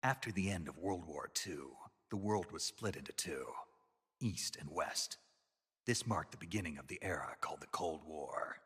After the end of World War II, the world was split into two, East and West. This marked the beginning of the era called the Cold War.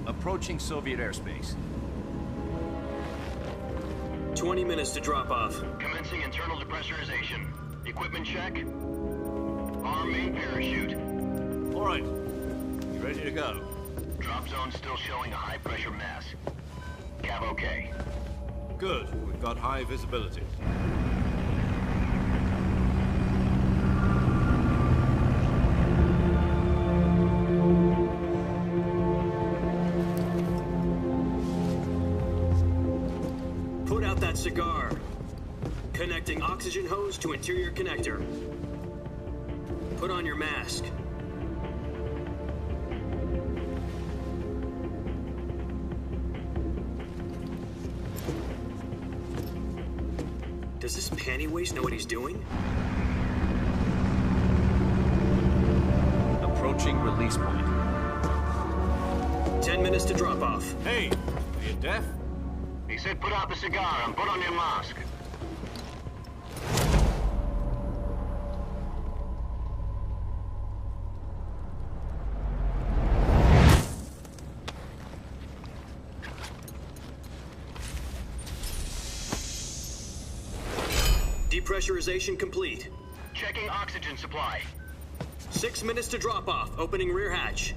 Approaching Soviet airspace. 20 minutes to drop off. Commencing internal depressurization. Equipment check. Arm main parachute. All right. You ready to go? Drop zone still showing a high pressure mass. Cav okay. Good. We've got high visibility. Cigar. Connecting oxygen hose to interior connector. Put on your mask. Does this panty waste know what he's doing? Approaching release point. 10 minutes to drop off. Hey, are you deaf? He said put out the cigar and put on your mask. Depressurization complete. Checking oxygen supply. 6 minutes to drop off. Opening rear hatch.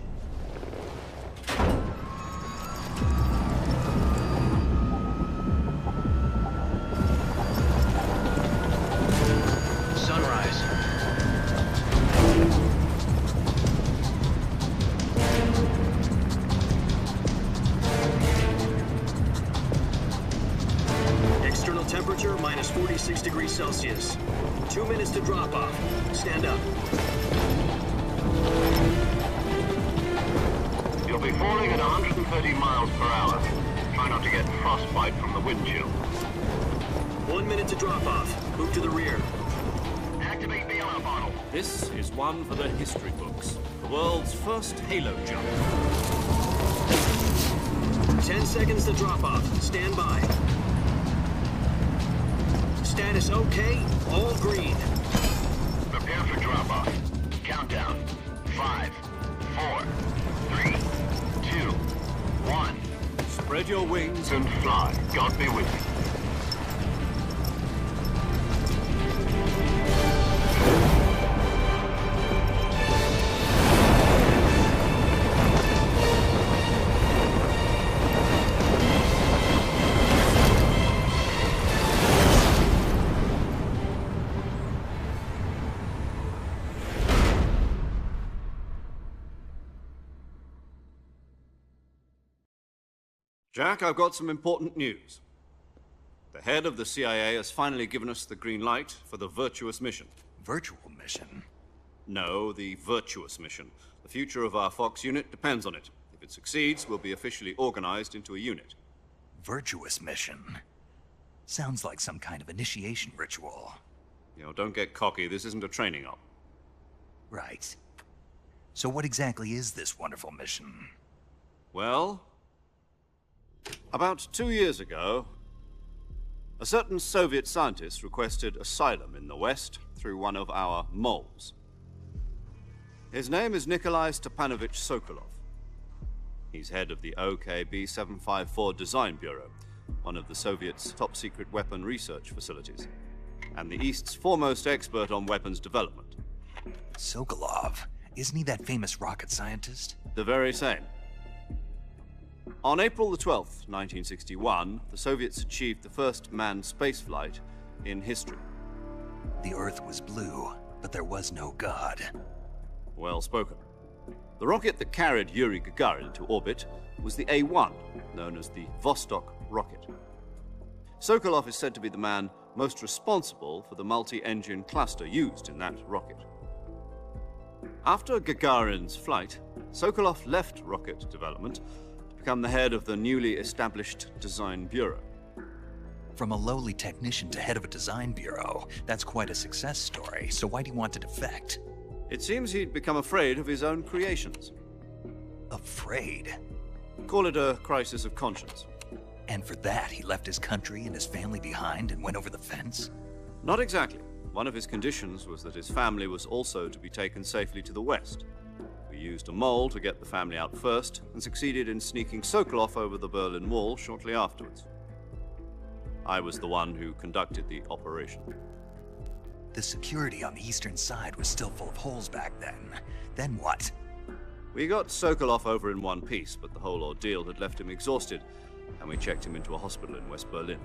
Temperature minus 46 degrees Celsius. 2 minutes to drop off. Stand up. You'll be falling at 130 miles per hour. Try not to get frostbite from the wind chill. 1 minute to drop off. Move to the rear. Activate the yellow bottle. This is one for the history books. The world's first halo jump. 10 seconds to drop off. Stand by. Status okay, all green. Prepare for drop-off. Countdown. 5, 4, 3, 2, 1. Spread your wings And fly. God be with you. Jack, I've got some important news. The head of the CIA has finally given us the green light for the virtuous mission. Virtual mission? No, the virtuous mission. The future of our Fox unit depends on it. If it succeeds, we'll be officially organized into a unit. Virtuous mission? Sounds like some kind of initiation ritual. You know, don't get cocky. This isn't a training op. Right. So what exactly is this wonderful mission? Well, about 2 years ago, a certain Soviet scientist requested asylum in the West through one of our moles. His name is Nikolai Stepanovich Sokolov. He's head of the OKB 754 Design Bureau, one of the Soviets' top-secret weapon research facilities, and the East's foremost expert on weapons development. Sokolov? Isn't he that famous rocket scientist? The very same. On April the 12th, 1961, the Soviets achieved the first manned spaceflight in history. The Earth was blue, but there was no God. Well spoken. The rocket that carried Yuri Gagarin into orbit was the A-1, known as the Vostok rocket. Sokolov is said to be the man most responsible for the multi-engine cluster used in that rocket. After Gagarin's flight, Sokolov left rocket development to become the head of the newly established Design Bureau. From a lowly technician to head of a design bureau, that's quite a success story, so why do you want to defect? It seems he'd become afraid of his own creations. Afraid? Call it a crisis of conscience. And for that, he left his country and his family behind and went over the fence? Not exactly. One of his conditions was that his family was also to be taken safely to the west. We used a mole to get the family out first and succeeded in sneaking Sokolov over the Berlin Wall shortly afterwards. I was the one who conducted the operation. The security on the eastern side was still full of holes back then. Then what? We got Sokolov over in one piece, but the whole ordeal had left him exhausted, and we checked him into a hospital in West Berlin.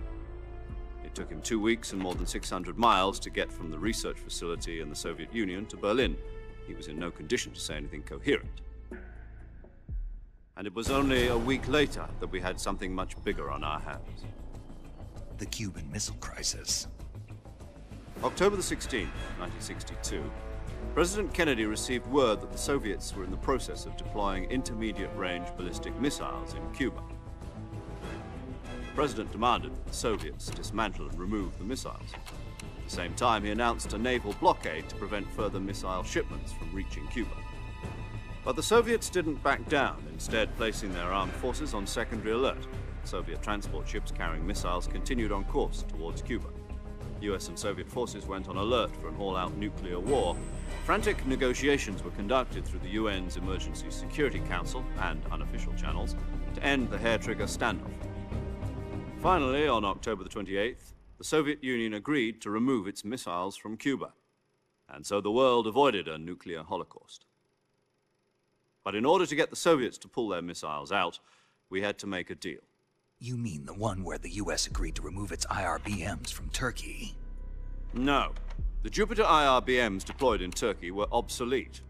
It took him 2 weeks and more than 600 miles to get from the research facility in the Soviet Union to Berlin. He was in no condition to say anything coherent. And it was only a week later that we had something much bigger on our hands. The Cuban Missile Crisis. October the 16th, 1962, President Kennedy received word that the Soviets were in the process of deploying intermediate-range ballistic missiles in Cuba. The President demanded that the Soviets dismantle and remove the missiles. At the same time, he announced a naval blockade to prevent further missile shipments from reaching Cuba. But the Soviets didn't back down, instead placing their armed forces on secondary alert. Soviet transport ships carrying missiles continued on course towards Cuba. US and Soviet forces went on alert for an all-out nuclear war. Frantic negotiations were conducted through the UN's Emergency Security Council and unofficial channels to end the hair-trigger standoff. Finally, on October the 28th, the Soviet Union agreed to remove its missiles from Cuba, and so the world avoided a nuclear holocaust. But in order to get the Soviets to pull their missiles out, we had to make a deal. You mean the one where the US agreed to remove its IRBMs from Turkey? No. The Jupiter IRBMs deployed in Turkey were obsolete,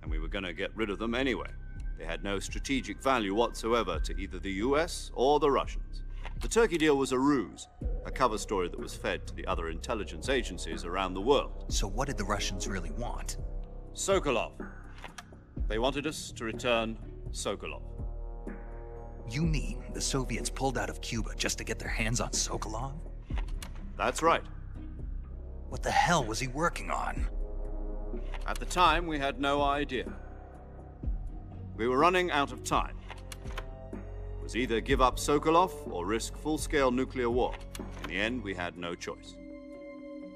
and we were going to get rid of them anyway. They had no strategic value whatsoever to either the US or the Russians. The Turkey deal was a ruse, a cover story that was fed to the other intelligence agencies around the world. So what did the Russians really want? Sokolov. They wanted us to return Sokolov. You mean the Soviets pulled out of Cuba just to get their hands on Sokolov? That's right. What the hell was he working on? At the time, we had no idea. We were running out of time. It was either give up Sokolov or risk full-scale nuclear war. In the end, we had no choice.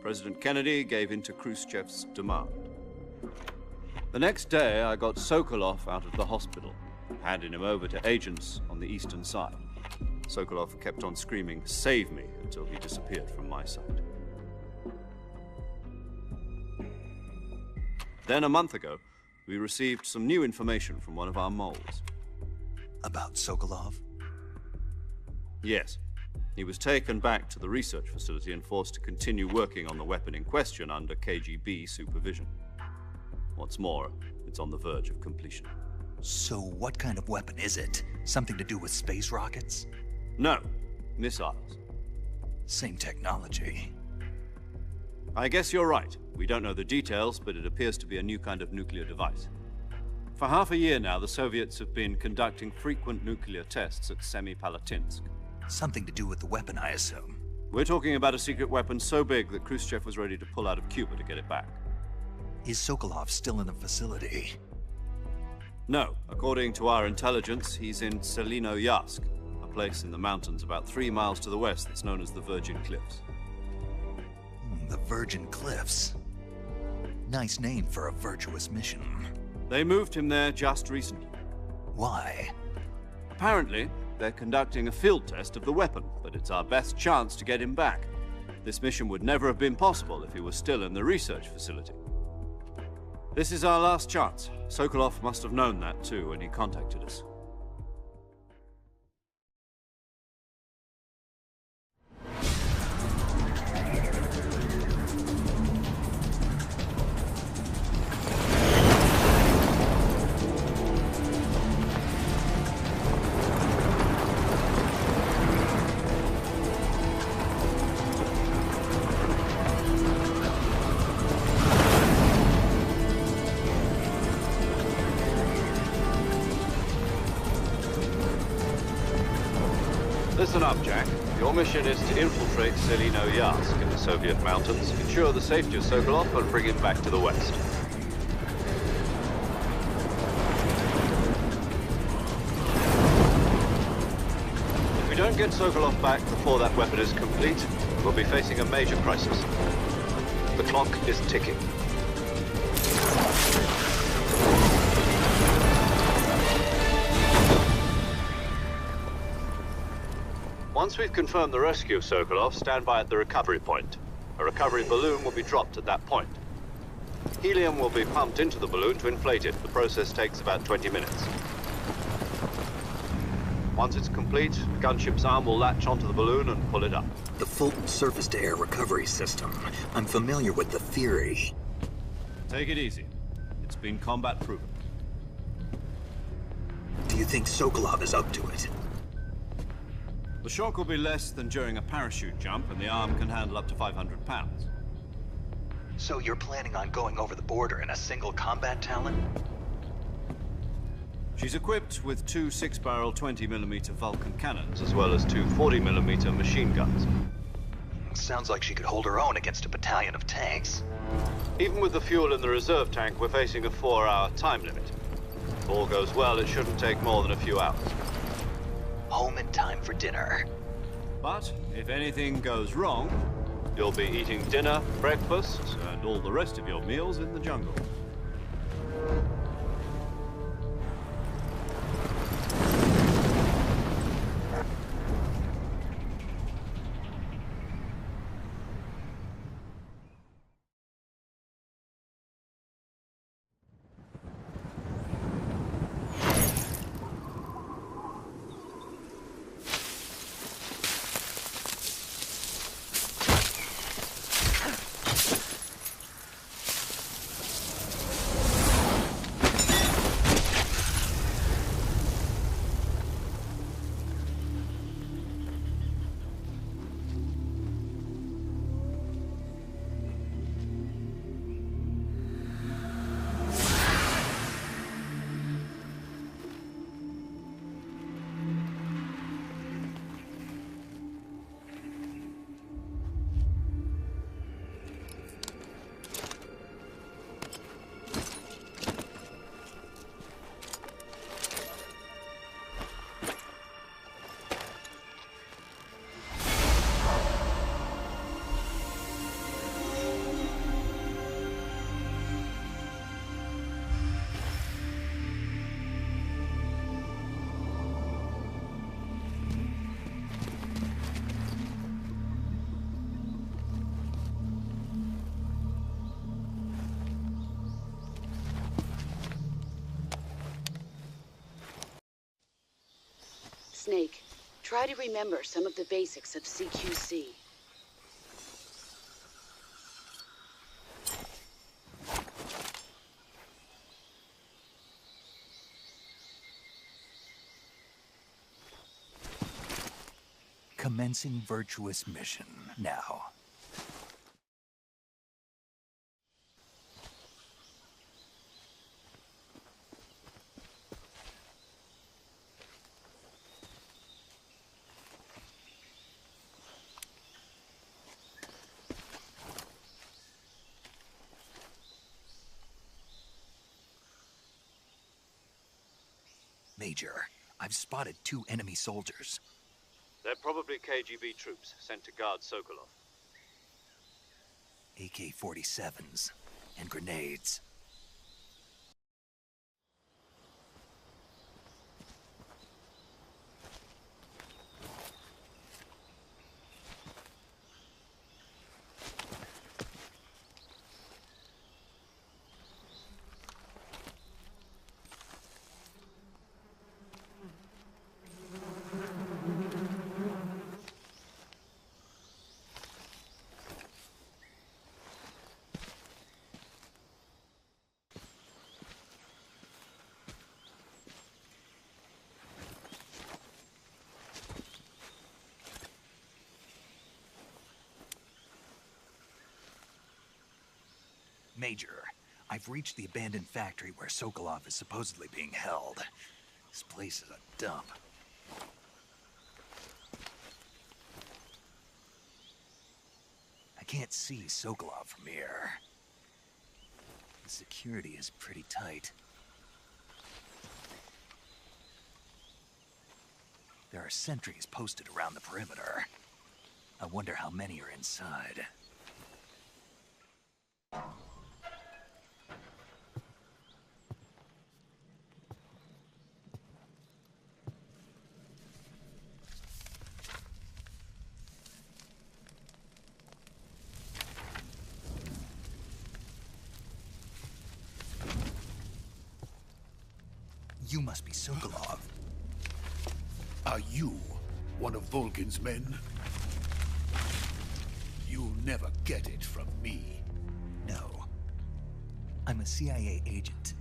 President Kennedy gave in to Khrushchev's demand. The next day, I got Sokolov out of the hospital, handing him over to agents on the eastern side. Sokolov kept on screaming, "Save me," until he disappeared from my sight. Then a month ago, we received some new information from one of our moles. About Sokolov? Yes. He was taken back to the research facility and forced to continue working on the weapon in question under KGB supervision. What's more, it's on the verge of completion. So what kind of weapon is it? Something to do with space rockets? No, missiles. Same technology. I guess you're right. We don't know the details, but it appears to be a new kind of nuclear device. For half a year now, the Soviets have been conducting frequent nuclear tests at Semipalatinsk. Something to do with the weapon, I assume. We're talking about a secret weapon so big that Khrushchev was ready to pull out of Cuba to get it back. Is Sokolov still in the facility? No. According to our intelligence, he's in Selinoyarsk, a place in the mountains about 3 miles to the west that's known as the Virgin Cliffs. The Virgin Cliffs. Nice name for a virtuous mission. They moved him there just recently. Why? Apparently, they're conducting a field test of the weapon, but it's our best chance to get him back. This mission would never have been possible if he was still in the research facility. This is our last chance. Sokolov must have known that too when he contacted us. up, Jack. Your mission is to infiltrate Selino Yask in the Soviet mountains, ensure the safety of Sokolov, and bring him back to the West. If we don't get Sokolov back before that weapon is complete, we'll be facing a major crisis. The clock is ticking. Once we've confirmed the rescue of Sokolov, stand by at the recovery point. A recovery balloon will be dropped at that point. Helium will be pumped into the balloon to inflate it. The process takes about 20 minutes. Once it's complete, the gunship's arm will latch onto the balloon and pull it up. The Fulton surface-to-air recovery system. I'm familiar with the theory. Take it easy. It's been combat proven. Do you think Sokolov is up to it? The shock will be less than during a parachute jump, and the arm can handle up to 500 pounds. So you're planning on going over the border in a single combat Talon? She's equipped with two 6-barrel 20mm Vulcan cannons, as well as two 40mm machine guns. Sounds like she could hold her own against a battalion of tanks. Even with the fuel in the reserve tank, we're facing a 4-hour time limit. If all goes well, it shouldn't take more than a few hours. Home in time for dinner. But if anything goes wrong, you'll be eating dinner, breakfast, and all the rest of your meals in the jungle. Snake, try to remember some of the basics of CQC. Commencing virtuous mission now. Major, I've spotted 2 enemy soldiers. They're probably KGB troops sent to guard Sokolov. AK-47s and grenades. Major, I've reached the abandoned factory where Sokolov is supposedly being held. This place is a dump. can't see Sokolov from here. The security is pretty tight. There are sentries posted around the perimeter. I wonder how many are inside. You must be Sokolov. Are you one of Volgin's men? You'll never get it from me. No. I'm a CIA agent.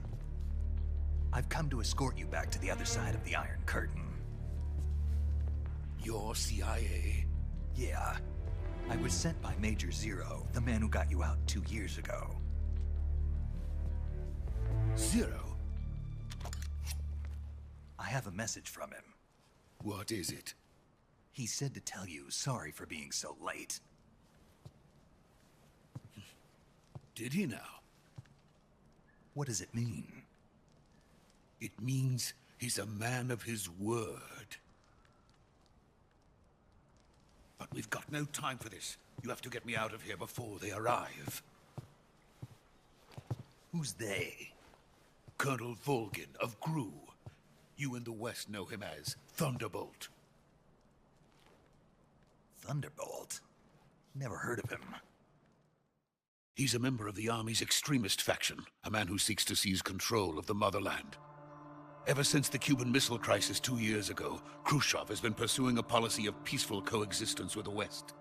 I've come to escort you back to the other side of the Iron Curtain. You're CIA? Yeah. I was sent by Major Zero, the man who got you out 2 years ago. Zero? I have a message from him. What is it? He said to tell you sorry for being so late. Did he now? What does it mean? It means he's a man of his word. But we've got no time for this. You have to get me out of here before they arrive. Who's they? Colonel Volgin of GRU. You in the West know him as Thunderbolt. Thunderbolt? Never heard of him. He's a member of the Army's extremist faction, a man who seeks to seize control of the motherland. Ever since the Cuban Missile Crisis 2 years ago, Khrushchev has been pursuing a policy of peaceful coexistence with the West.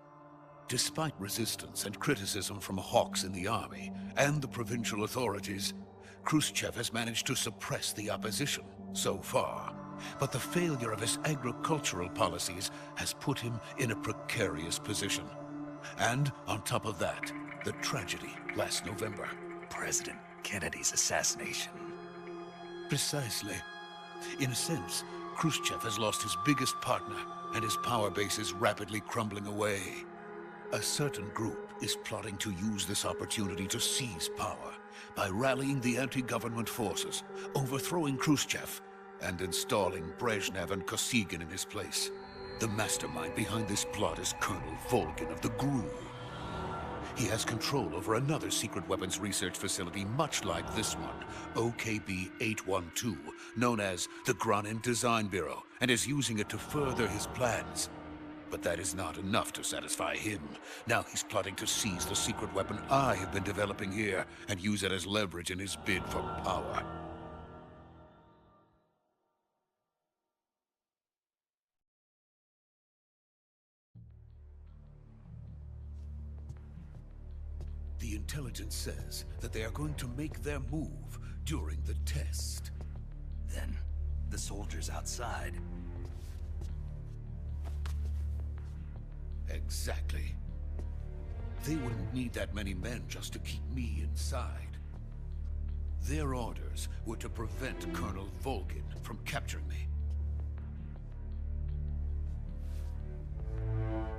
Despite resistance and criticism from hawks in the Army and the provincial authorities, Khrushchev has managed to suppress the opposition so far. But the failure of his agricultural policies has put him in a precarious position. And on top of that, the tragedy last November. President Kennedy's assassination. Precisely. In a sense, Khrushchev has lost his biggest partner, and his power base is rapidly crumbling away. A certain group is plotting to use this opportunity to seize power by rallying the anti-government forces, overthrowing Khrushchev, and installing Brezhnev and Kosygin in his place. The mastermind behind this plot is Colonel Volgin of the GRU. He has control over another secret weapons research facility much like this one, OKB-812, known as the Granin Design Bureau, and is using it to further his plans. But that is not enough to satisfy him. Now he's plotting to seize the secret weapon I have been developing here and use it as leverage in his bid for power. The intelligence says that they are going to make their move during the test. Then, the soldiers outside. Exactly. They wouldn't need that many men just to keep me inside. Their orders were to prevent Colonel Volgin from capturing me.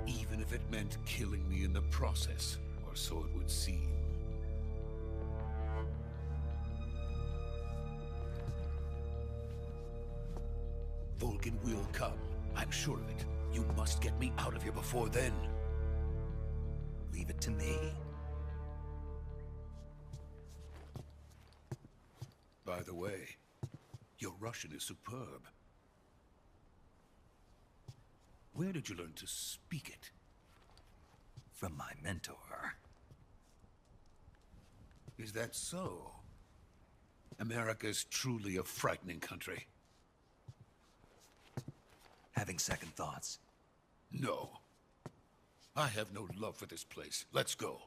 Even if it meant killing me in the process, or so it would seem. Volgin will come, I'm sure of it. You must get me out of here before then. Leave it to me. By the way, your Russian is superb. Where did you learn to speak it? From my mentor. Is that so? America's truly a frightening country. Having second thoughts. No. I have no love for this place. Let's go.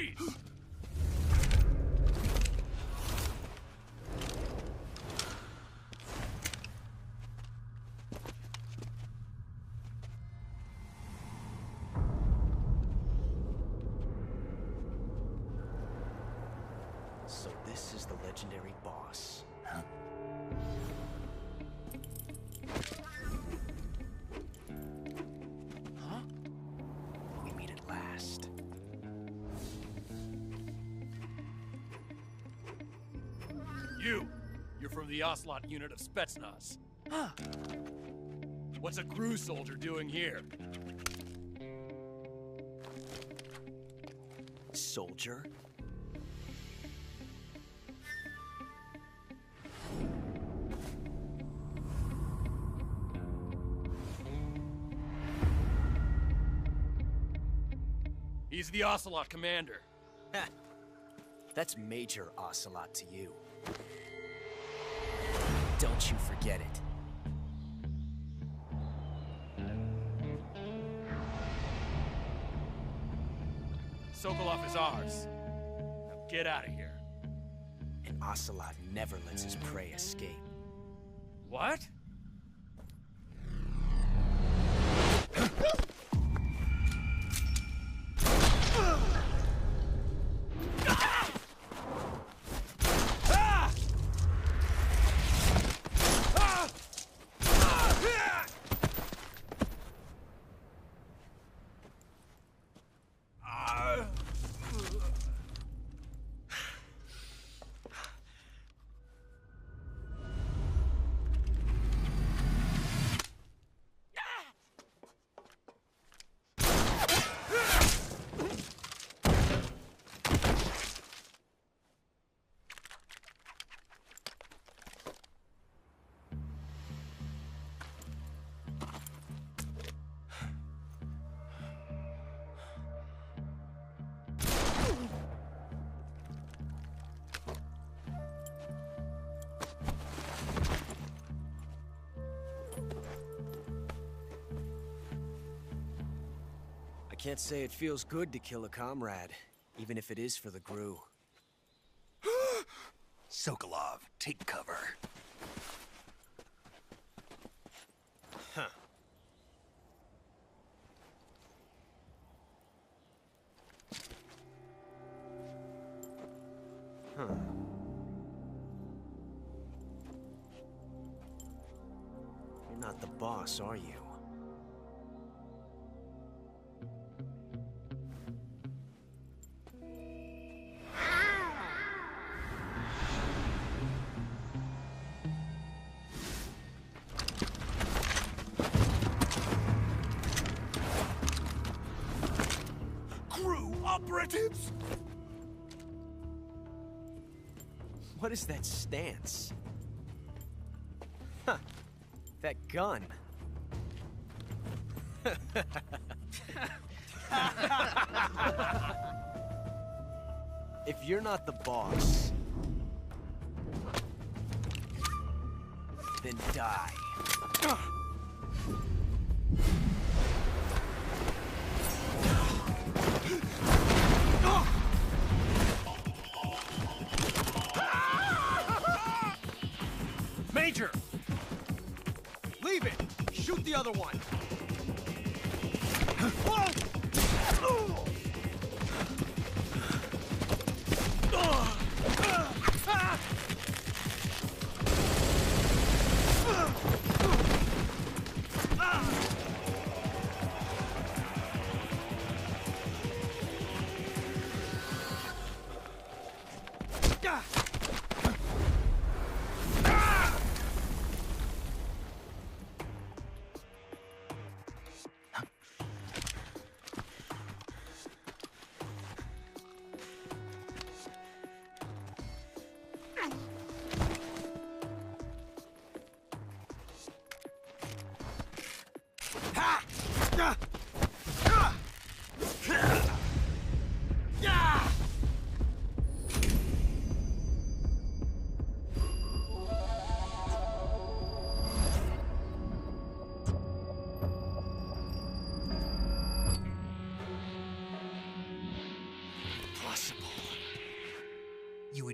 Freeze! So this is the legendary boss. Huh? Huh? We meet at last. You're from the Ocelot unit of Spetsnaz. Huh. What's a crew soldier doing here? Soldier? He's the Ocelot commander. Ha! That's Major Ocelot to you. Don't you forget it. Sokolov is ours. Now get out of here. And Ocelot never lets his prey escape. What? I can't say it feels good to kill a comrade, even if it is for the Gru. Sokolov, take cover. Huh. Huh. You're not the boss, are you? Operatives? What is that stance? Huh. That gun. If you're not the boss, then die. Major! Leave it! Shoot the other one! Whoa!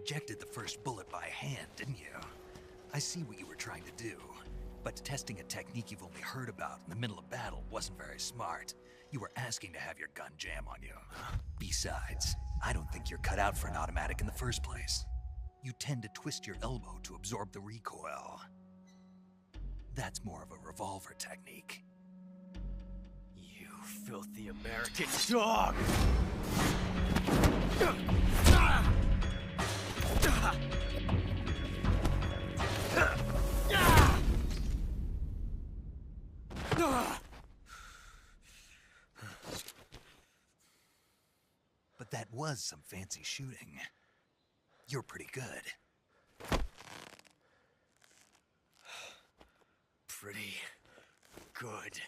ejected the first bullet by hand, didn't you? I see what you were trying to do. But testing a technique you've only heard about in the middle of battle wasn't very smart. You were asking to have your gun jam on you. Besides, I don't think you're cut out for an automatic in the first place. You tend to twist your elbow to absorb the recoil. That's more of a revolver technique. You filthy American dog! But that was some fancy shooting. You're pretty good. Pretty good.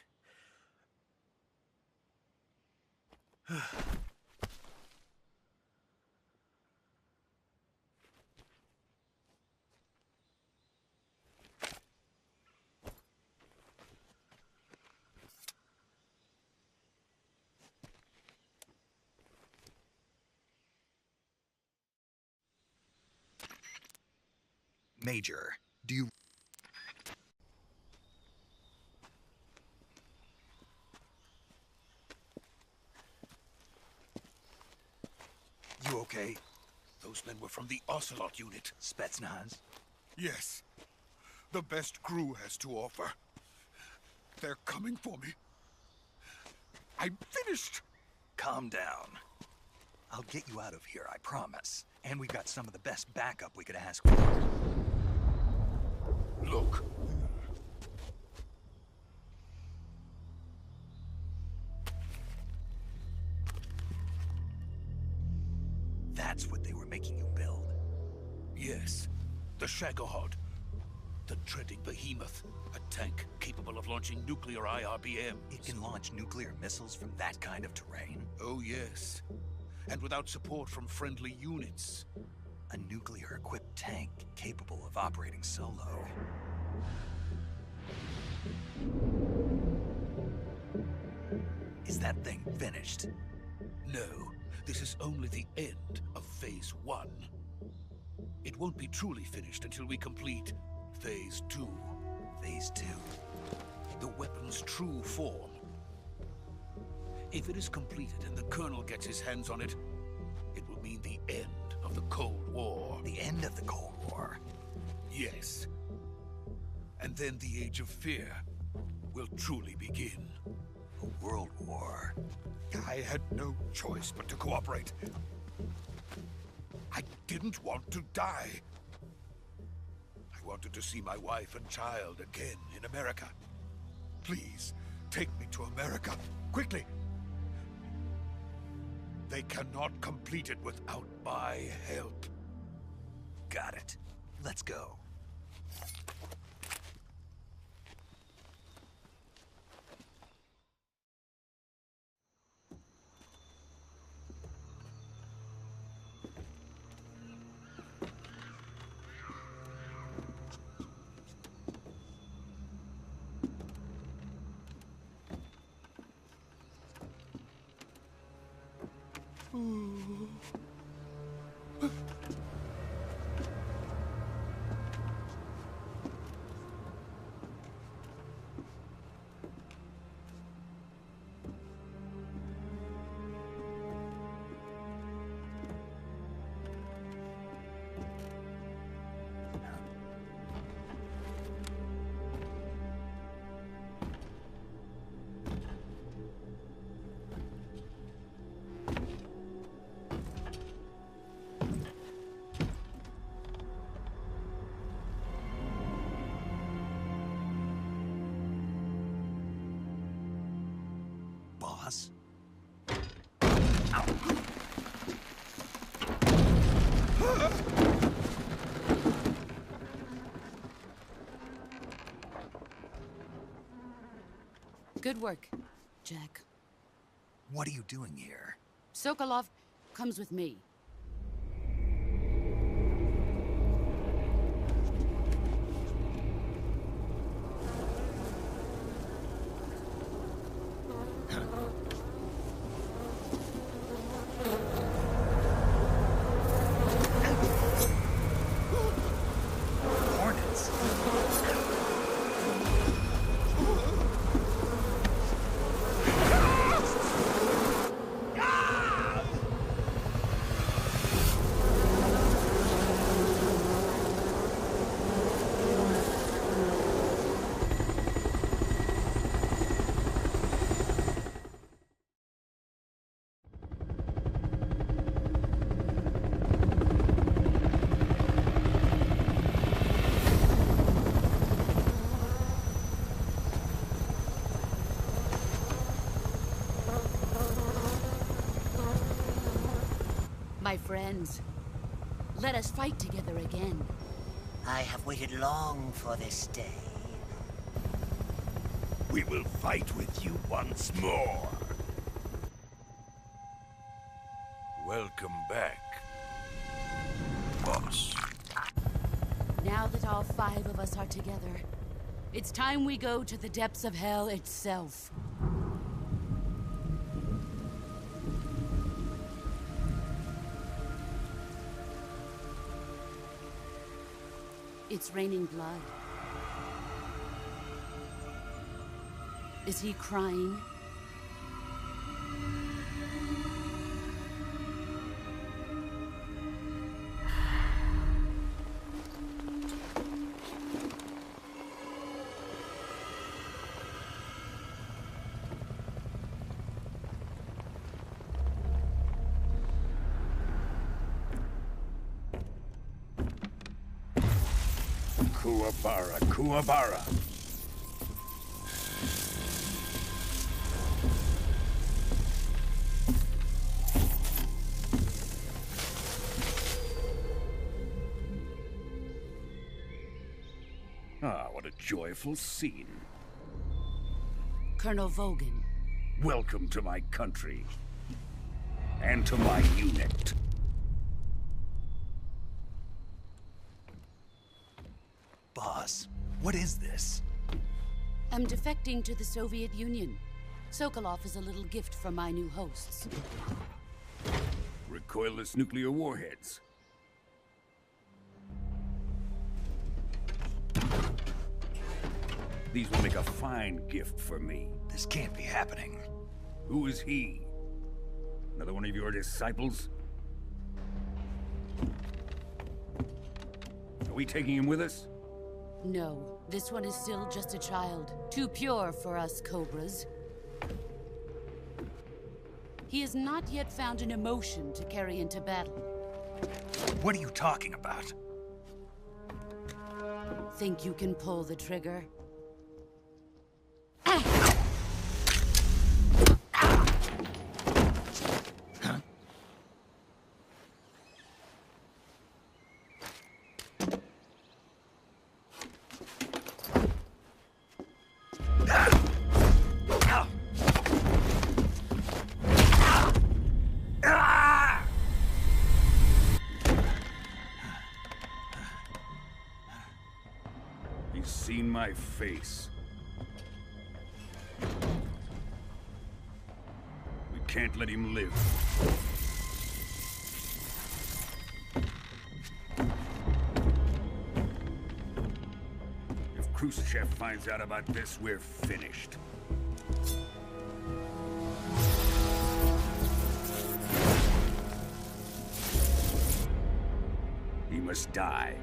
Major, do you... You okay? Those men were from the Ocelot unit. Spetsnaz? Yes. The best crew has to offer. They're coming for me. I'm finished! Calm down. I'll get you out of here, I promise. And we've got some of the best backup we could ask for. Look. That's what they were making you build? Yes. The Shagohod. The dreading behemoth. A tank capable of launching nuclear IRBMs. It can launch nuclear missiles from that kind of terrain? Oh, yes. And without support from friendly units. A nuclear-equipped tank capable of operating solo. Is that thing finished? No. This is only the end of Phase 1. It won't be truly finished until we complete Phase 2. Phase 2? The weapon's true form. If it is completed and the Colonel gets his hands on it, it will mean the end of the Cold War. The end of the Cold War? Yes. And then the Age of Fear will truly begin. A world war? I had no choice but to cooperate. I didn't want to die. I wanted to see my wife and child again in America. Please, take me to America, quickly. They cannot complete it without my help. Got it. Let's go. Boss? Good work, Jack. What are you doing here? Sokolov comes with me. My friends, let us fight together again. I have waited long for this day. We will fight with you once more. Welcome back, boss. Now that all 5 of us are together, it's time we go to the depths of hell itself. It's raining blood. Is he crying? Kuwabara, Kuwabara. Ah, what a joyful scene. Colonel Vogan. Welcome to my country. And to my unit. Boss, what is this? I'm defecting to the Soviet Union. Sokolov is a little gift from my new hosts. Recoilless nuclear warheads. These will make a fine gift for me. This can't be happening. Who is he? Another one of your disciples? Are we taking him with us? No, this one is still just a child. Too pure for us Cobras. He has not yet found an emotion to carry into battle. What are you talking about? Think you can pull the trigger? He's seen my face. We can't let him live. If Khrushchev finds out about this, we're finished. He must die.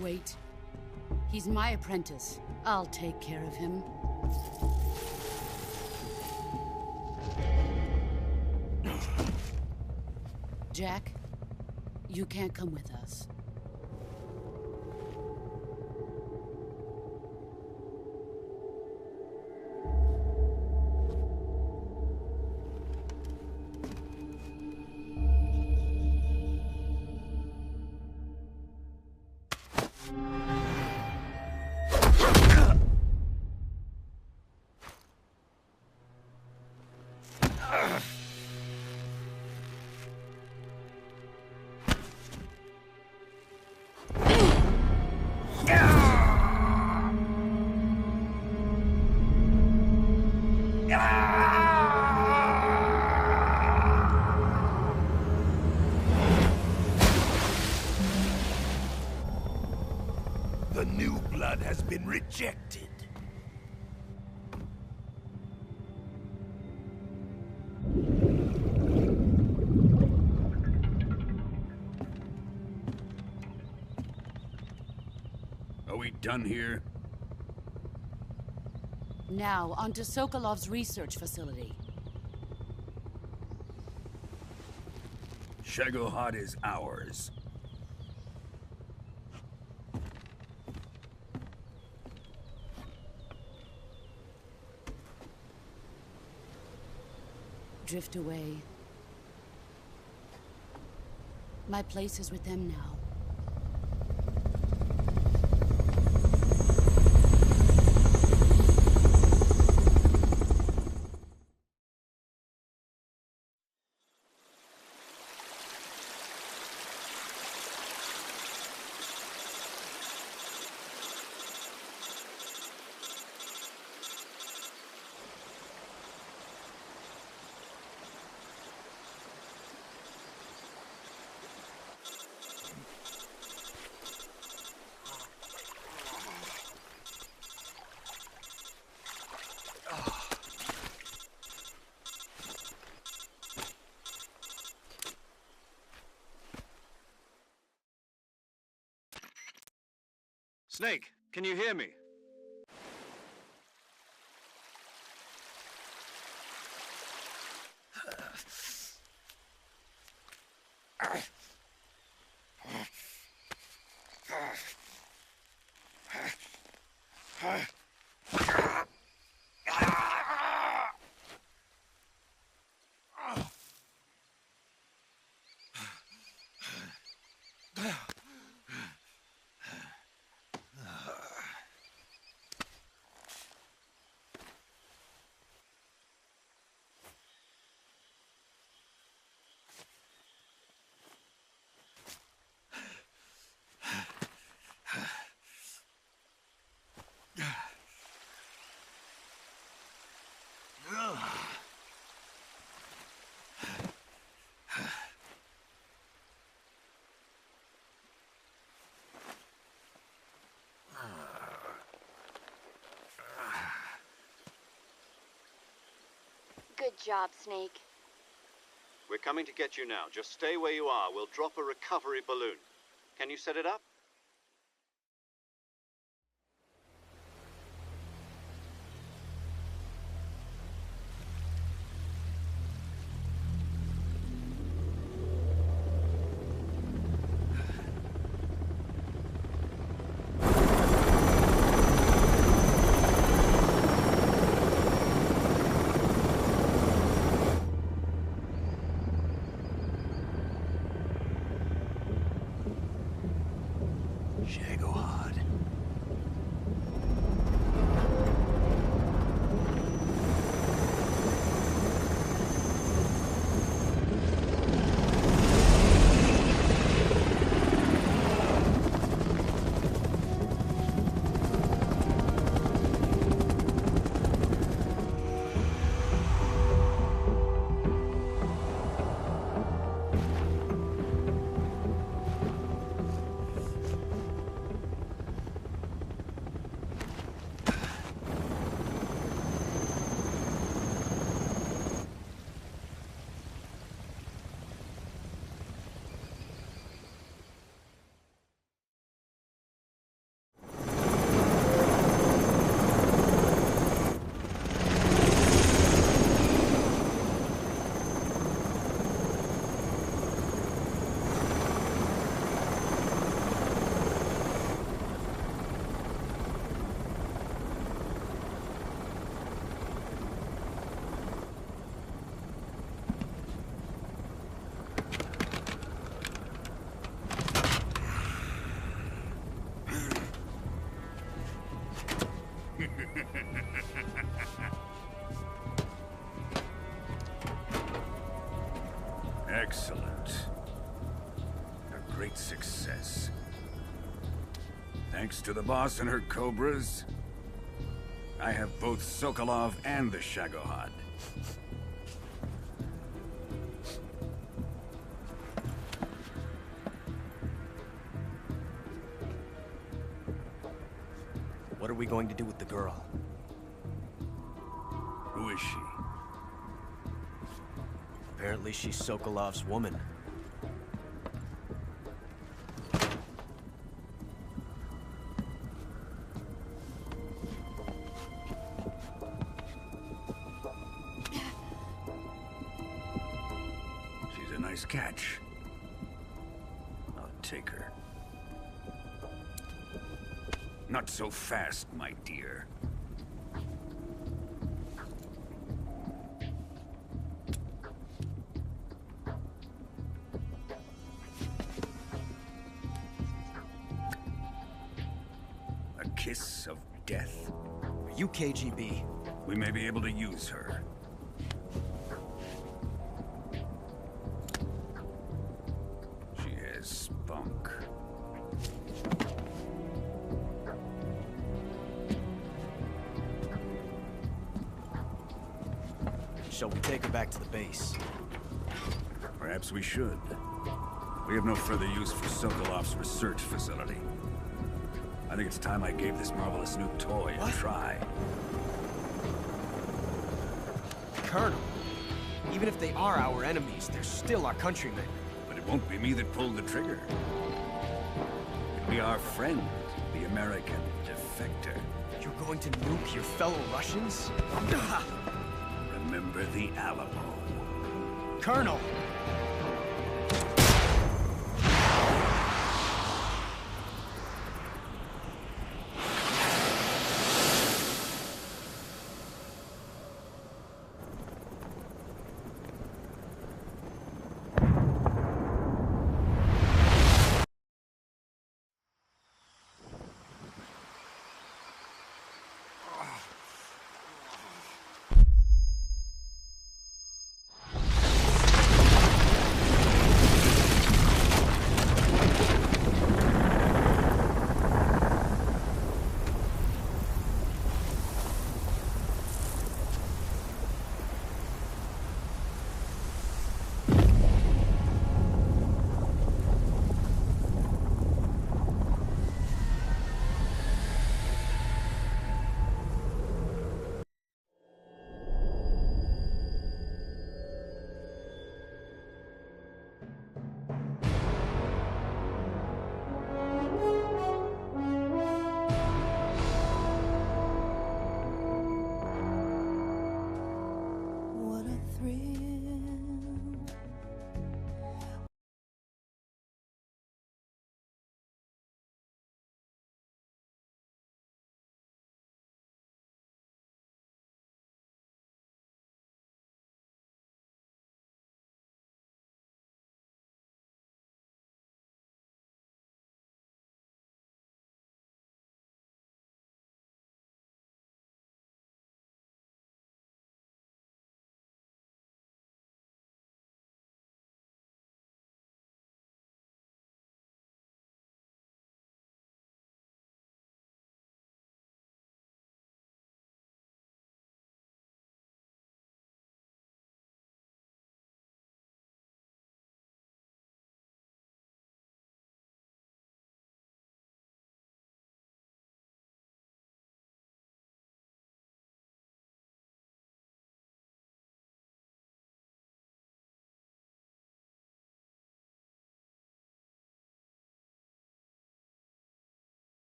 Wait. He's my apprentice. I'll take care of him. Jack, you can't come with us. The new blood has been rejected. Are we done here? Now, onto Sokolov's research facility. Shagohod is ours. Drift away. My place is with them now. Snake, can you hear me? Good job, Snake. We're coming to get you now. Just stay where you are. We'll drop a recovery balloon. Can you set it up? Excellent. A great success. Thanks to the boss and her cobras, I have both Sokolov and the Shagohod. What are we going to do with the girl? Who is she? Apparently she's Sokolov's woman. She's a nice catch. I'll take her. Not so fast, my dear. hiss of death? Are you KGB? We may be able to use her. She has spunk. Shall we take her back to the base? Perhaps we should. We have no further use for Sokolov's research facility. I think it's time I gave this marvelous new toy a try. Colonel, even if they are our enemies, they're still our countrymen. But it won't be me that pulled the trigger. It'll be our friend, the American defector. You're going to nuke your fellow Russians? Remember the Alamo. Colonel!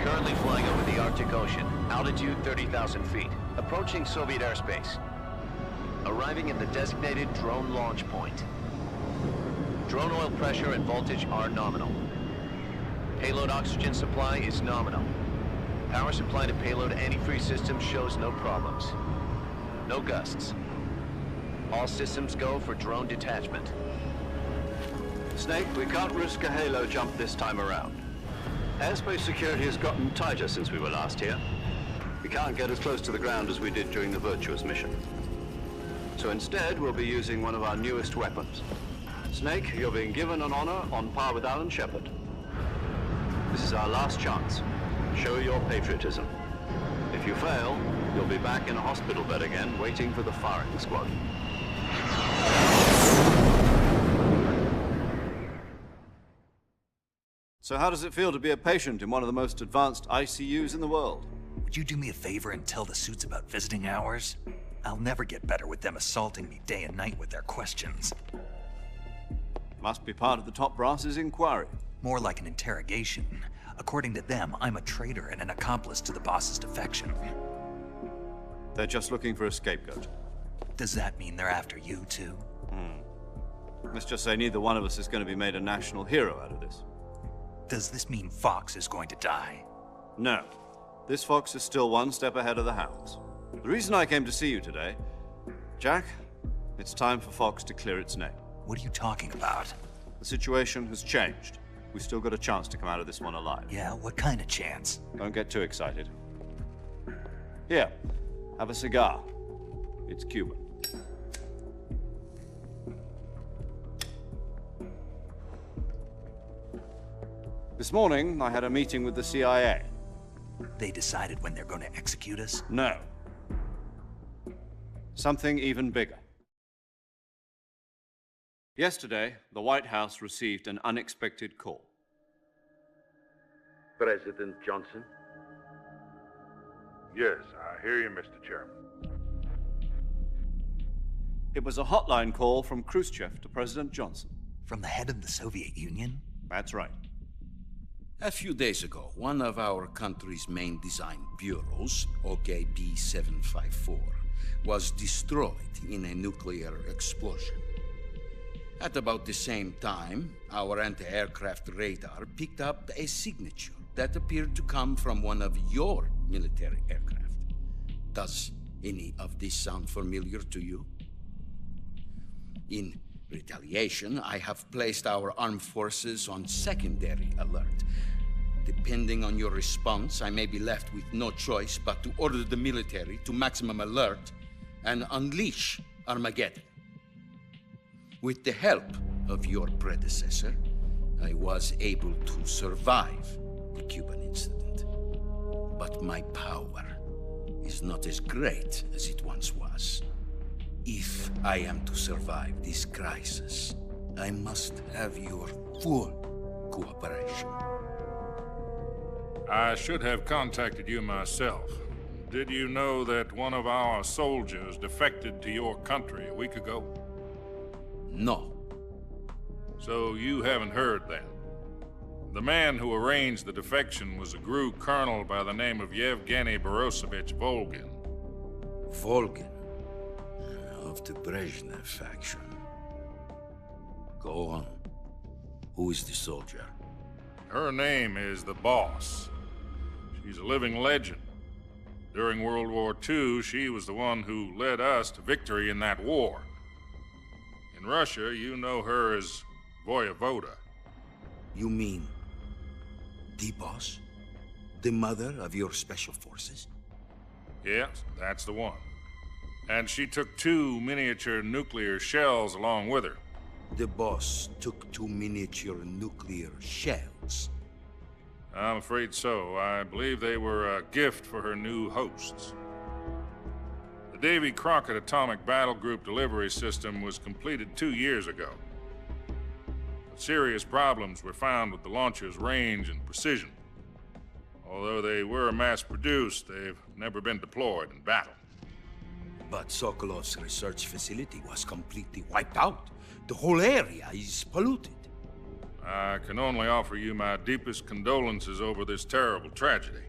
Currently flying over the Arctic Ocean. Altitude 30,000 feet. Approaching Soviet airspace. Arriving at the designated drone launch point. Drone oil pressure and voltage are nominal. Payload oxygen supply is nominal. Power supply to payload antifreeze system shows no problems. No gusts. All systems go for drone detachment. Snake, we can't risk a halo jump this time around. Airspace security has gotten tighter since we were last here. We can't get as close to the ground as we did during the Virtuous mission. So instead, we'll be using one of our newest weapons. Snake, you're being given an honor on par with Alan Shepard. This is our last chance. Show your patriotism. If you fail, you'll be back in a hospital bed again, waiting for the firing squad. So how does it feel to be a patient in one of the most advanced ICUs in the world? Would you do me a favor and tell the suits about visiting hours? I'll never get better with them assaulting me day and night with their questions. Must be part of the top brass's inquiry. More like an interrogation. According to them, I'm a traitor and an accomplice to the boss's defection. They're just looking for a scapegoat. Does that mean they're after you, too? Let's just say neither one of us is going to be made a national hero out of this. Does this mean Fox is going to die? No. This Fox is still one step ahead of the Hounds. The reason I came to see you today, Jack, it's time for Fox to clear its name. What are you talking about? The situation has changed. We've still got a chance to come out of this one alive. Yeah, what kind of chance? Don't get too excited. Here, have a cigar. It's Cuban. This morning, I had a meeting with the CIA. They decided when they're going to execute us? No. Something even bigger. Yesterday, the White House received an unexpected call. President Johnson? Yes, I hear you, Mr. Chairman. It was a hotline call from Khrushchev to President Johnson. From the head of the Soviet Union? That's right. A few days ago, one of our country's main design bureaus, OKB 754, was destroyed in a nuclear explosion. At about the same time, our anti-aircraft radar picked up a signature that appeared to come from one of your military aircraft. Does any of this sound familiar to you? In retaliation, I have placed our armed forces on secondary alert. Depending on your response, I may be left with no choice but to order the military to maximum alert and unleash Armageddon. With the help of your predecessor, I was able to survive the Cuban incident. But my power is not as great as it once was. If I am to survive this crisis, I must have your full cooperation. I should have contacted you myself. Did you know that one of our soldiers defected to your country a week ago? No. So you haven't heard then? The man who arranged the defection was a GRU colonel by the name of Yevgeny Borosovich Volgin. Volgin? Of the Brezhnev faction. Go on. Who is the soldier? Her name is the Boss. She's a living legend. During World War II, she was the one who led us to victory in that war. In Russia, you know her as Voyevoda. You mean the Boss? The mother of your special forces? Yes, that's the one. And she took 2 miniature nuclear shells along with her. The Boss took 2 miniature nuclear shells? I'm afraid so. I believe they were a gift for her new hosts. The Davy Crockett Atomic Battle Group delivery system was completed 2 years ago. But serious problems were found with the launcher's range and precision. Although they were mass-produced, they've never been deployed in battle. But Sokolov's research facility was completely wiped out. The whole area is polluted. I can only offer you my deepest condolences over this terrible tragedy.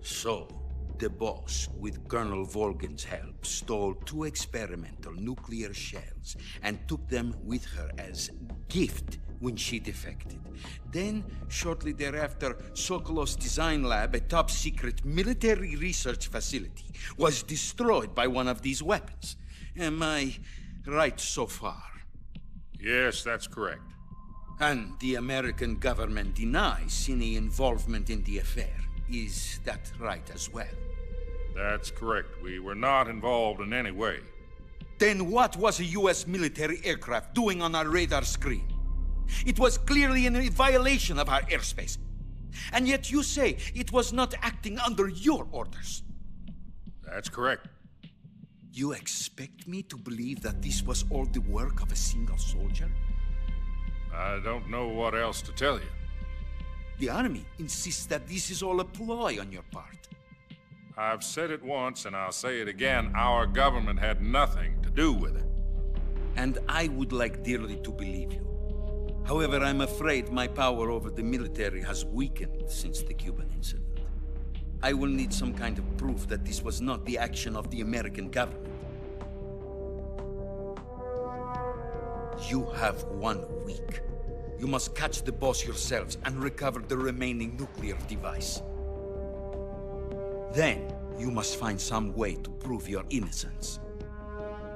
So, The boss, with Colonel Volgin's help, stole 2 experimental nuclear shells and took them with her as gift when she defected. Then, shortly thereafter, Sokolov's design lab, a top-secret military research facility, was destroyed by one of these weapons. Am I right so far? Yes, that's correct. And the American government denies any involvement in the affair. Is that right as well? That's correct. We were not involved in any way. Then what was a U.S. military aircraft doing on our radar screen? It was clearly in violation of our airspace. And yet you say it was not acting under your orders. That's correct. You expect me to believe that this was all the work of a single soldier? I don't know what else to tell you. The Army insists that this is all a ploy on your part. I've said it once, and I'll say it again. Our government had nothing to do with it. And I would like dearly to believe you. However, I'm afraid my power over the military has weakened since the Cuban incident. I will need some kind of proof that this was not the action of the American government. You have 1 week. You must catch the boss yourselves and recover the remaining nuclear device. Then, you must find some way to prove your innocence.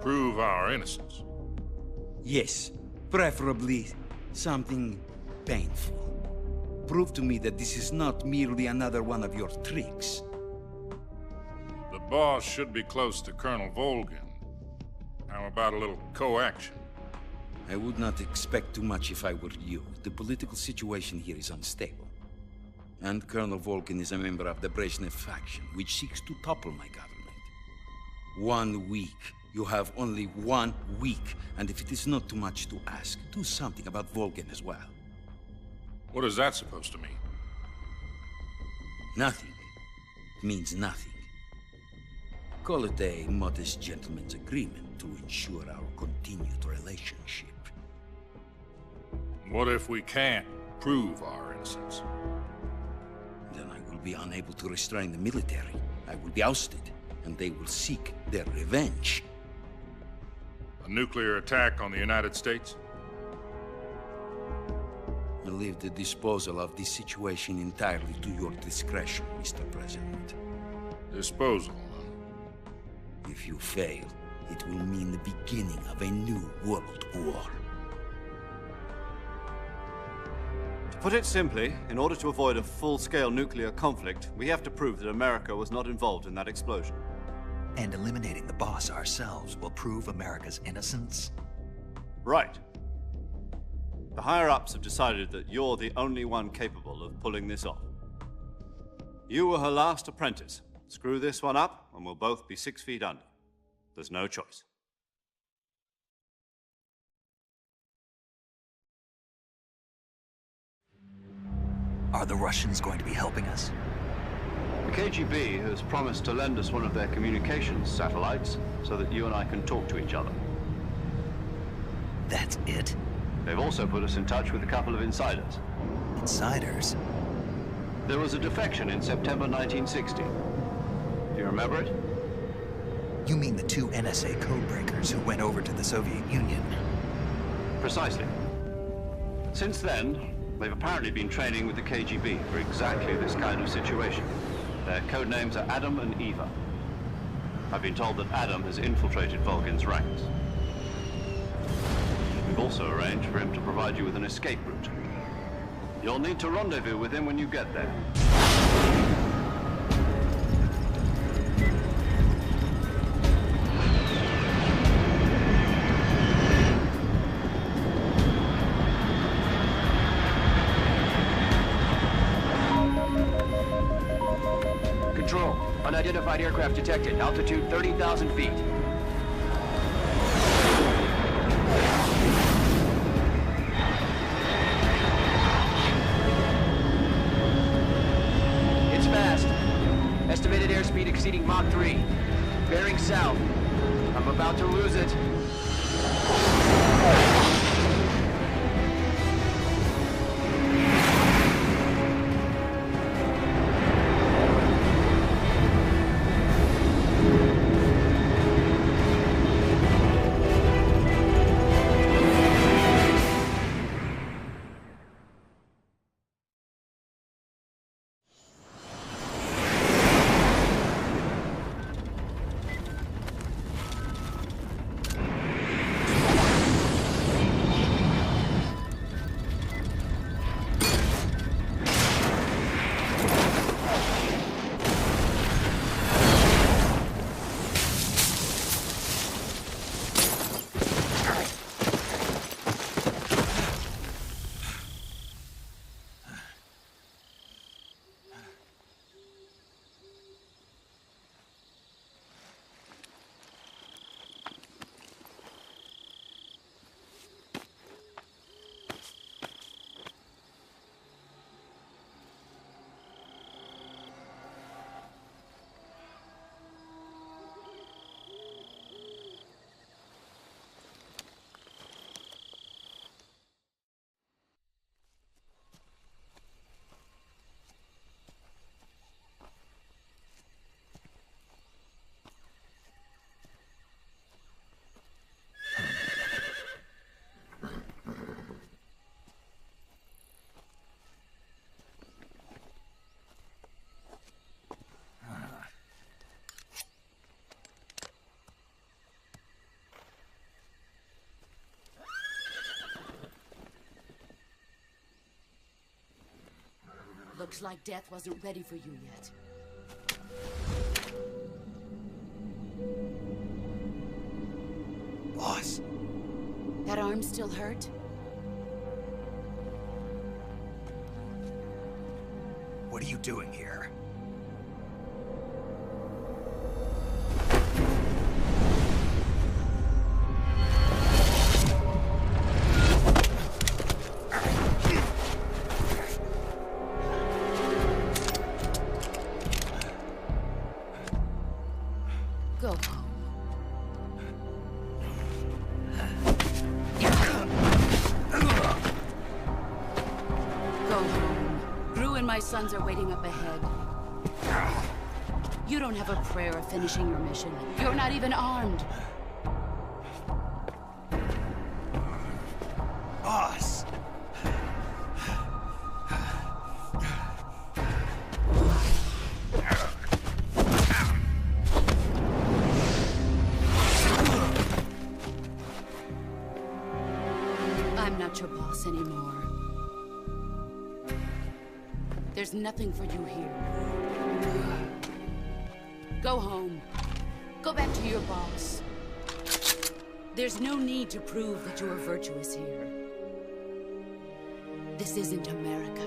Prove our innocence? Yes, preferably something painful. Prove to me that this is not merely another one of your tricks. The boss should be close to Colonel Volgin. How about a little co-action? I would not expect too much if I were you. The political situation here is unstable. And Colonel Volgin is a member of the Brezhnev faction, which seeks to topple my government. 1 week. You have only 1 week, and if it is not too much to ask, do something about Volgin as well. What is that supposed to mean? Nothing. It means nothing. Call it a modest gentleman's agreement to ensure our continued relationship. What if we can't prove our innocence? Then I will be unable to restrain the military. I will be ousted, and they will seek their revenge. A nuclear attack on the United States? I leave the disposal of this situation entirely to your discretion, Mr. President. Disposal? If you fail, it will mean the beginning of a new world war. To put it simply, in order to avoid a full-scale nuclear conflict, we have to prove that America was not involved in that explosion. And eliminating the boss ourselves will prove America's innocence? Right. The higher-ups have decided that you're the only one capable of pulling this off. You were her last apprentice. Screw this one up, and we'll both be 6 feet under. There's no choice. Are the Russians going to be helping us? The KGB has promised to lend us one of their communications satellites so that you and I can talk to each other. That's it? They've also put us in touch with a couple of insiders. Insiders? There was a defection in September 1960. Do you remember it? You mean the 2 NSA codebreakers who went over to the Soviet Union? Precisely. Since then, they've apparently been training with the KGB for exactly this kind of situation. Their codenames are Adam and Eva. I've been told that Adam has infiltrated Volgin's ranks. We've also arranged for him to provide you with an escape route. You'll need to rendezvous with him when you get there. Control. Unidentified aircraft detected. Altitude 30,000 feet. It's fast. Estimated airspeed exceeding Mach 3. Bearing south. I'm about to lose it. Looks like death wasn't ready for you yet. Boss. That arm still hurt? What are you doing here? Go home. Go home. Gru and my sons are waiting up ahead. You don't have a prayer of finishing your mission. You're not even armed. Boss! I'm not your boss anymore. There's nothing for you here. Go home. Go back to your boss. There's no need to prove that you are virtuous here. This isn't America.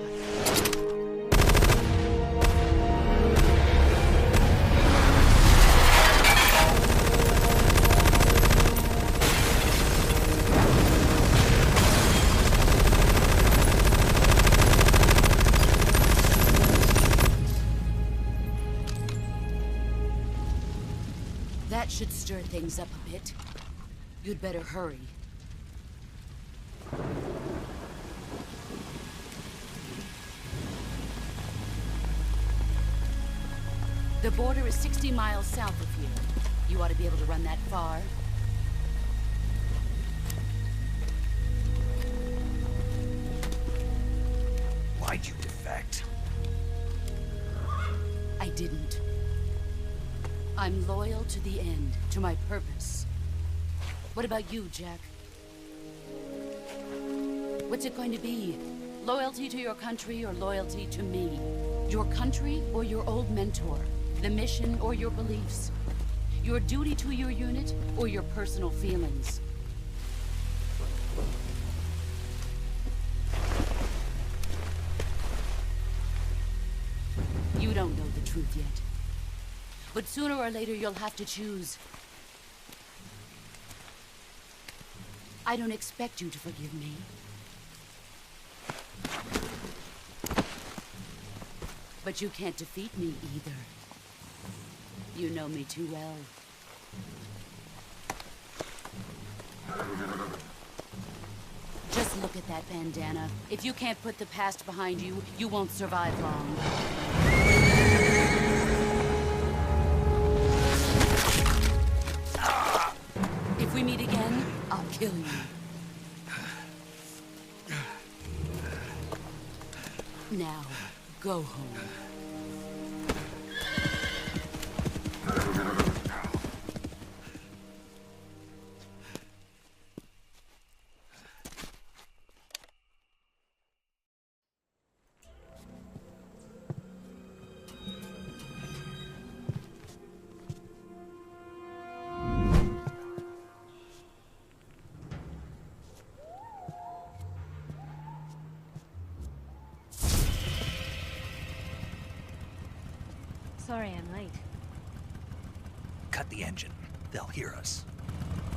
That should stir things up a bit. You'd better hurry. The border is 60 miles south of here. You ought to be able to run that far. Why'd you defect? I didn't. I'm loyal to the end, to my purpose. What about you, Jack? What's it going to be? Loyalty to your country or loyalty to me? Your country or your old mentor? The mission or your beliefs? Your duty to your unit or your personal feelings? You don't know the truth yet. But sooner or later, you'll have to choose. I don't expect you to forgive me. But you can't defeat me either. You know me too well. Just look at that bandana. If you can't put the past behind you, you won't survive long. If we meet again, I'll kill you. Now, go home. Sorry I'm late. Cut the engine. They'll hear us.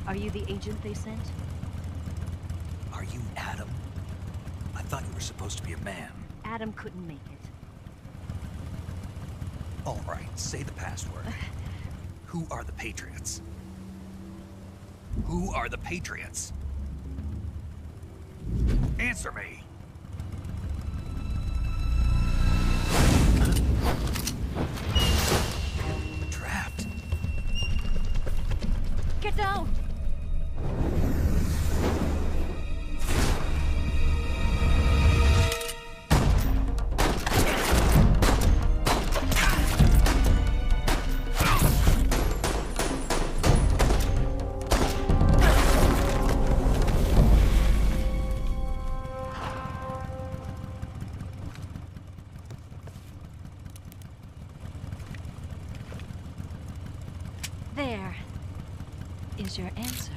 Are you the agent they sent? Are you Adam? I thought you were supposed to be a man. Adam couldn't make it. All right, say the password. Who are the Patriots? Who are the Patriots? Answer me! Trapped. Get down! What's your answer?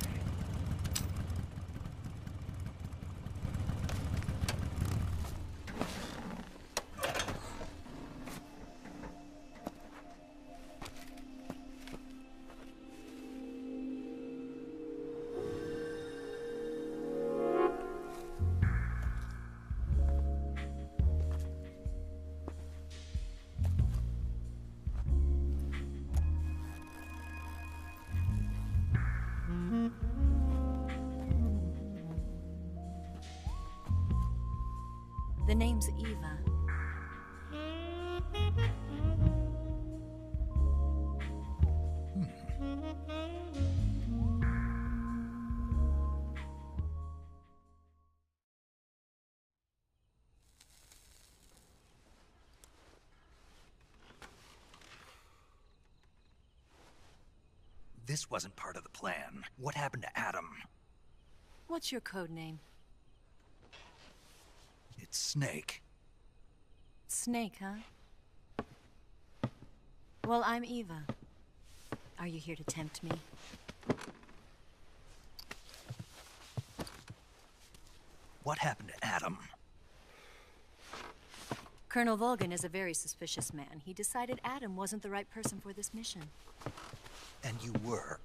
The name's Eva. This wasn't part of the plan. What happened to Adam? What's your code name? It's Snake. Snake, huh? Well, I'm Eva. Are you here to tempt me? What happened to Adam? Colonel Volgin is a very suspicious man. He decided Adam wasn't the right person for this mission. And you were?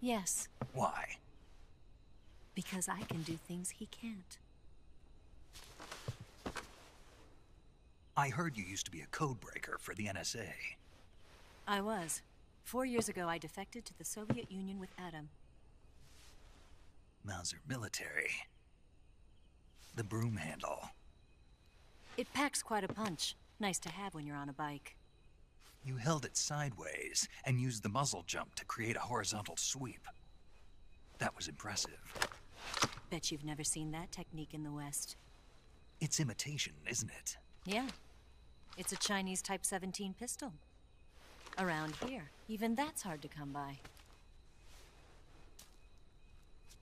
Yes. Why? Because I can do things he can't. I heard you used to be a codebreaker for the NSA. I was. 4 years ago, I defected to the Soviet Union with Adam. Mauser military. The broom handle. It packs quite a punch. Nice to have when you're on a bike. You held it sideways and used the muzzle jump to create a horizontal sweep. That was impressive. Bet you've never seen that technique in the West. It's imitation, isn't it? Yeah. It's a Chinese Type 17 pistol. Around here, even that's hard to come by.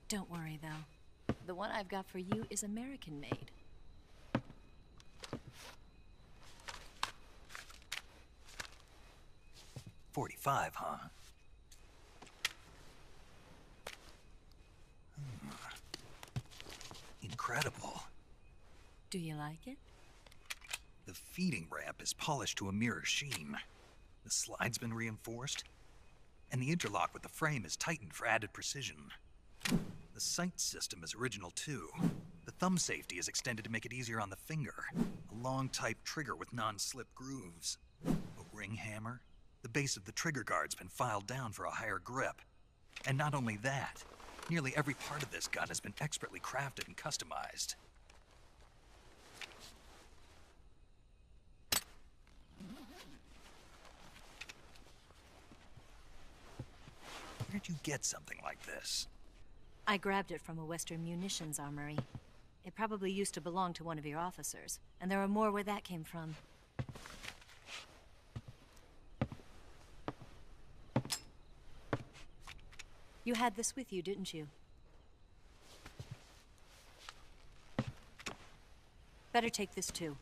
Don't worry, though. The one I've got for you is American-made. .45, huh? Incredible. Do you like it? The feeding ramp is polished to a mirror sheen. The slide's been reinforced, and the interlock with the frame is tightened for added precision. The sight system is original too. The thumb safety is extended to make it easier on the finger. A long type trigger with non-slip grooves. A ring hammer. The base of the trigger guard's been filed down for a higher grip. And not only that, nearly every part of this gun has been expertly crafted and customized. Where'd you get something like this? I grabbed it from a Western munitions armory. It probably used to belong to one of your officers, and there are more where that came from. You had this with you, didn't you? Better take this too.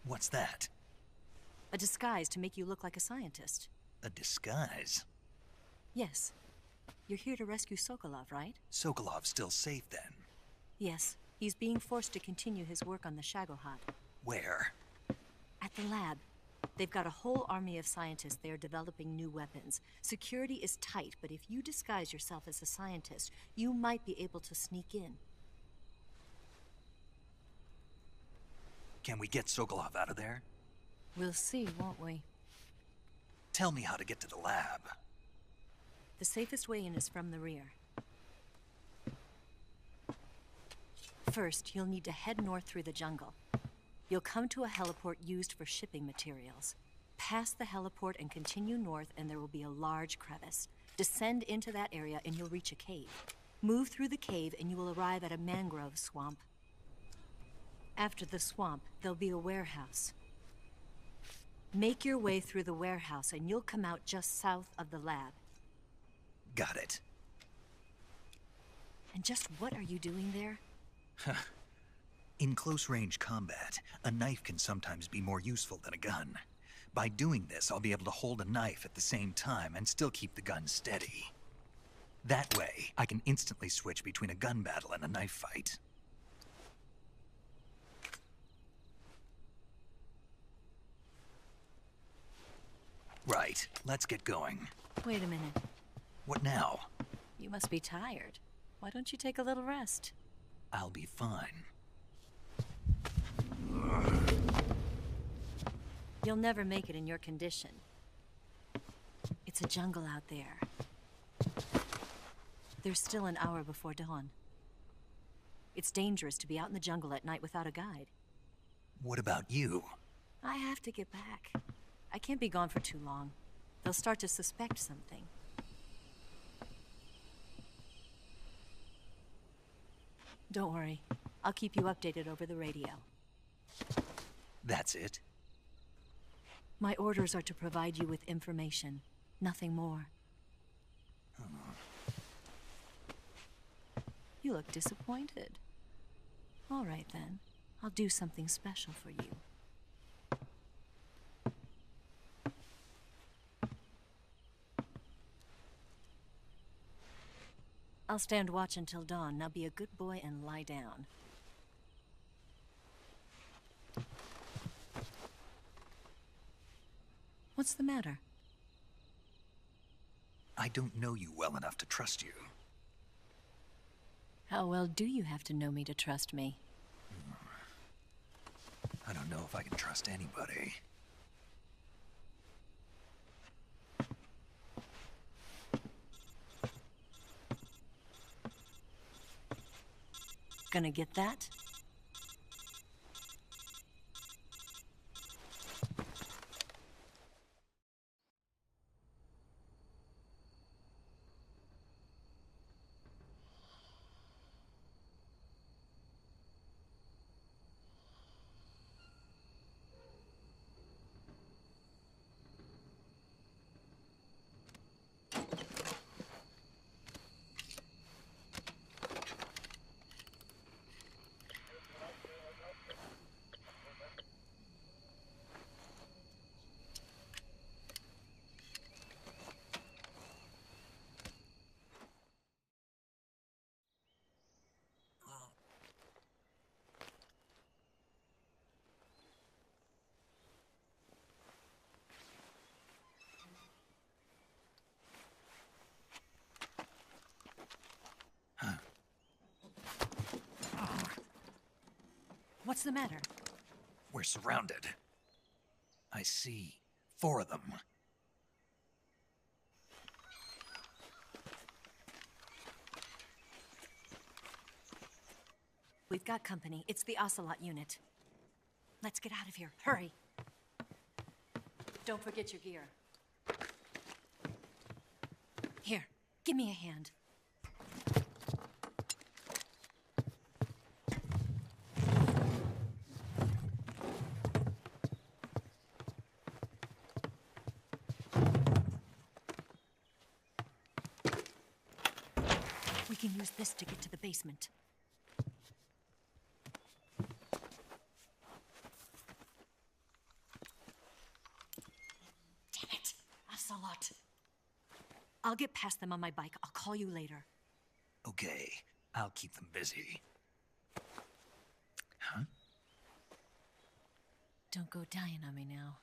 What's that? A disguise to make you look like a scientist. A disguise? Yes. You're here to rescue Sokolov, right? Sokolov's still safe then? Yes. He's being forced to continue his work on the Shagohod. Where? At the lab. They've got a whole army of scientists there developing new weapons. Security is tight, but if you disguise yourself as a scientist, you might be able to sneak in. Can we get Sokolov out of there? We'll see, won't we? Tell me how to get to the lab. The safest way in is from the rear. First, you'll need to head north through the jungle. You'll come to a heliport used for shipping materials. Pass the heliport and continue north, and there will be a large crevice. Descend into that area and you'll reach a cave. Move through the cave and you will arrive at a mangrove swamp. After the swamp, there'll be a warehouse. Make your way through the warehouse and you'll come out just south of the lab. Got it. And just what are you doing there? In close-range combat, a knife can sometimes be more useful than a gun. By doing this, I'll be able to hold a knife at the same time and still keep the gun steady. That way, I can instantly switch between a gun battle and a knife fight. Right, let's get going. Wait a minute. What now? You must be tired. Why don't you take a little rest? I'll be fine. You'll never make it in your condition. It's a jungle out there. There's still an hour before dawn. It's dangerous to be out in the jungle at night without a guide. What about you? I have to get back. I can't be gone for too long. They'll start to suspect something. Don't worry. I'll keep you updated over the radio. That's it? My orders are to provide you with information. Nothing more. You look disappointed. All right, then. I'll do something special for you. I'll stand watch until dawn. Now be a good boy and lie down. What's the matter? I don't know you well enough to trust you. How well do you have to know me to trust me? I don't know if I can trust anybody. Gonna get that? What's the matter? We're surrounded. I see 4 of them. We've got company. It's the Ocelot unit. Let's get out of here. Hurry. Don't forget your gear. Here, give me a hand. We can use this to get to the basement. Damn it! Ocelot. I'll get past them on my bike. I'll call you later. Okay, I'll keep them busy. Huh? Don't go dying on me now.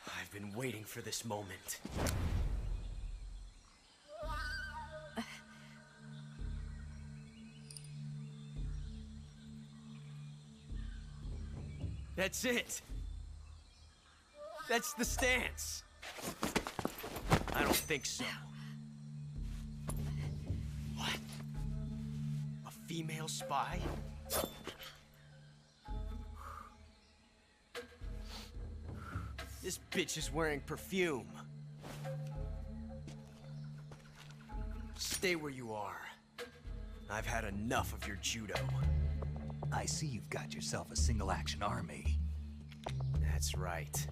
I've been waiting for this moment. That's it. That's the stance. I don't think so. What? A female spy? This bitch is wearing perfume. Stay where you are. I've had enough of your judo. I see you've got yourself a single-action army. That's right.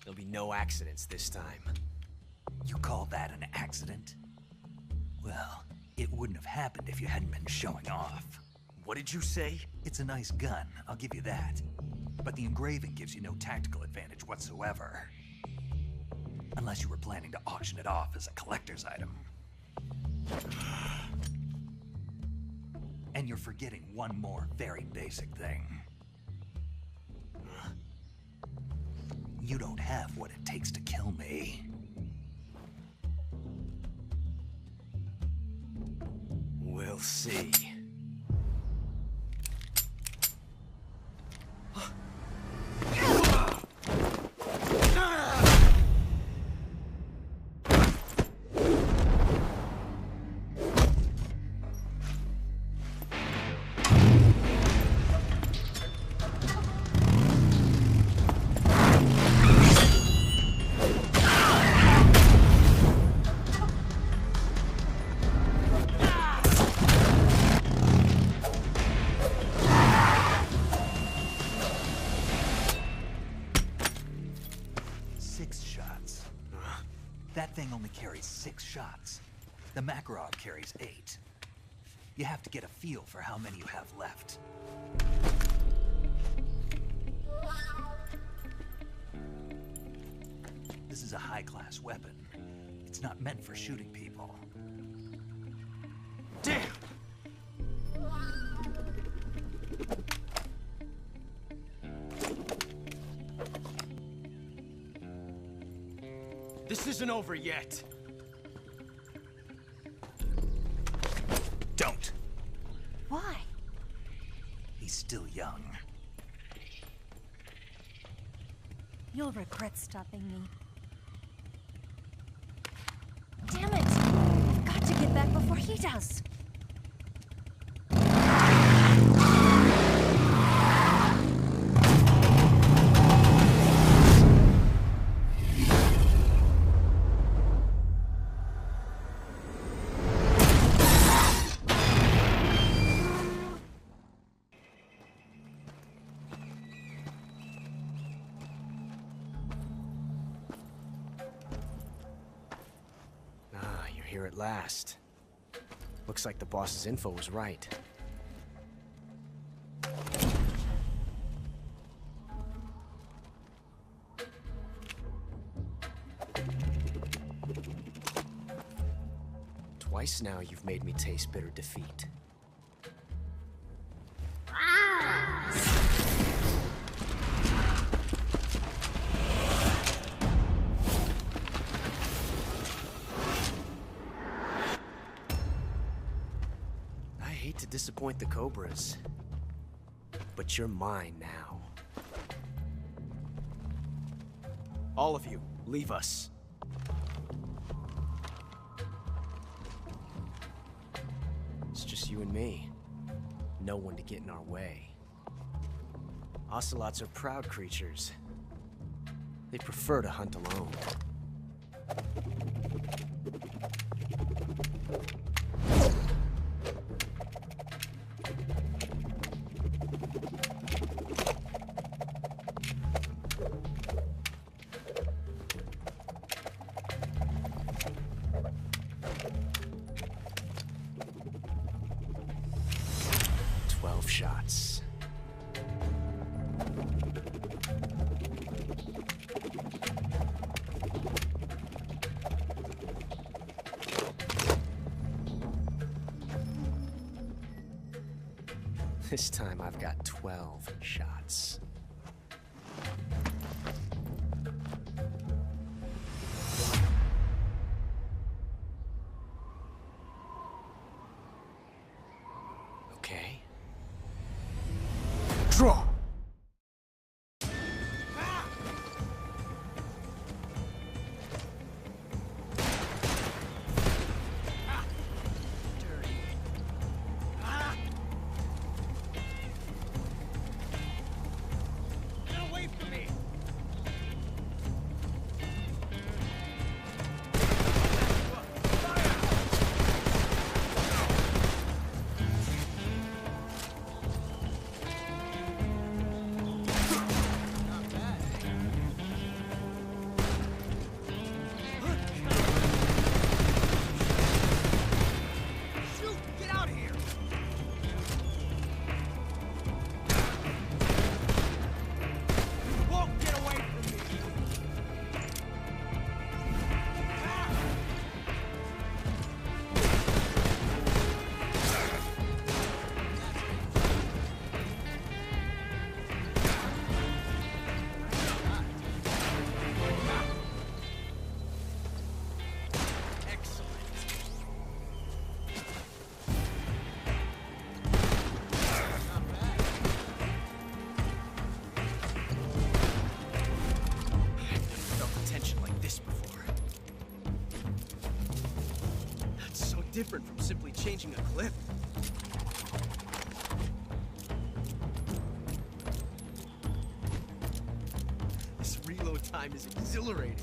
There'll be no accidents this time. You call that an accident? Well, it wouldn't have happened if you hadn't been showing off. What did you say? It's a nice gun, I'll give you that. But the engraving gives you no tactical advantage whatsoever. Unless you were planning to auction it off as a collector's item. And you're forgetting one more very basic thing. You don't have what it takes to kill me. We'll see. That thing only carries 6 shots. The Makarov carries 8. You have to get a feel for how many you have left. This is a high-class weapon. It's not meant for shooting people. Damn! This isn't over yet. Don't. Why? He's still young. You'll regret stopping me. Damn it! I've got to get back before he does. Here at last. Looks like the boss's info was right. Twice now you've made me taste bitter defeat. To disappoint the Cobras, but you're mine now. All of you, leave us. It's just you and me. No one to get in our way. Ocelots are proud creatures. They prefer to hunt alone. Shots. This time I've got 12 shots. Okay. Draw! this before. That's so different from simply changing a clip. This reload time is exhilarating.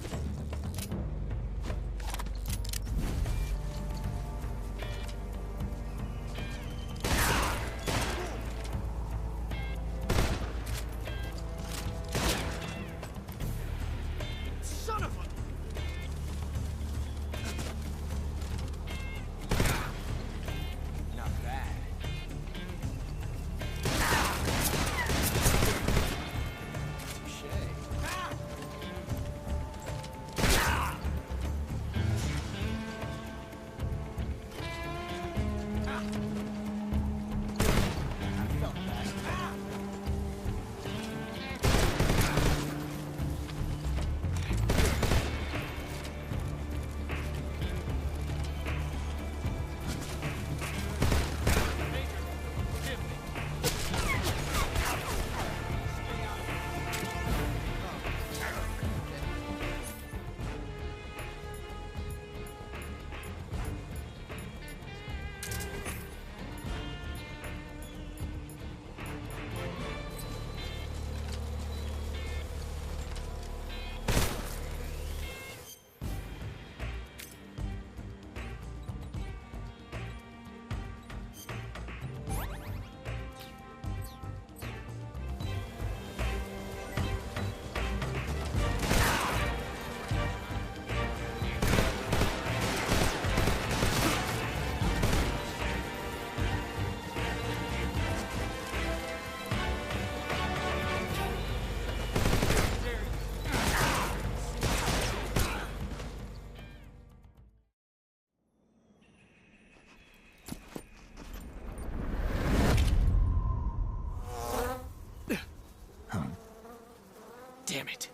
Damn it.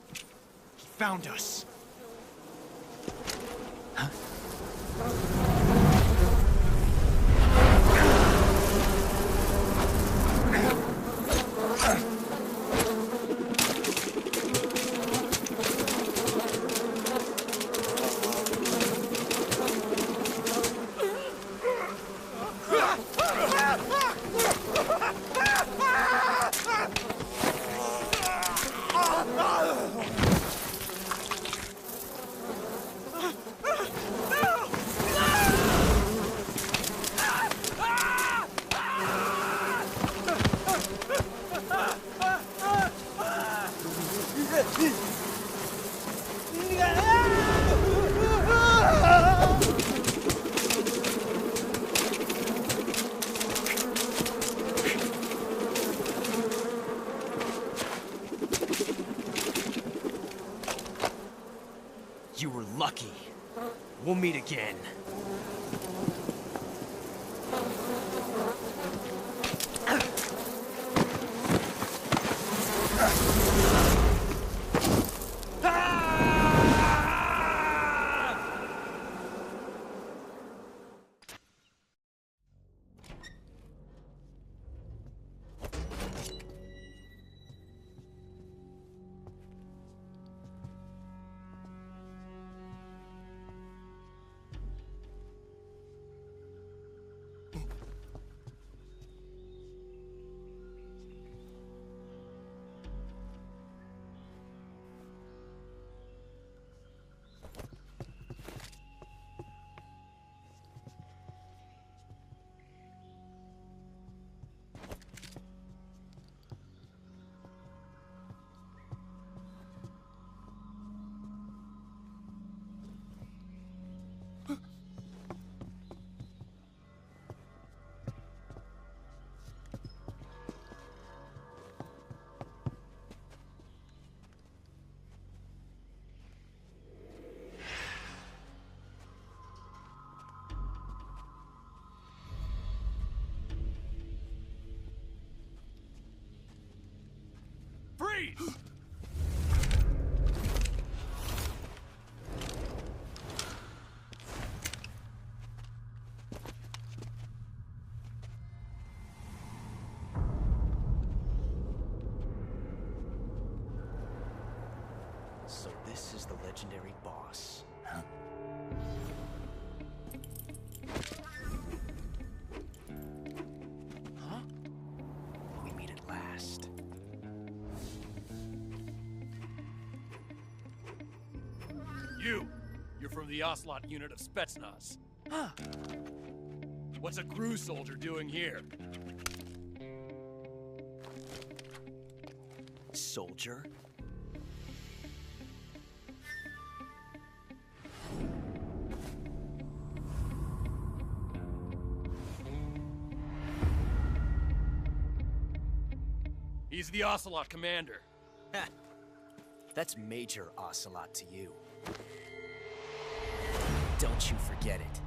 He found us. Huh? You were lucky. We'll meet again. Freeze! So this is the legendary boss. Huh? Huh? We meet at last. You're from the Ocelot unit of Spetsnaz. Huh. What's a crew soldier doing here? Soldier? He's the Ocelot commander. Ha! That's Major Ocelot to you. Don't you forget it.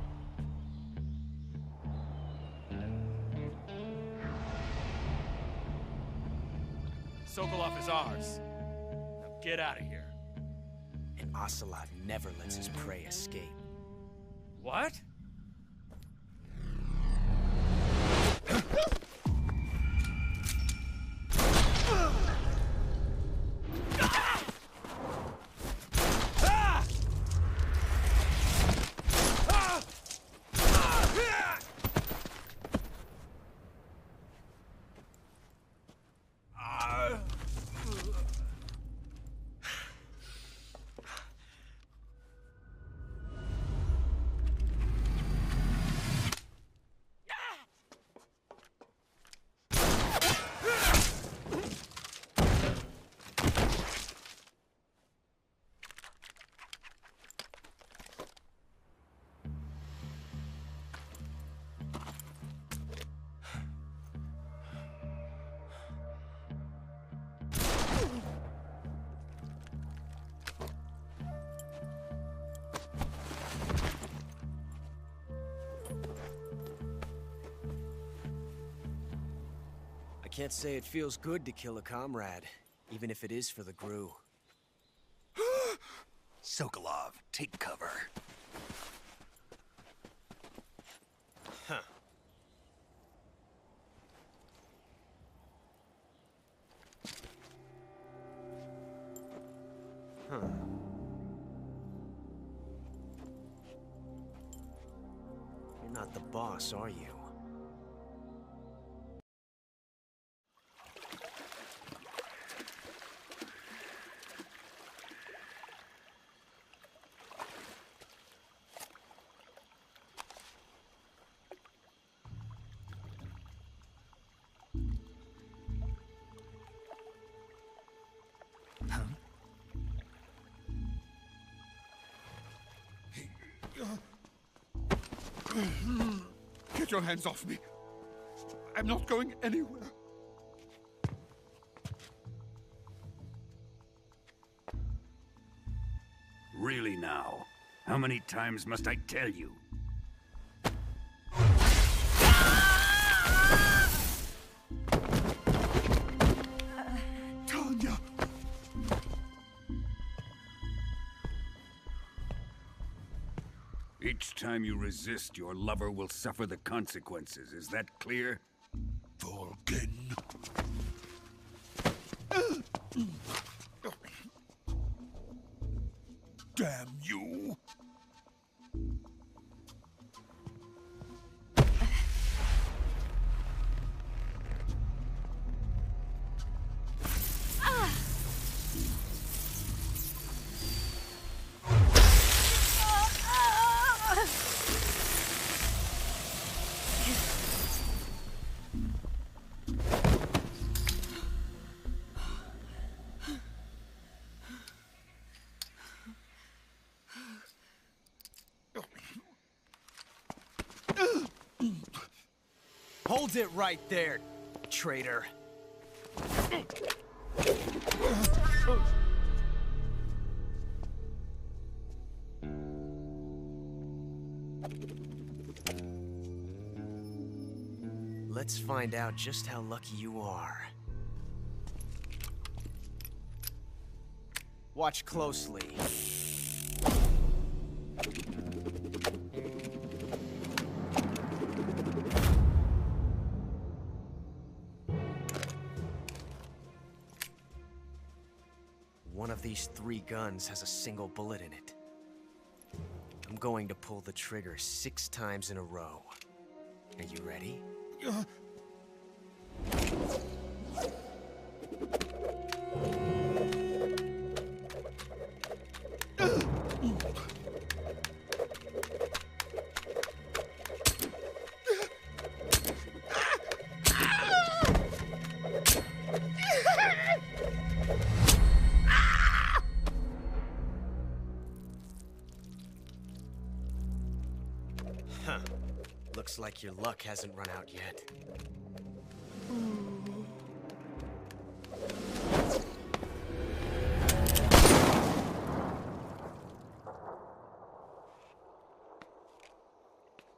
Sokolov is ours. Now get out of here. And Ocelot never lets his prey escape. What? I can't say it feels good to kill a comrade, even if it is for the GRU. Sokolov, take cover. Huh. Huh. You're not the boss, are you? Get your hands off me. I'm not going anywhere. Really now? How many times must I tell you? Tanya! Each time you resist, your lover will suffer the consequences. Is that clear? Volgin. Damn you! Hold it right there, traitor. Let's find out just how lucky you are. Watch closely. One of these 3 guns has a single bullet in it. I'm going to pull the trigger 6 times in a row. Are you ready? Huh. Looks like your luck hasn't run out yet.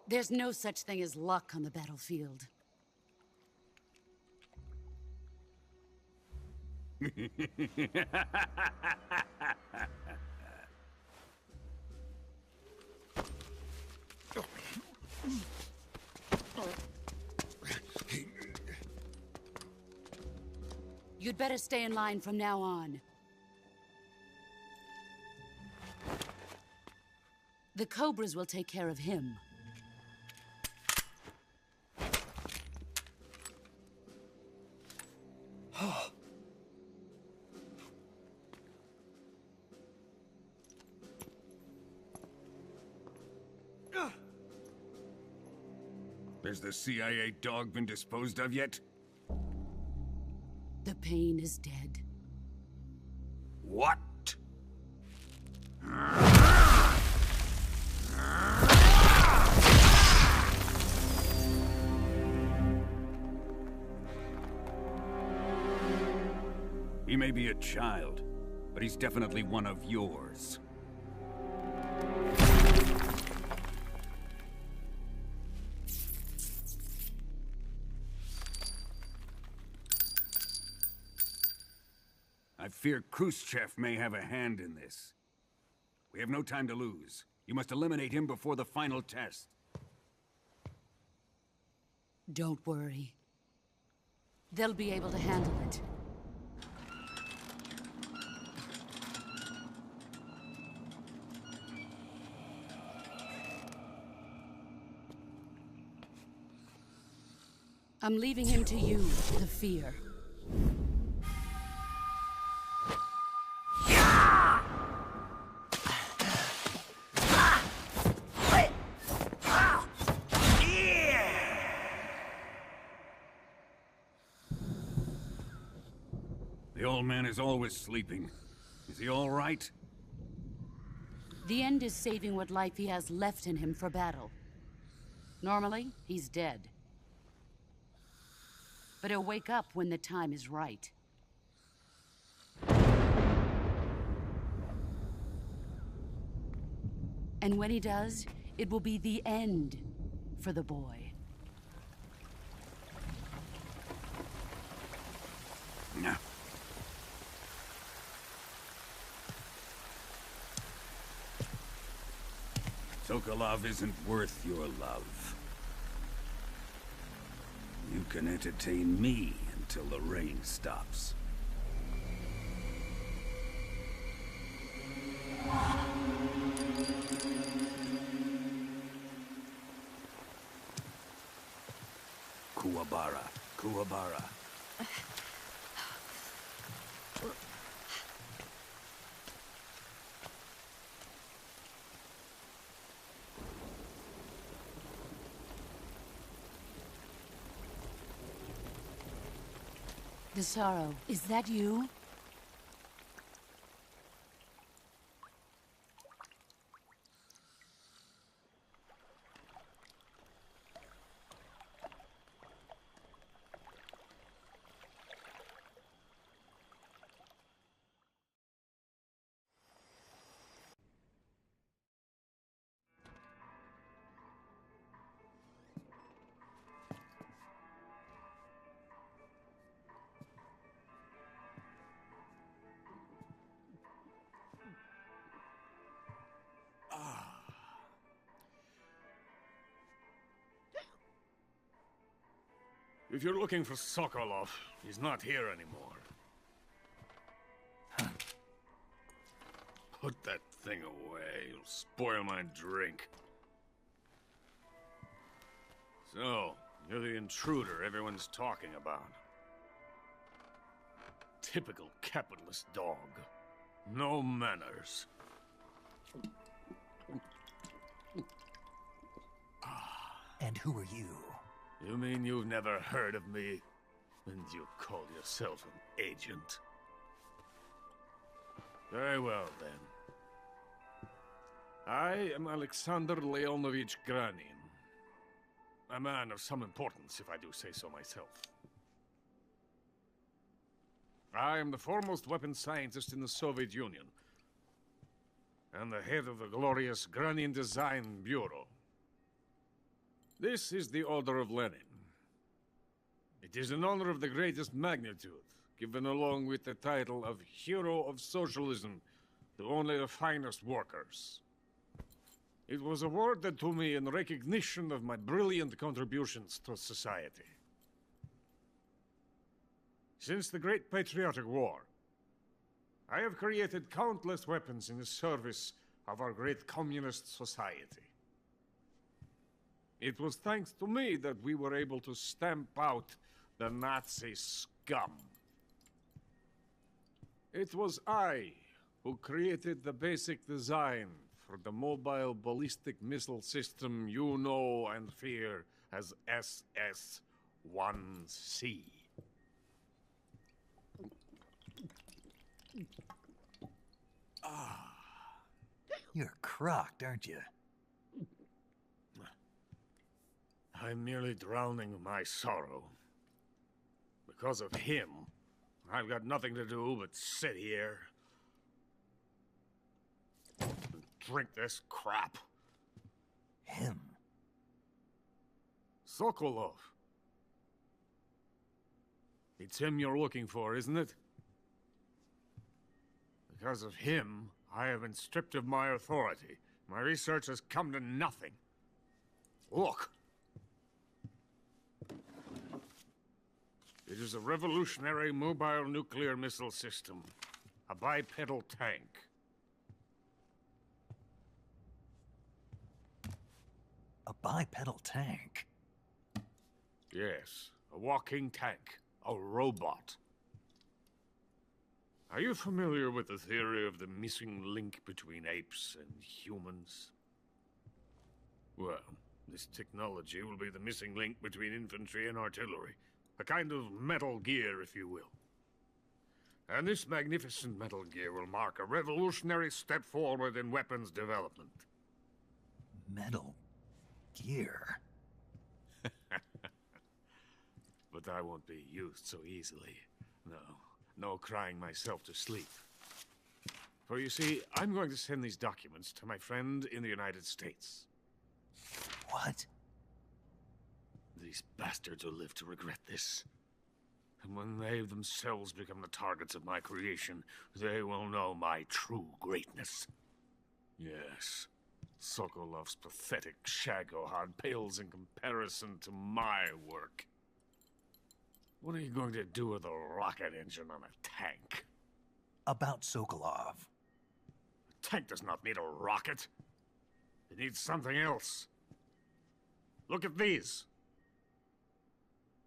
There's no such thing as luck on the battlefield. You'd better stay in line from now on. The Cobras will take care of him. Has the CIA dog been disposed of yet? The pain is dead. What? He may be a child, but he's definitely one of yours. I fear Khrushchev may have a hand in this. We have no time to lose. You must eliminate him before the final test. Don't worry. They'll be able to handle it. I'm leaving him to you, the fear. The old man is always sleeping. Is he all right? The end is saving what life he has left in him for battle. Normally, he's dead. But he'll wake up when the time is right. And when he does, it will be the end for the boy. No. Sokolov isn't worth your love. You can entertain me until the rain stops. Kuwabara, Kuwabara. The sorrow, is that you? If you're looking for Sokolov, he's not here anymore. Put that thing away. You'll spoil my drink. So, you're the intruder everyone's talking about. Typical capitalist dog. No manners. And who are you? You mean you've never heard of me? And you call yourself an agent? Very well, then. I am Alexander Leonovich Granin. A man of some importance, if I do say so myself. I am the foremost weapons scientist in the Soviet Union, and the head of the glorious Granin Design Bureau. This is the Order of Lenin. It is an honor of the greatest magnitude, given along with the title of Hero of Socialism to only the finest workers. It was awarded to me in recognition of my brilliant contributions to society. Since the Great Patriotic War, I have created countless weapons in the service of our great communist society. It was thanks to me that we were able to stamp out the Nazi scum. It was I who created the basic design for the mobile ballistic missile system you know and fear as SS-1C. You're crocked, aren't you? I'm merely drowning my sorrow. Because of him, I've got nothing to do but sit here and drink this crap. Him? Sokolov. It's him you're looking for, isn't it? Because of him, I have been stripped of my authority. My research has come to nothing. Look. It is a revolutionary mobile nuclear missile system. A bipedal tank. A bipedal tank? Yes, a walking tank. A robot. Are you familiar with the theory of the missing link between apes and humans? Well, this technology will be the missing link between infantry and artillery. A kind of Metal Gear, if you will. And this magnificent Metal Gear will mark a revolutionary step forward in weapons development. Metal Gear? But I won't be used so easily. No crying myself to sleep. For you see, I'm going to send these documents to my friend in the United States. What? These bastards will live to regret this. And when they themselves become the targets of my creation, they will know my true greatness. Yes, Sokolov's pathetic Shagohod pales in comparison to my work. What are you going to do with a rocket engine on a tank? About Sokolov. A tank does not need a rocket. It needs something else. Look at these.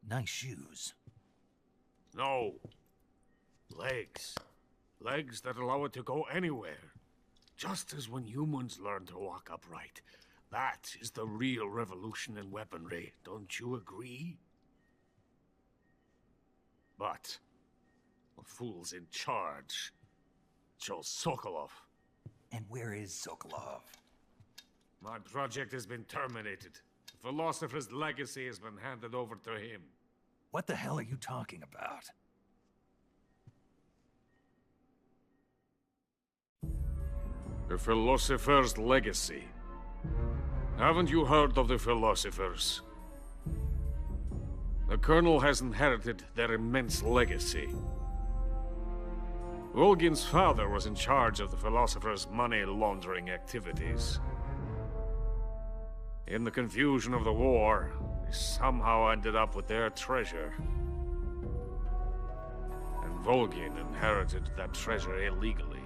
Nice shoes. No. Legs. Legs that allow it to go anywhere. Just as when humans learn to walk upright. That is the real revolution in weaponry. Don't you agree? But the fool's in charge. Chose Sokolov. And where is Sokolov? My project has been terminated. The philosopher's legacy has been handed over to him. What the hell are you talking about? The philosopher's legacy. Haven't you heard of the philosophers? The Colonel has inherited their immense legacy. Volgin's father was in charge of the philosophers' money laundering activities. In the confusion of the war, they somehow ended up with their treasure. And Volgin inherited that treasure illegally.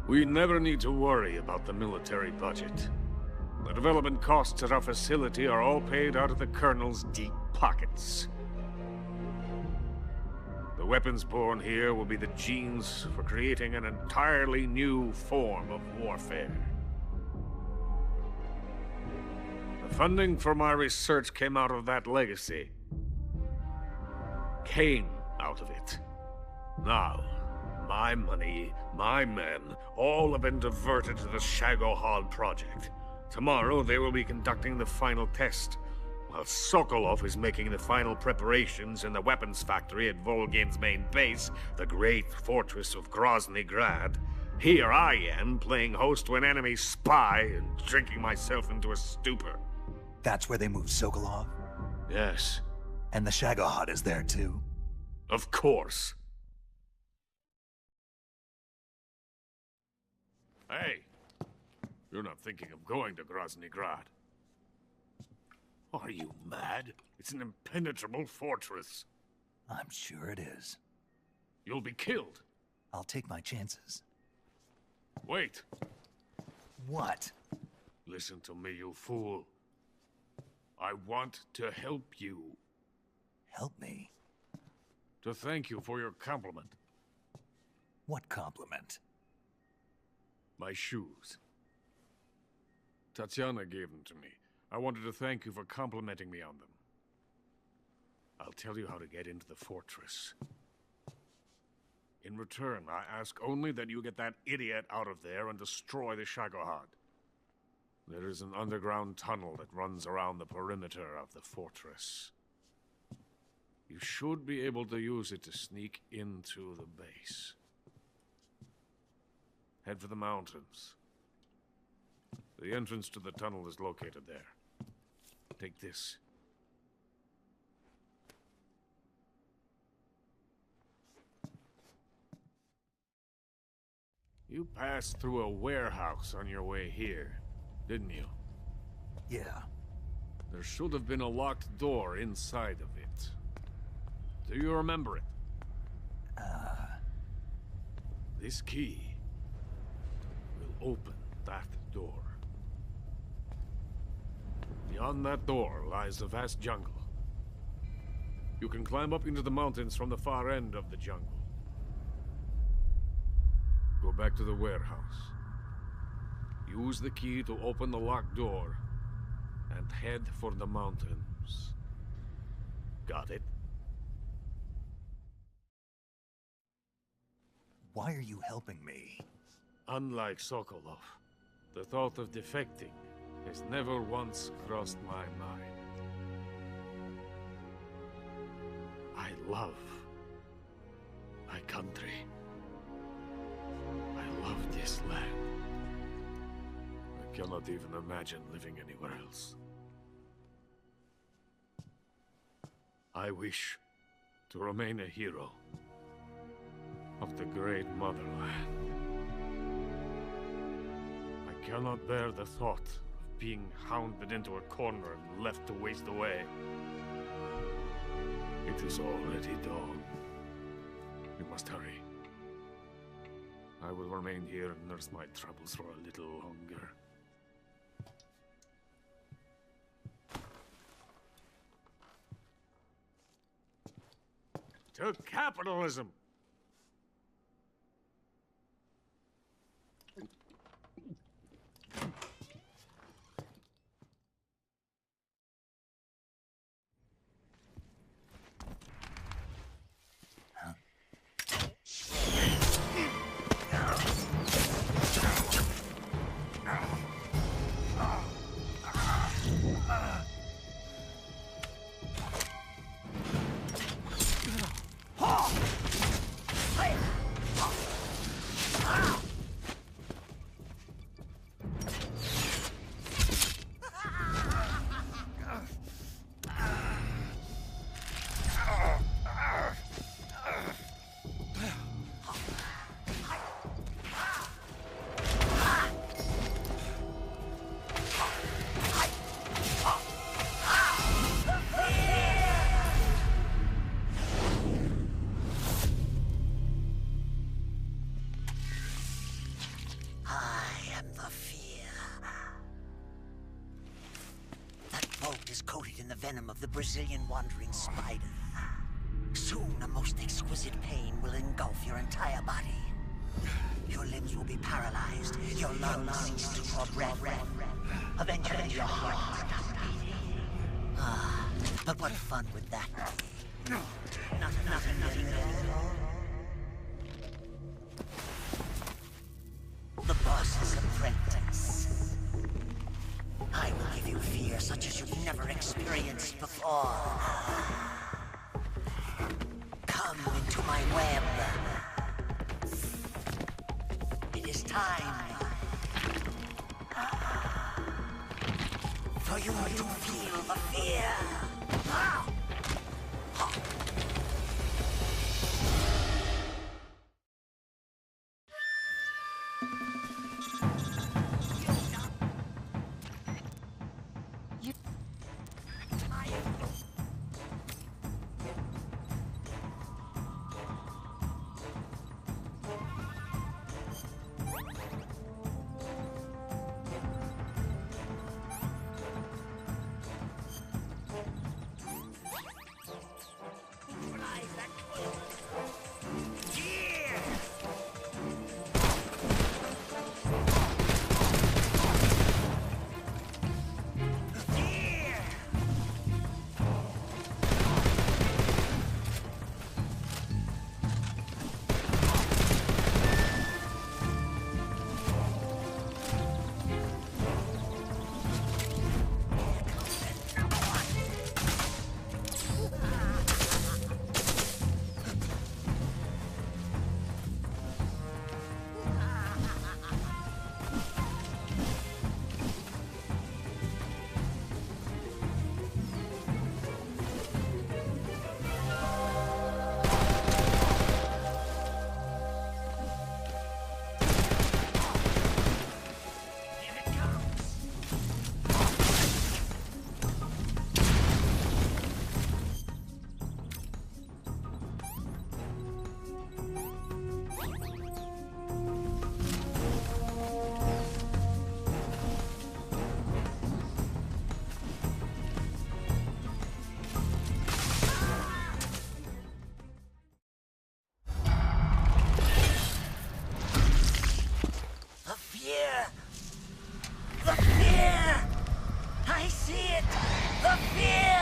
We never need to worry about the military budget. The development costs at our facility are all paid out of the Colonel's deep pockets. The weapons born here will be the genes for creating an entirely new form of warfare. The funding for my research came out of that legacy. Came out of it. Now, my money, my men, all have been diverted to the Shagohod project. Tomorrow, they will be conducting the final test, while Sokolov is making the final preparations in the weapons factory at Volgin's main base, the great fortress of Grozny Grad. Here I am, playing host to an enemy spy and drinking myself into a stupor. That's where they moved Sokolov? Yes. And the Shagohod is there too? Of course. Hey, you're not thinking of going to Grozny Grad. Are you mad? It's an impenetrable fortress. I'm sure it is. You'll be killed. I'll take my chances. Wait. What? Listen to me, you fool. I want to help you. Help me? To thank you for your compliment. What compliment? My shoes. Tatiana gave them to me. I wanted to thank you for complimenting me on them. I'll tell you how to get into the fortress. In return, I ask only that you get that idiot out of there and destroy the Shagohod. There is an underground tunnel that runs around the perimeter of the fortress. You should be able to use it to sneak into the base. Head for the mountains. The entrance to the tunnel is located there. Take this. You passed through a warehouse on your way here, didn't you? Yeah. There should have been a locked door inside of it. Do you remember it? This key will open that door. Beyond that door lies a vast jungle. You can climb up into the mountains from the far end of the jungle. Go back to the warehouse. Use the key to open the locked door and head for the mountains. Got it? Why are you helping me? Unlike Sokolov, the thought of defecting has never once crossed my mind. I love my country. I love this land. I cannot even imagine living anywhere else. I wish to remain a hero of the great motherland. I cannot bear the thought of being hounded into a corner and left to waste away. It is already dawn. We must hurry. I will remain here and nurse my troubles for a little longer. To capitalism! is coated in the venom of the Brazilian wandering spider. Soon, a most exquisite pain will engulf your entire body. Your limbs will be paralyzed, your lungs cease to draw breath. Eventually, your heart will stop beating. Ah, but what fun would that be? Nothing at all. The boss's apprentice. I will give you fear such as you've never experienced before. Come into my web. It is time for you to feel the fear. The fear! I see it! The fear!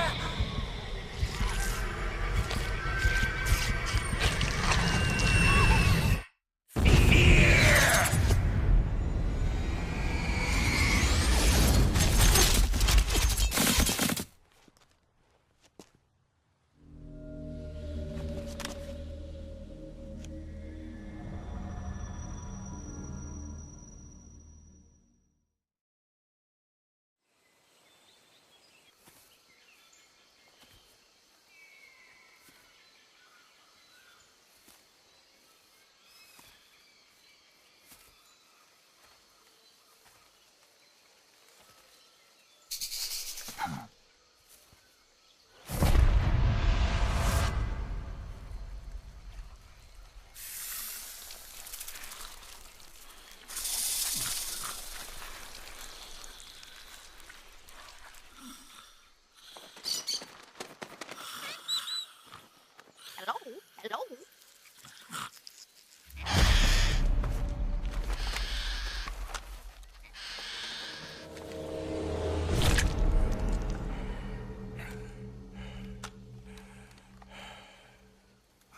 Hello?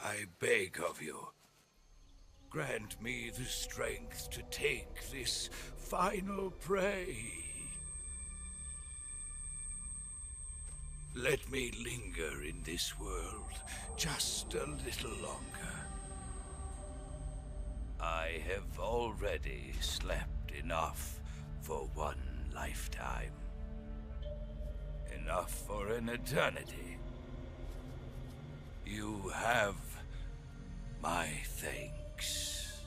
I beg of you, grant me the strength to take this final prey. Let me linger in this world just a little longer. I have already slept enough for one lifetime. Enough for an eternity. You have my thanks.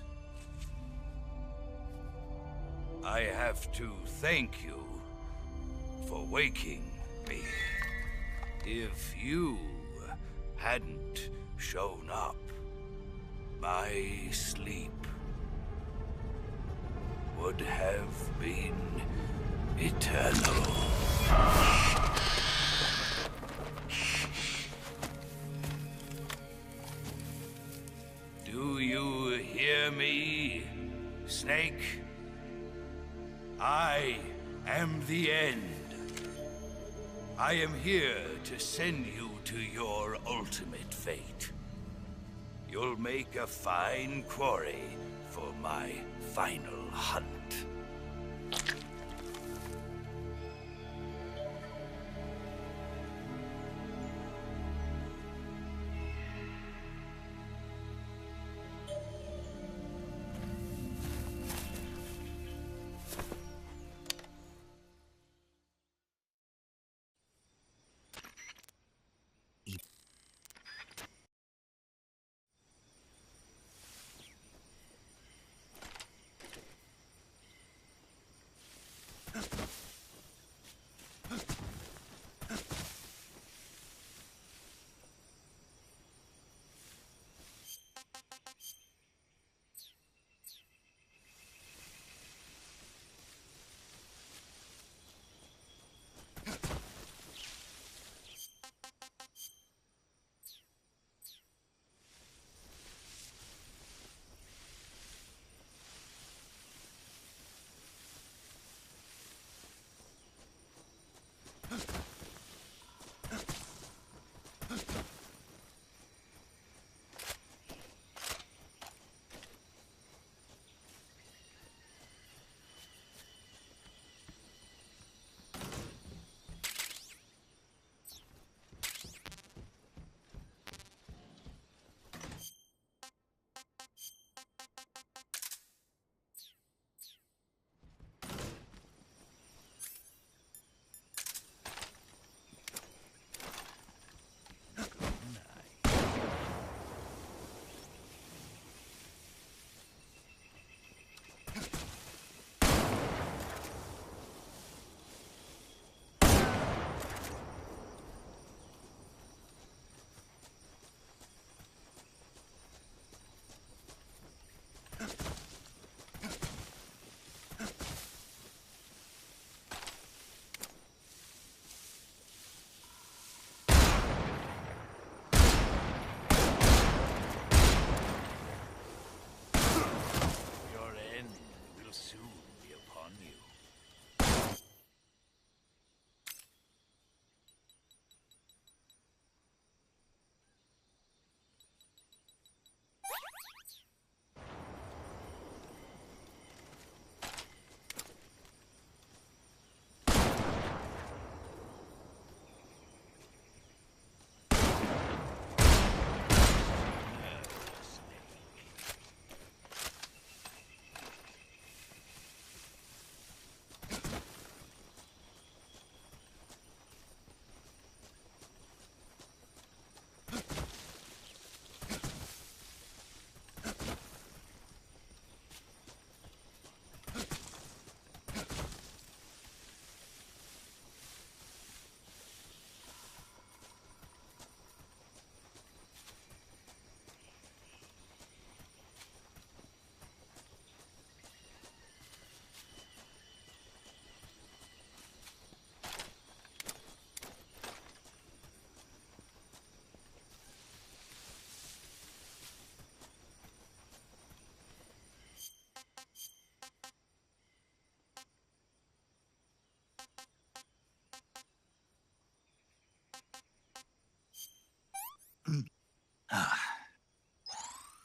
I have to thank you for waking me. If you hadn't shown up, my sleep would have been eternal. Snake. I am the end. I am here to send you to your ultimate fate. You'll make a fine quarry for my final hunt.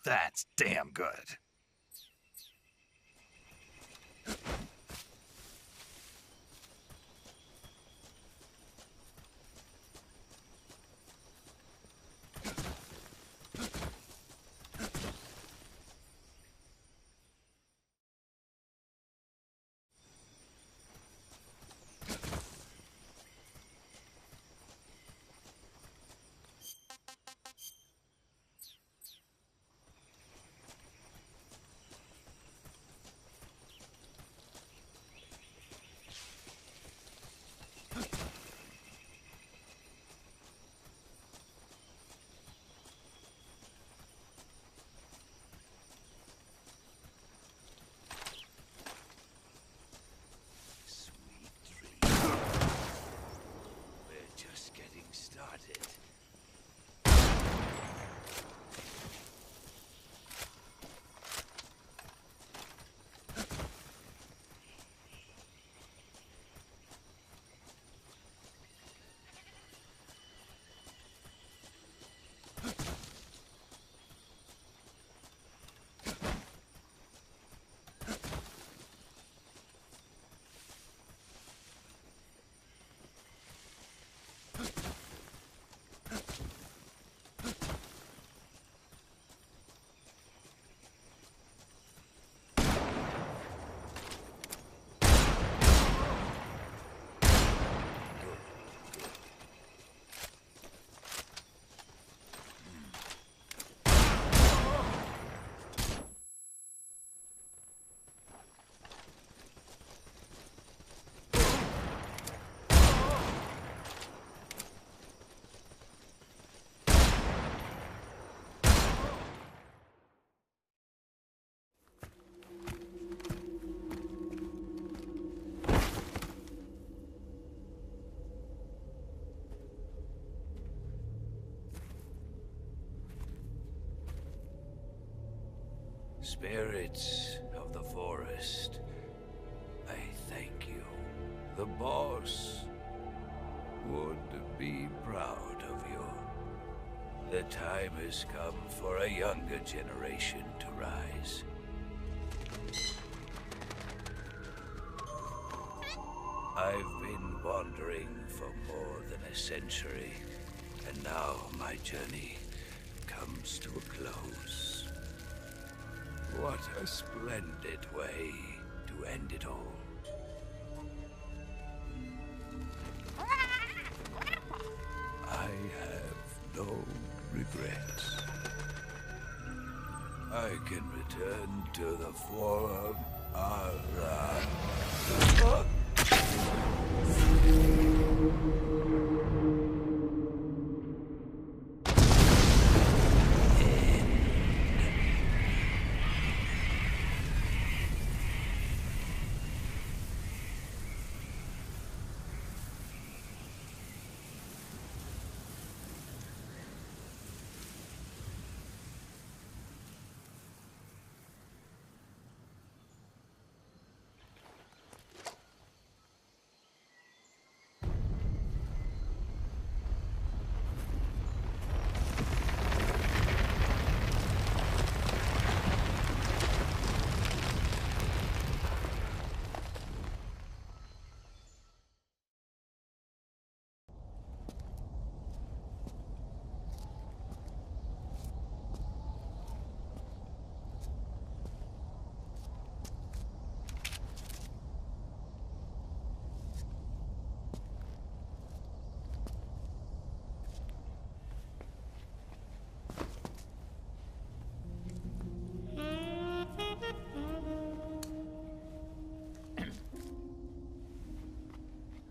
That's damn good. Spirits of the forest, I thank you. The boss would be proud of you. The time has come for a younger generation to rise. I've been wandering for more than a century, and now my journey comes to a close. What a splendid way to end it all. I have no regrets. I can return to the Forum Ara.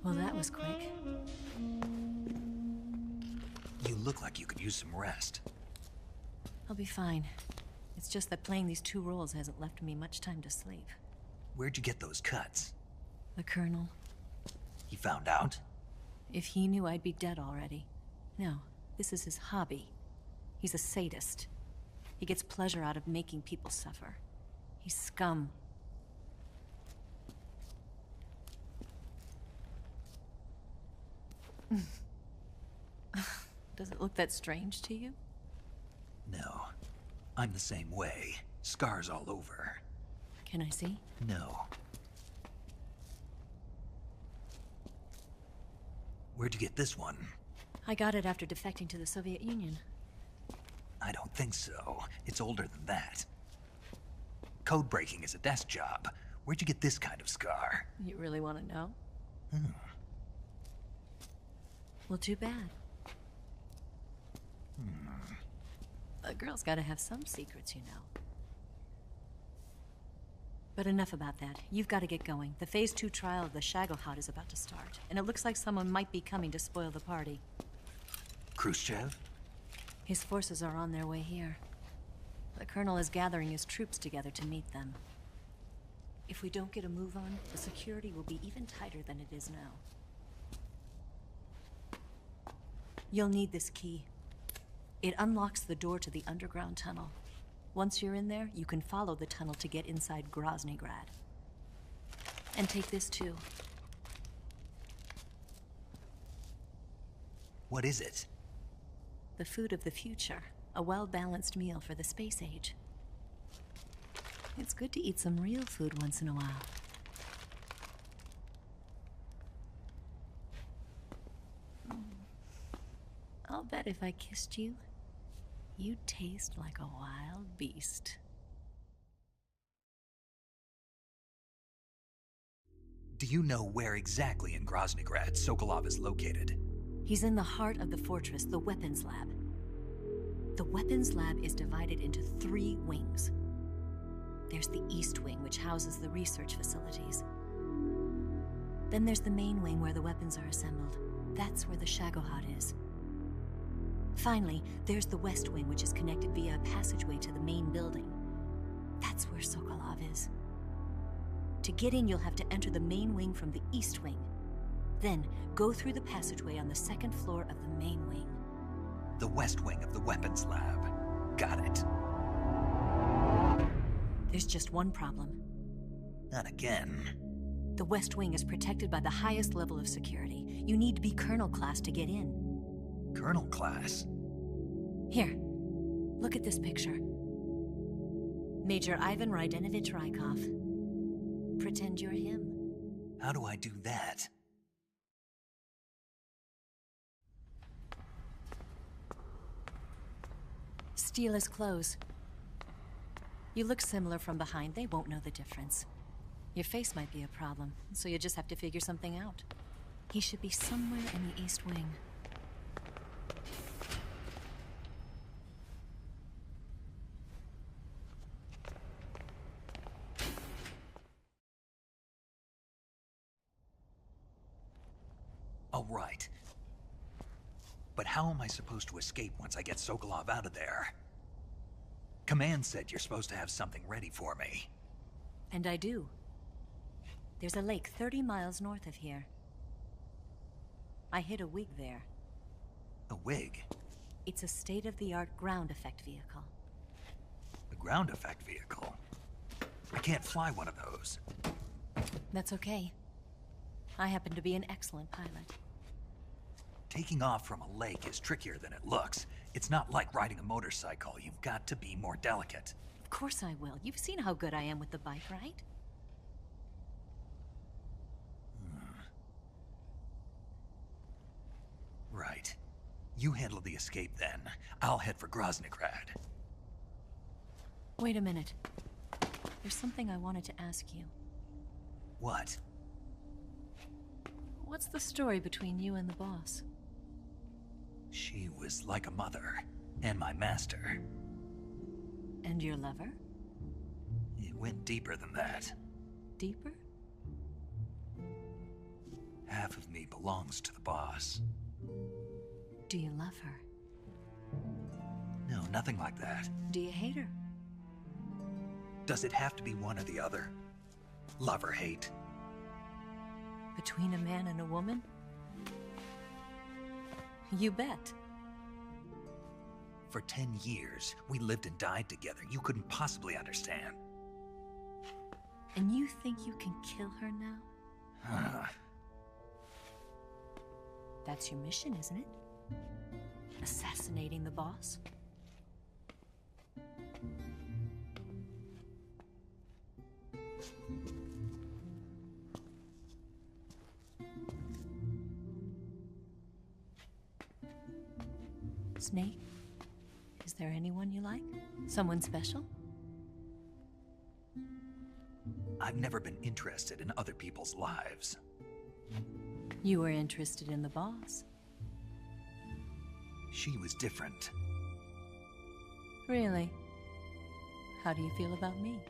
Well, that was quick. You look like you could use some rest. I'll be fine. It's just that playing these 2 roles hasn't left me much time to sleep. Where'd you get those cuts? The Colonel. He found out? If he knew, I'd be dead already. No, this is his hobby. He's a sadist. He gets pleasure out of making people suffer. He's scum. Does it look that strange to you? No. I'm the same way. Scars all over. Can I see? No. Where'd you get this one? I got it after defecting to the Soviet Union. I don't think so. It's older than that. Code breaking is a desk job. Where'd you get this kind of scar? You really want to know? Hmm. Well, too bad. A girl's gotta have some secrets, you know. But enough about that. You've got to get going. The Phase 2 trial of the Shagohod is about to start, and it looks like someone might be coming to spoil the party. Khrushchev? His forces are on their way here. The Colonel is gathering his troops together to meet them. If we don't get a move on, the security will be even tighter than it is now. You'll need this key. It unlocks the door to the underground tunnel. Once you're in there, you can follow the tunnel to get inside Groznygrad. And take this too. What is it? The food of the future. A well-balanced meal for the space age. It's good to eat some real food once in a while. I'll bet if I kissed you, you'd taste like a wild beast. Do you know where exactly in Groznygrad Sokolov is located? He's in the heart of the fortress, the weapons lab. The weapons lab is divided into 3 wings. There's the East Wing, which houses the research facilities. Then there's the main wing where the weapons are assembled. That's where the Shagohod is. Finally, there's the West Wing, which is connected via a passageway to the main building. That's where Sokolov is. To get in, you'll have to enter the main wing from the East Wing. Then, go through the passageway on the 2nd floor of the main wing. The West Wing of the weapons lab. Got it. There's just one problem. Not again. The West Wing is protected by the highest level of security. You need to be Colonel class to get in. Colonel class? Here, look at this picture. Major Ivan Rydenovich Rykov. Pretend you're him. How do I do that? Steal his clothes. You look similar from behind. They won't know the difference. Your face might be a problem, so you just have to figure something out. He should be somewhere in the East Wing. Oh, right. But how am I supposed to escape once I get Sokolov out of there? Command said you're supposed to have something ready for me. And I do. There's a lake 30 miles north of here. I hid a wig there. A wig? It's a state-of-the-art ground effect vehicle. A ground effect vehicle? I can't fly one of those. That's okay. I happen to be an excellent pilot. Taking off from a lake is trickier than it looks. It's not like riding a motorcycle. You've got to be more delicate. Of course I will. You've seen how good I am with the bike, right? Right. You handle the escape then. I'll head for Groznygrad. Wait a minute. There's something I wanted to ask you. What? What's the story between you and the boss? She was like a mother, and my master. And your lover? It went deeper than that. Deeper? Half of me belongs to the boss. Do you love her? No, nothing like that. Do you hate her? Does it have to be one or the other? Love or hate? Between a man and a woman? You bet. For 10 years, we lived and died together. You couldn't possibly understand. And you think you can kill her now? That's your mission, isn't it? Assassinating the boss? Snake? Is there anyone you like? Someone special? I've never been interested in other people's lives. You were interested in the boss. She was different. Really? How do you feel about me?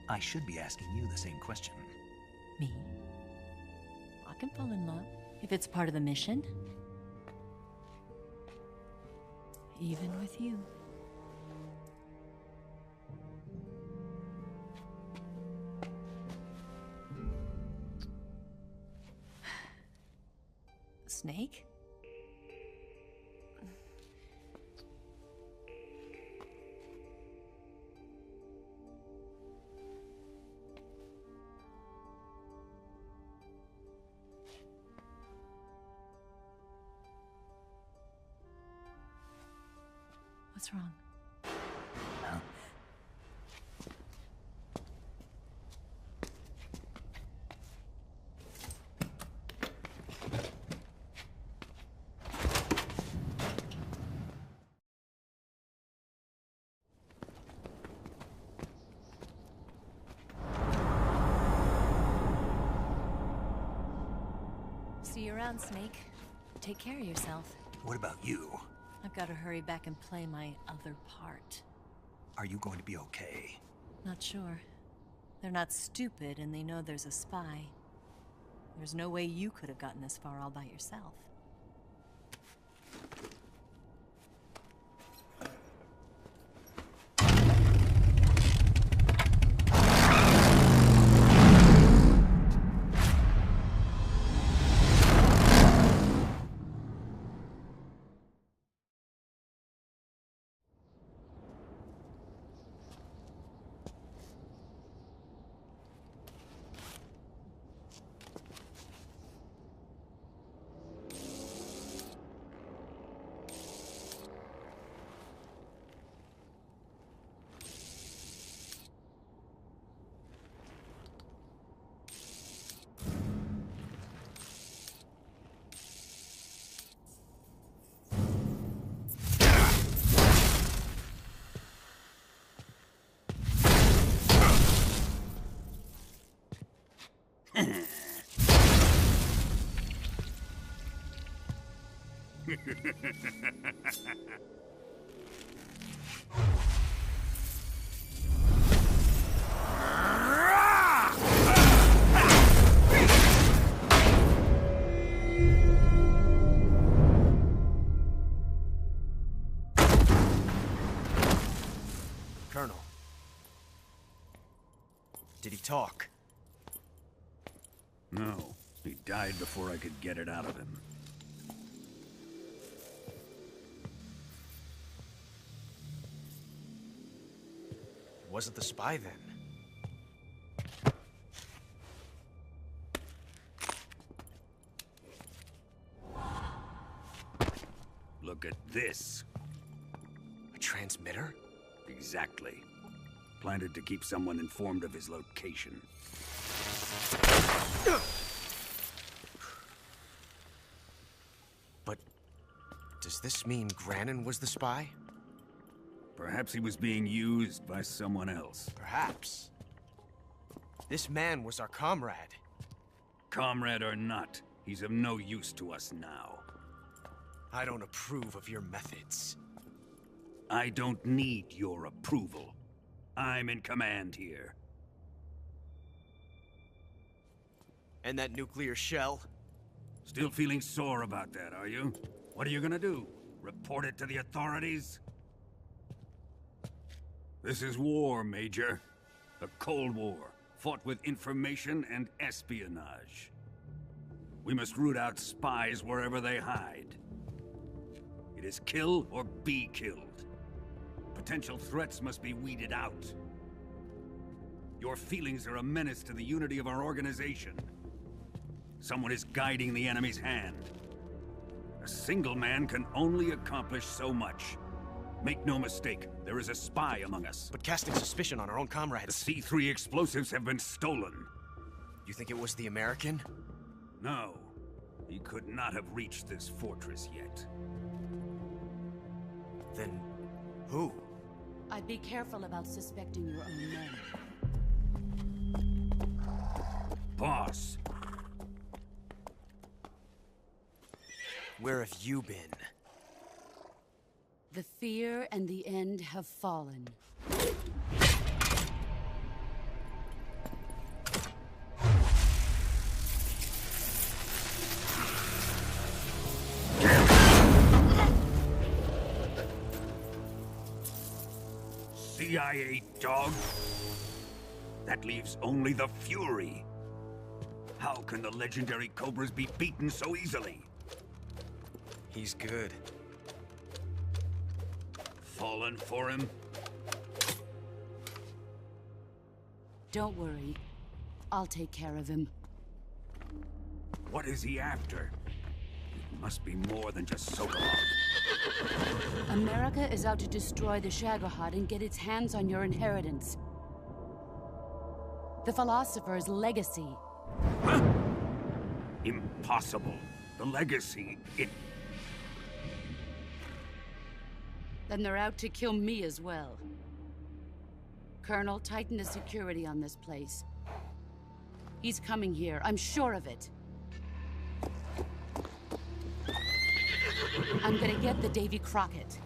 I should be asking you the same question. Me? I can fall in love if it's part of the mission. Even with you. Snake? What's wrong? Huh? See you around, Snake. Take care of yourself. What about you? I've got to hurry back and play my other part. Are you going to be okay? Not sure. They're not stupid, and they know there's a spy. There's no way you could have gotten this far all by yourself. Colonel. Did he talk? No. He died before I could get it out of him. It wasn't the spy then. Look at this. A transmitter? Exactly. Planted to keep someone informed of his location. But does this mean Granin was the spy? Perhaps he was being used by someone else. Perhaps. This man was our comrade. Comrade or not, he's of no use to us now. I don't approve of your methods. I don't need your approval. I'm in command here. And that nuclear shell? Still feeling sore about that, are you? What are you gonna do? Report it to the authorities? This is war, Major. A Cold War, fought with information and espionage. We must root out spies wherever they hide. It is kill or be killed. Potential threats must be weeded out. Your feelings are a menace to the unity of our organization. Someone is guiding the enemy's hand. A single man can only accomplish so much. Make no mistake, there is a spy among us. But casting suspicion on our own comrades... The C3 explosives have been stolen. You think it was the American? No. He could not have reached this fortress yet. Then... who? I'd be careful about suspecting your own men. Boss! Where have you been? The fear and the end have fallen. CIA dog? That leaves only the Fury. How can the legendary Cobras be beaten so easily? He's good. Fallen for him? Don't worry. I'll take care of him. What is he after? It must be more than just Sokolov. America is out to destroy the Shagohod and get its hands on your inheritance. The philosopher's legacy. Huh? Impossible. The legacy, Then they're out to kill me as well. Colonel, tighten the security on this place. He's coming here, I'm sure of it. I'm gonna get the Davy Crockett.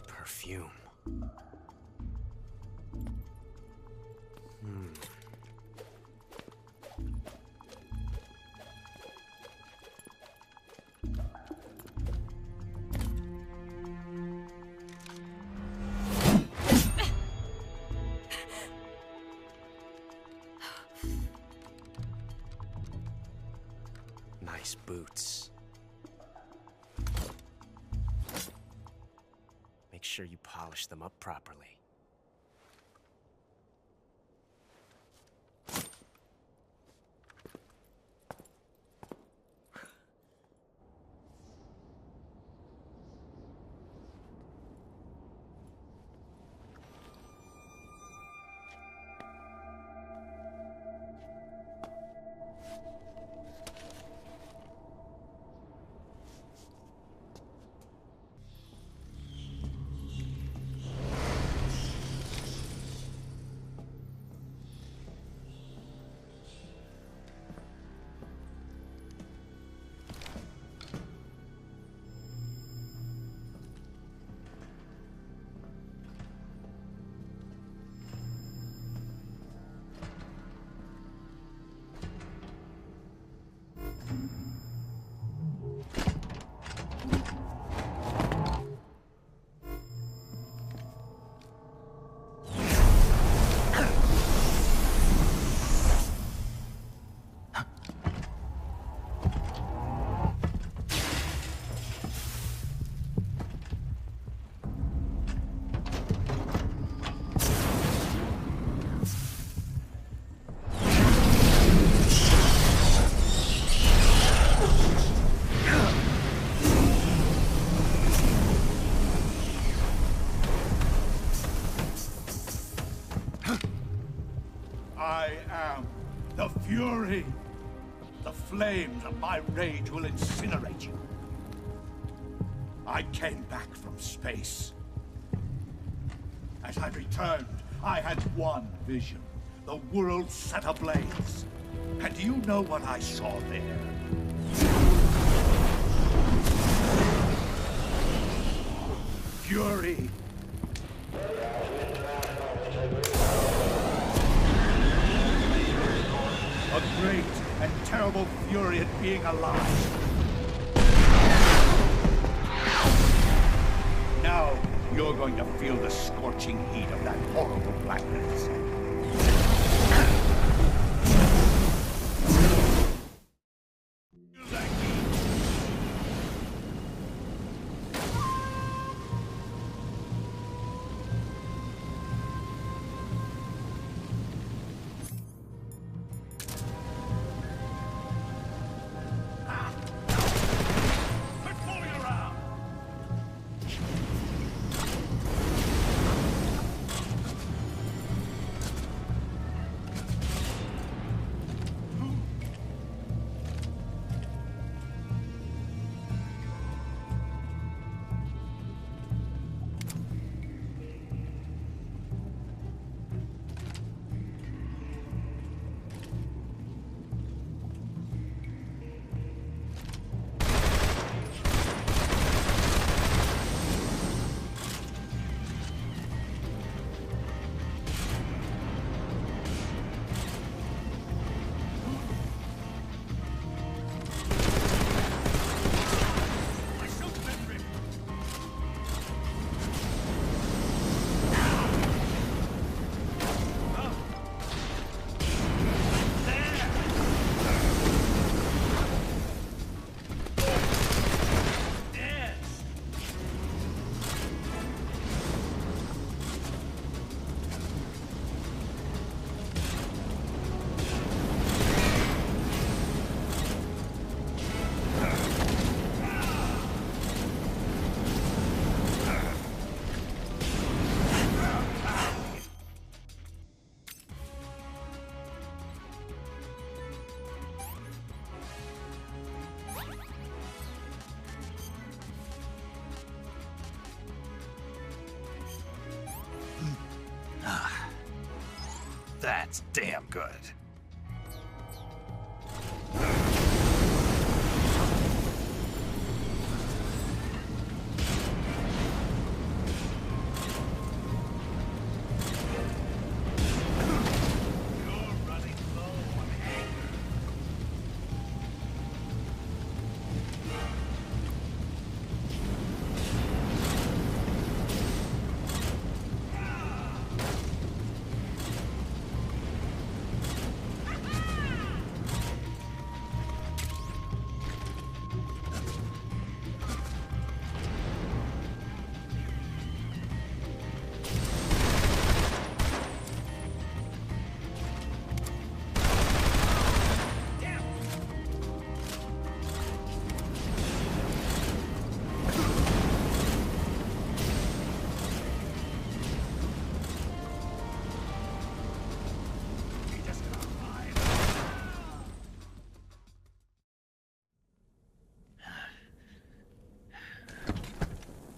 Perfume. Nice boots. Make sure you polish them up properly. Fury! The flames of my rage will incinerate you. I came back from space. As I returned, I had one vision. The world set ablaze. And do you know what I saw there? Fury! A great and terrible fury at being alive. Now, you're going to feel the scorching heat of that horrible blackness. That's damn good.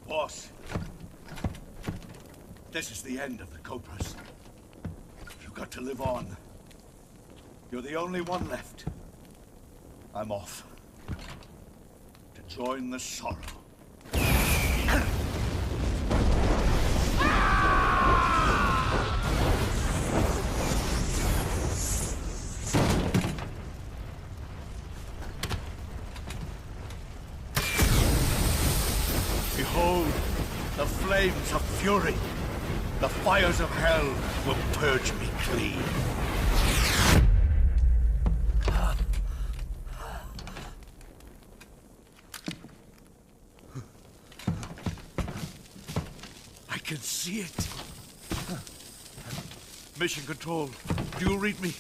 Boss, this is the end of the Cobras. You've got to live on. You're the only one left. I'm off. To join the sorrow. Behold, the flames of fury. The fires of hell will purge me clean. I can see it. Mission Control, do you read me?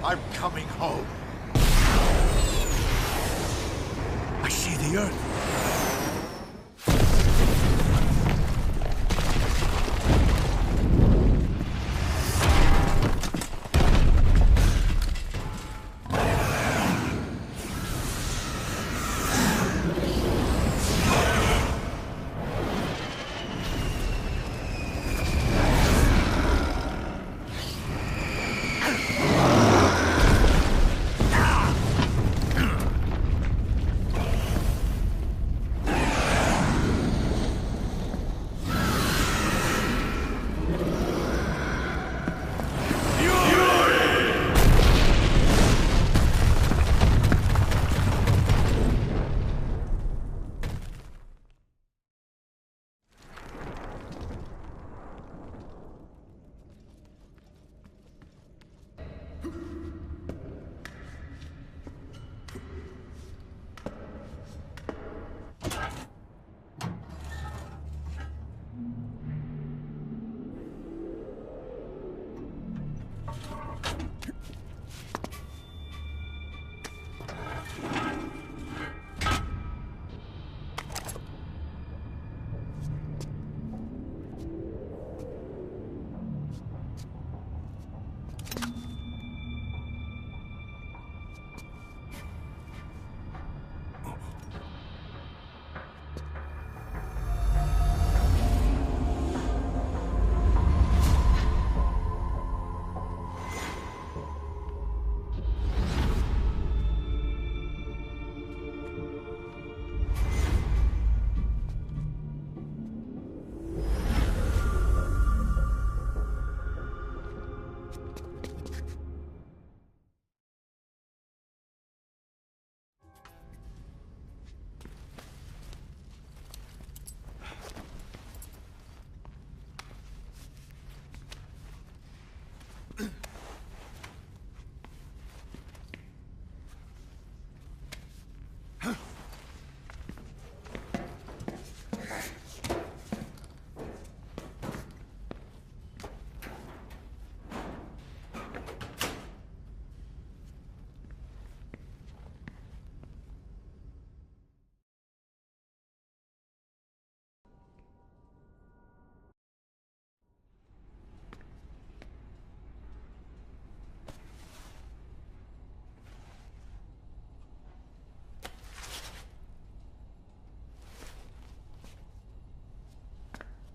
I'm coming home. the Earth.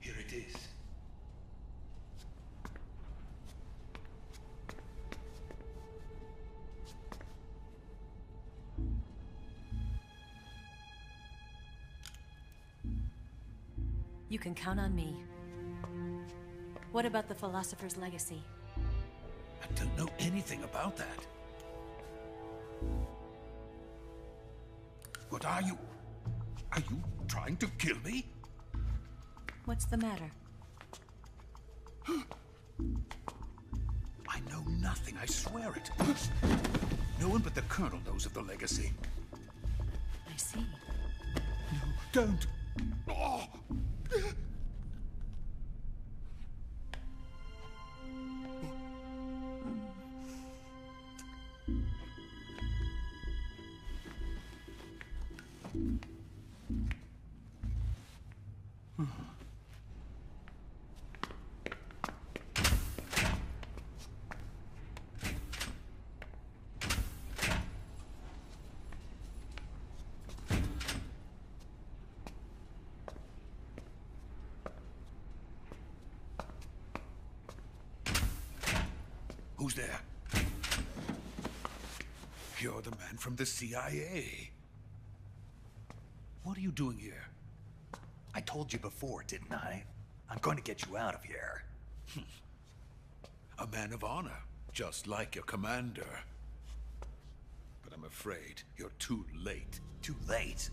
Here it is. You can count on me. What about the philosopher's legacy? I don't know anything about that. What are you? Are you trying to kill me? What's the matter? I know nothing, I swear it. No one but the Colonel knows of the legacy. I see. No, don't. Oh. Who's there? You're the man from the CIA. What are you doing here? I told you before, didn't I? I'm going to get you out of here. A man of honor, just like your commander. But I'm afraid you're too late. Too late?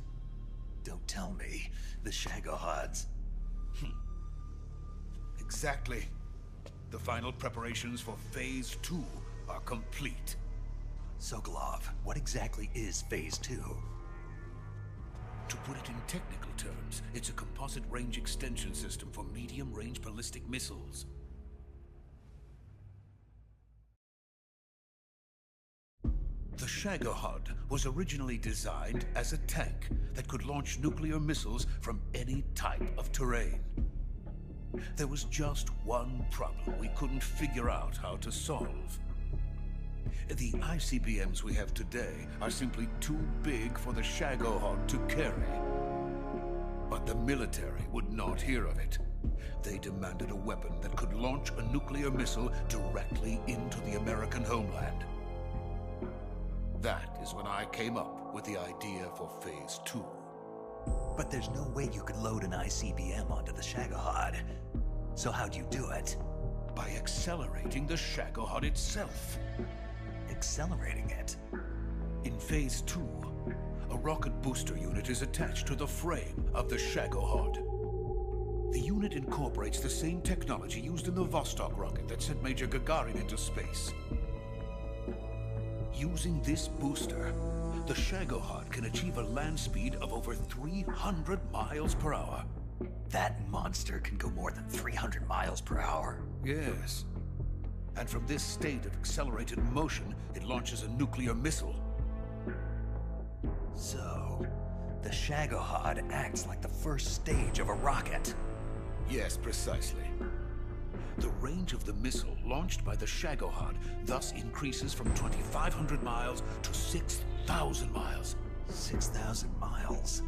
Don't tell me. The Shagohods. Exactly. The final preparations for Phase 2 are complete. Sokolov, what exactly is Phase 2? To put it in technical terms, it's a composite range extension system for medium-range ballistic missiles. The Shagohod was originally designed as a tank that could launch nuclear missiles from any type of terrain. There was just one problem we couldn't figure out how to solve. The ICBMs we have today are simply too big for the Shagohod to carry. But the military would not hear of it. They demanded a weapon that could launch a nuclear missile directly into the American homeland. That is when I came up with the idea for Phase 2. But there's no way you could load an ICBM onto the Shagohod. So how'd you do it? By accelerating the Shagohod itself. Accelerating it? In Phase 2, a rocket booster unit is attached to the frame of the Shagohod. The unit incorporates the same technology used in the Vostok rocket that sent Major Gagarin into space. Using this booster, the Shagohod can achieve a land speed of over 300 miles per hour. That monster can go more than 300 miles per hour? Yes. And from this state of accelerated motion, it launches a nuclear missile. So, the Shagohod acts like the first stage of a rocket. Yes, precisely. The range of the missile launched by the Shagohod thus increases from 2,500 miles to 6,000 miles. 6,000 miles?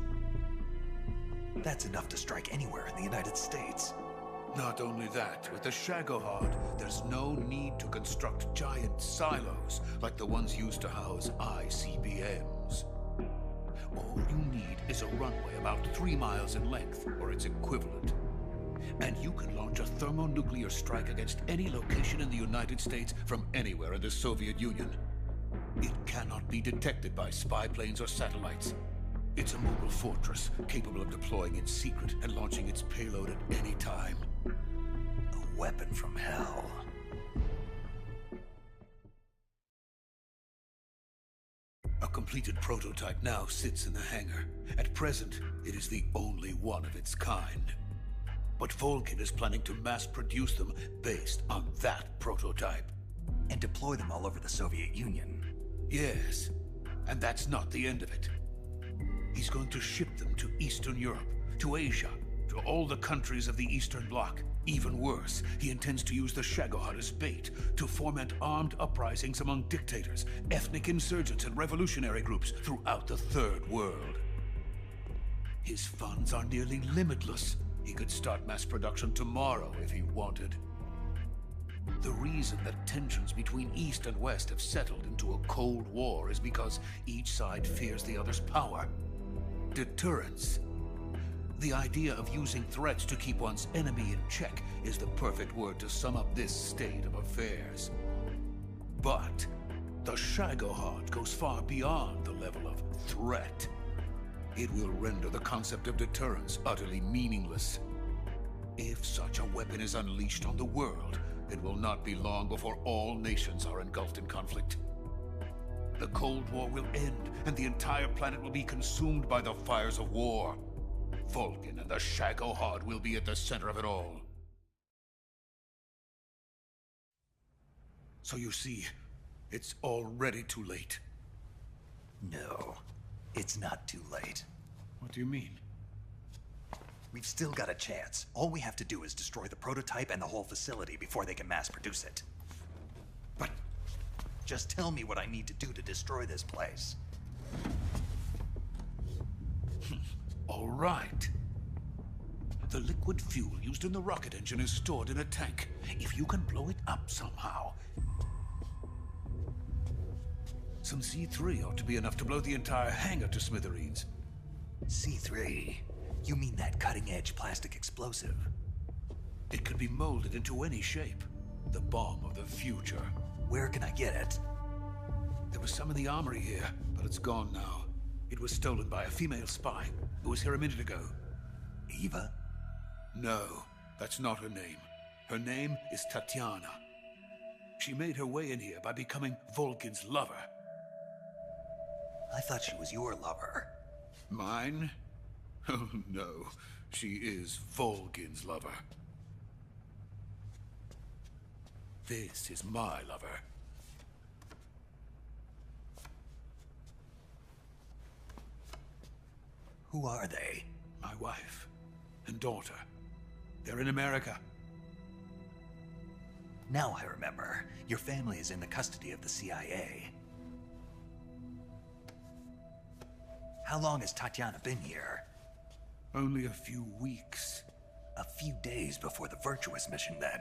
That's enough to strike anywhere in the United States. Not only that, with the Shagohod, there's no need to construct giant silos like the ones used to house ICBMs. All you need is a runway about 3 miles in length, or its equivalent. And you can launch a thermonuclear strike against any location in the United States from anywhere in the Soviet Union. It cannot be detected by spy planes or satellites. It's a mobile fortress, capable of deploying in secret and launching its payload at any time. A weapon from hell. A completed prototype now sits in the hangar. At present, it is the only one of its kind. But Volgin is planning to mass-produce them based on that prototype. And deploy them all over the Soviet Union. Yes, and that's not the end of it. He's going to ship them to Eastern Europe, to Asia, to all the countries of the Eastern Bloc. Even worse, he intends to use the Shagohod as bait to foment armed uprisings among dictators, ethnic insurgents, and revolutionary groups throughout the Third World. His funds are nearly limitless. He could start mass production tomorrow if he wanted. The reason that tensions between East and West have settled into a Cold War is because each side fears the other's power. Deterrence. The idea of using threats to keep one's enemy in check is the perfect word to sum up this state of affairs. But the Shagohod goes far beyond the level of threat. It will render the concept of deterrence utterly meaningless. If such a weapon is unleashed on the world, it will not be long before all nations are engulfed in conflict. The Cold War will end, and the entire planet will be consumed by the fires of war. Volgin and the Shagohod will be at the center of it all. So you see, it's already too late. No, it's not too late. What do you mean? We've still got a chance. All we have to do is destroy the prototype and the whole facility before they can mass produce it. But just tell me what I need to do to destroy this place. All right. The liquid fuel used in the rocket engine is stored in a tank. If you can blow it up somehow. Some C3 ought to be enough to blow the entire hangar to smithereens. C3? You mean that cutting-edge plastic explosive? It could be molded into any shape. The bomb of the future. Where can I get it? There was some in the armory here, but it's gone now. It was stolen by a female spy who was here a minute ago. Eva? No, that's not her name. Her name is Tatiana. She made her way in here by becoming Volgin's lover. I thought she was your lover. Mine? Oh no, she is Volgin's lover. This is my lover. Who are they? My wife and daughter. They're in America. Now I remember. Your family is in the custody of the CIA. How long has Tatiana been here? Only a few weeks. A few days before the Virtuous mission, then.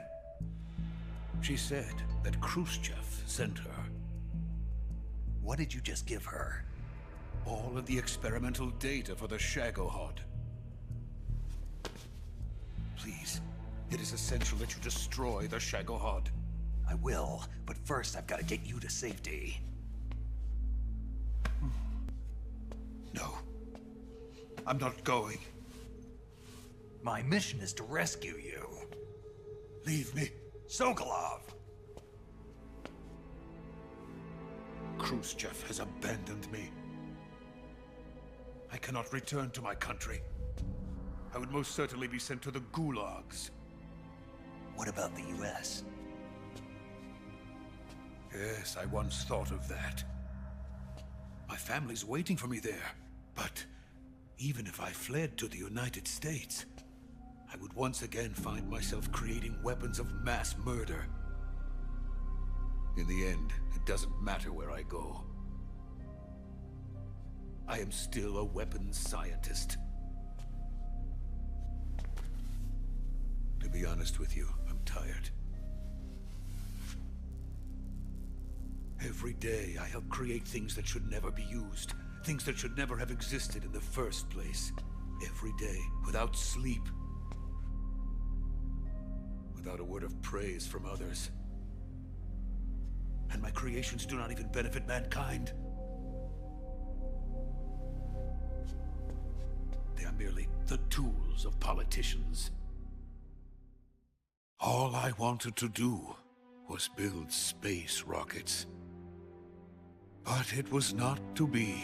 She said that Khrushchev sent her. What did you just give her? All of the experimental data for the Shagohod. Please, it is essential that you destroy the Shagohod. I will, but first I've got to get you to safety. No. I'm not going. My mission is to rescue you. Leave me. Sokolov! Khrushchev has abandoned me. I cannot return to my country. I would most certainly be sent to the gulags. What about the US? Yes, I once thought of that. My family's waiting for me there. But even if I fled to the United States, I would once again find myself creating weapons of mass murder. In the end, it doesn't matter where I go. I am still a weapons scientist. To be honest with you, I'm tired. Every day, I help create things that should never be used. Things that should never have existed in the first place. Every day, without sleep. Without a word of praise from others. And my creations do not even benefit mankind. They are merely the tools of politicians. All I wanted to do was build space rockets. But it was not to be.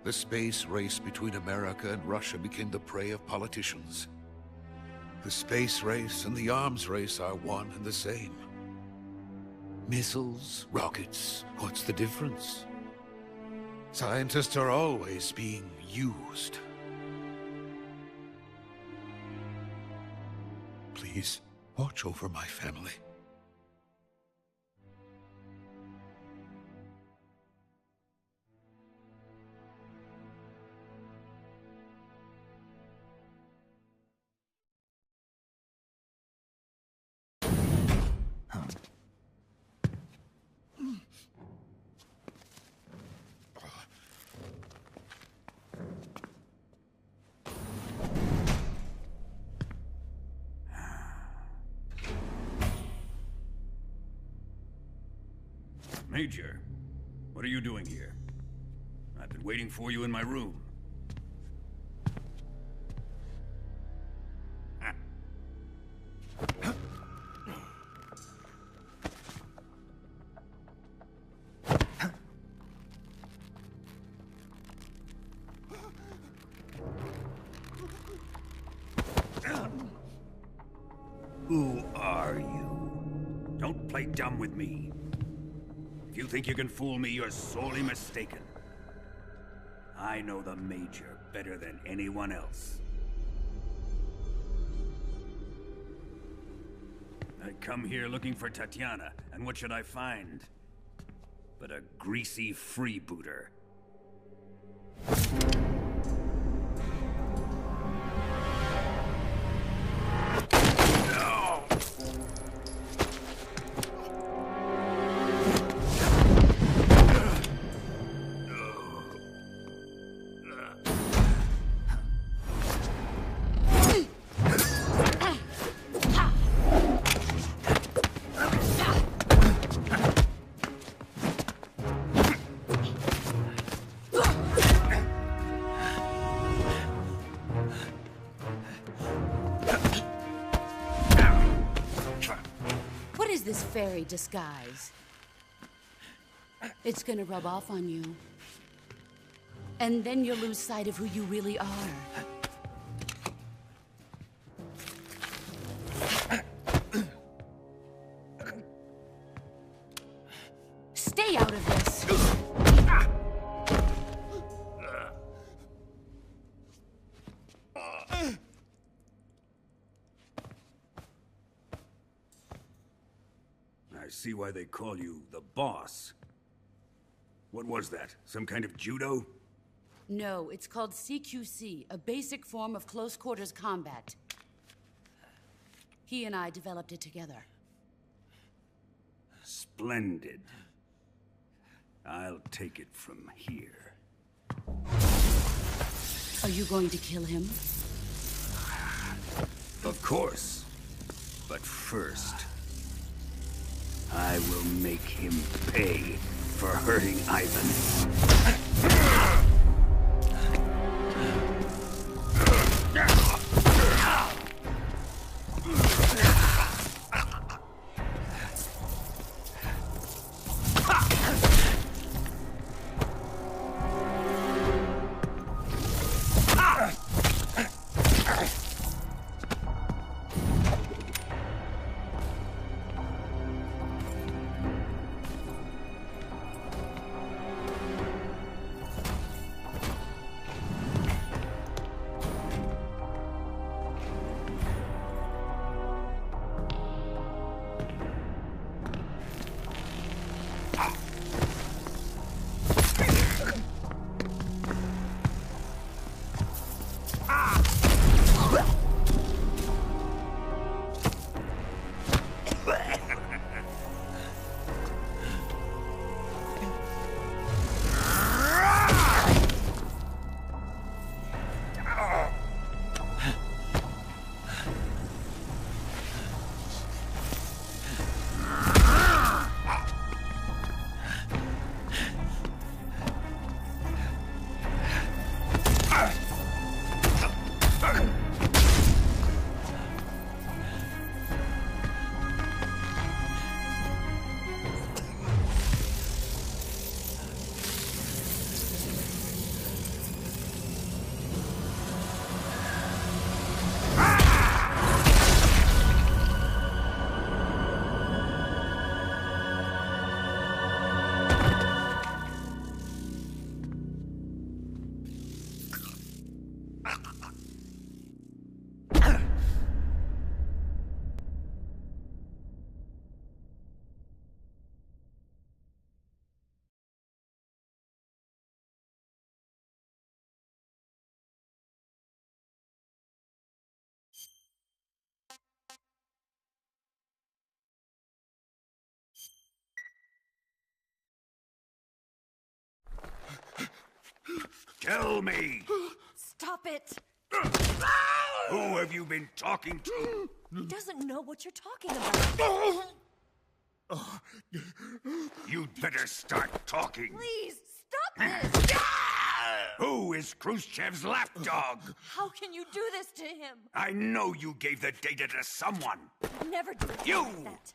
The space race between America and Russia became the prey of politicians. The space race and the arms race are one and the same. Missiles, rockets, what's the difference? Scientists are always being used. Please, watch over my family. Major, what are you doing here? I've been waiting for you in my room. Who are you? Don't play dumb with me. If you think you can fool me, you're sorely mistaken. I know the Major better than anyone else. I come here looking for Tatiana, and what should I find? But a greasy freebooter. This fairy disguise. It's gonna rub off on you. And then you'll lose sight of who you really are. Stay out of this! I see why they call you the boss. What was that? Some kind of judo? No, it's called CQC, a basic form of close quarters combat. He and I developed it together. Splendid. I'll take it from here. Are you going to kill him? Of course. But first, I will make him pay for hurting Ivan. Tell me! Stop it! Who have you been talking to? He doesn't know what you're talking about. You'd better start talking. Please, stop this! Who is Khrushchev's lapdog? How can you do this to him? I know you gave the data to someone. Never did You! that.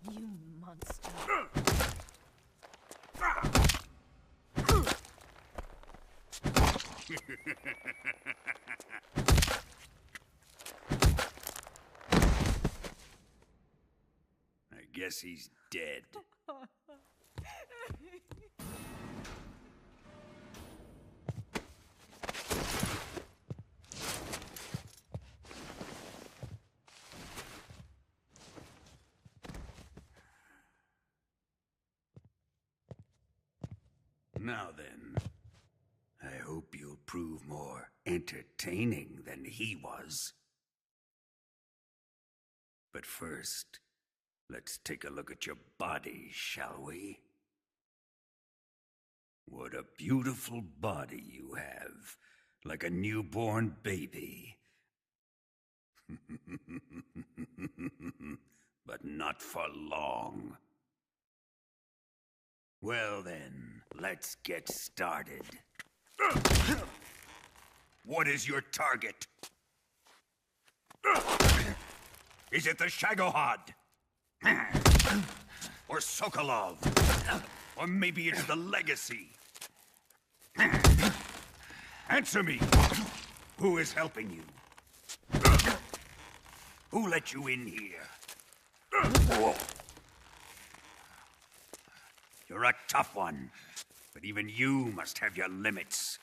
You monster. I guess he's dead. Now then, I hope you'll prove more entertaining than he was. But first, let's take a look at your body, shall we? What a beautiful body you have, like a newborn baby. But not for long. Well then, let's get started. What is your target? Is it the Shagohod? Or Sokolov? Or maybe it's the Legacy? Answer me! Who is helping you? Who let you in here? You're a tough one, but even you must have your limits.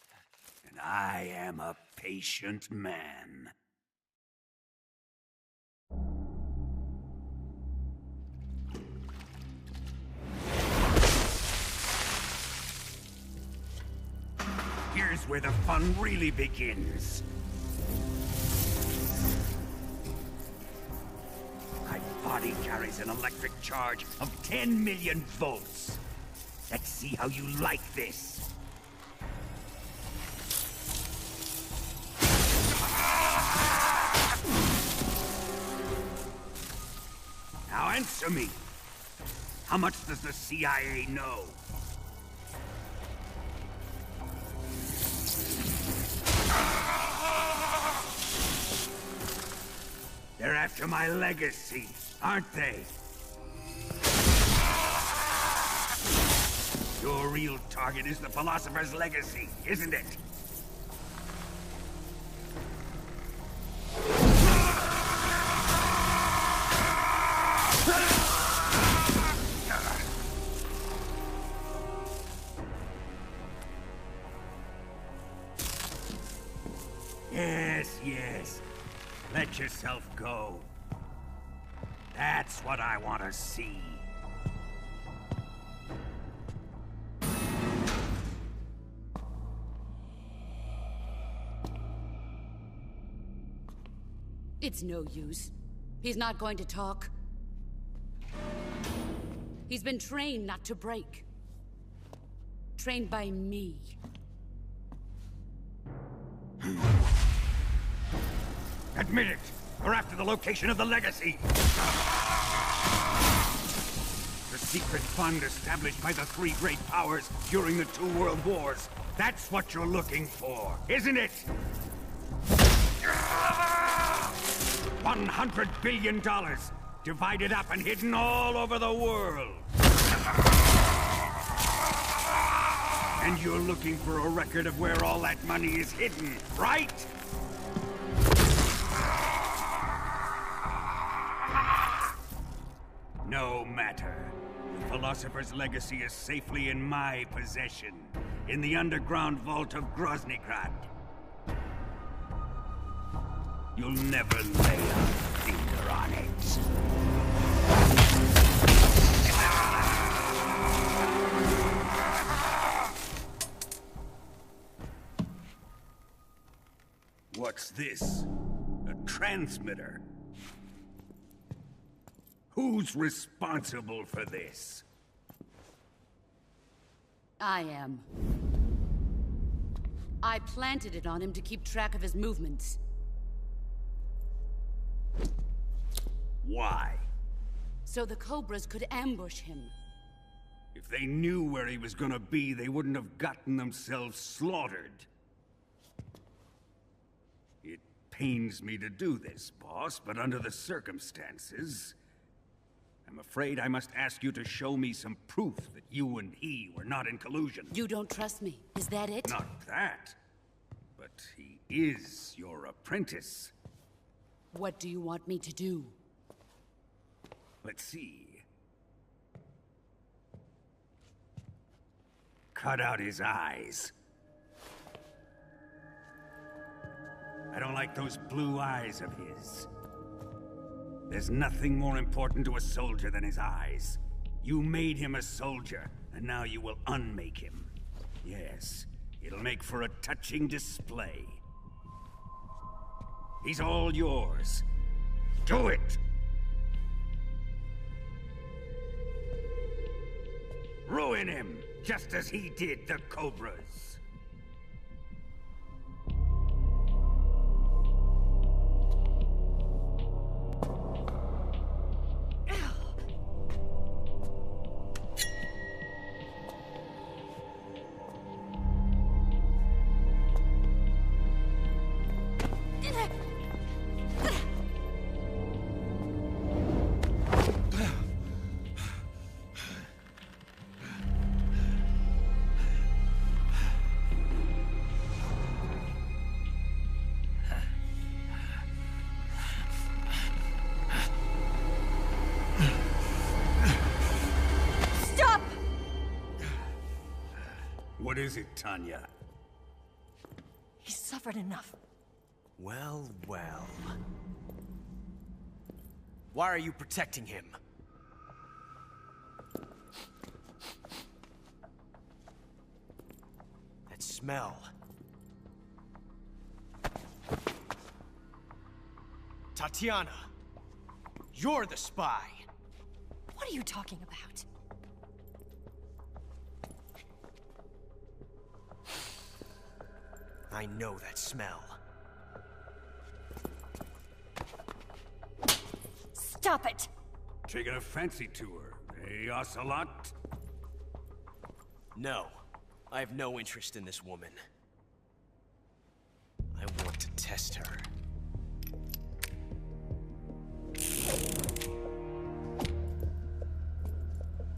And I am a patient man. is where the fun really begins. My body carries an electric charge of 10 million volts. Let's see how you like this. Now answer me. How much does the CIA know? They're after my legacy, aren't they? Your real target is the Philosopher's legacy, isn't it? Yes. Let yourself go. That's what I want to see. It's no use. He's not going to talk. He's been trained not to break. Trained by me. Admit it! We're after the location of the legacy! The secret fund established by the three great powers during the 2 world wars. That's what you're looking for, isn't it? $100 billion, divided up and hidden all over the world. And you're looking for a record of where all that money is hidden, right? No matter. The Philosopher's legacy is safely in my possession, in the underground vault of Groznygrad. You'll never lay a finger on it. What's this? A transmitter? Who's responsible for this? I am. I planted it on him to keep track of his movements. Why? So the Cobras could ambush him. If they knew where he was gonna be, they wouldn't have gotten themselves slaughtered. It pains me to do this, boss, but under the circumstances, I'm afraid I must ask you to show me some proof that you and he were not in collusion. You don't trust me, is that it? Not that. But he is your apprentice. What do you want me to do? Let's see. Cut out his eyes. I don't like those blue eyes of his. There's nothing more important to a soldier than his eyes. You made him a soldier, and now you will unmake him. Yes, it'll make for a touching display. He's all yours. Do it! Ruin him, just as he did the Cobras. What is it, Tanya? He's suffered enough. Well, well. Why are you protecting him? That smell. Tatiana, you're the spy. What are you talking about? I know that smell. Stop it! Taking a fancy to her, eh, Ocelot? No. I have no interest in this woman. I want to test her.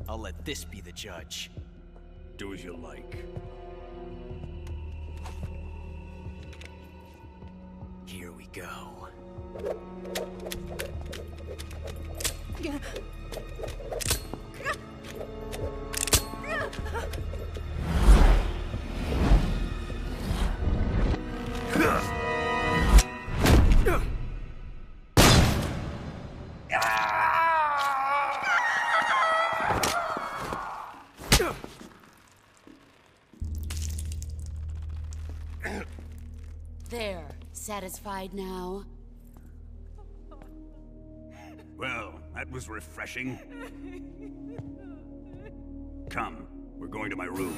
I'll let this be the judge. Do as you like. Here we go. There. Satisfied now? Well, that was refreshing. Come, we're going to my room.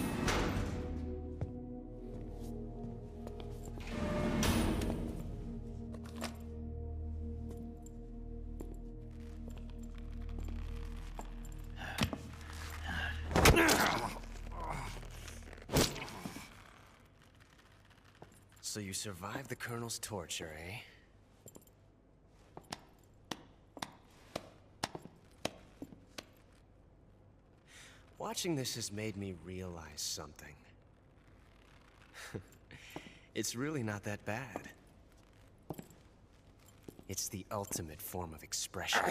So you survived the Colonel's torture, eh? Watching this has made me realize something. It's really not that bad. It's the ultimate form of expression.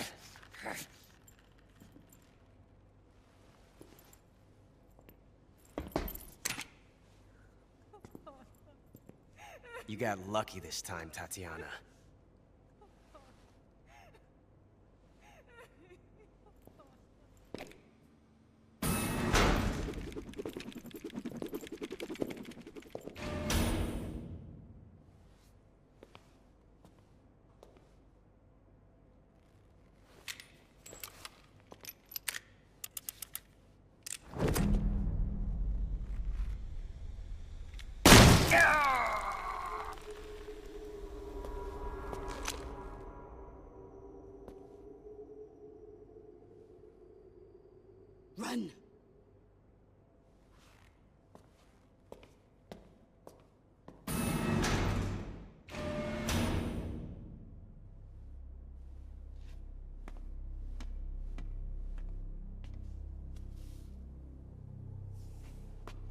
You got lucky this time, Tatiana. Run!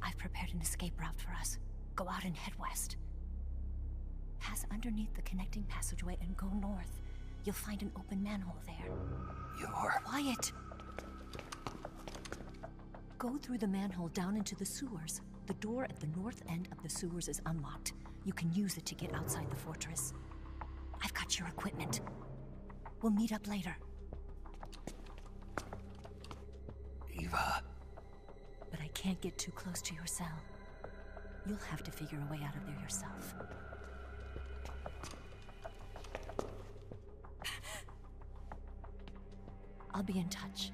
I've prepared an escape route for us. Go out and head west. Pass underneath the connecting passageway and go north. You'll find an open manhole there. You're... Quiet! Go through the manhole down into the sewers. The door at the north end of the sewers is unlocked. You can use it to get outside the fortress. I've got your equipment. We'll meet up later. Eva... But I can't get too close to your cell. You'll have to figure a way out of there yourself. I'll be in touch.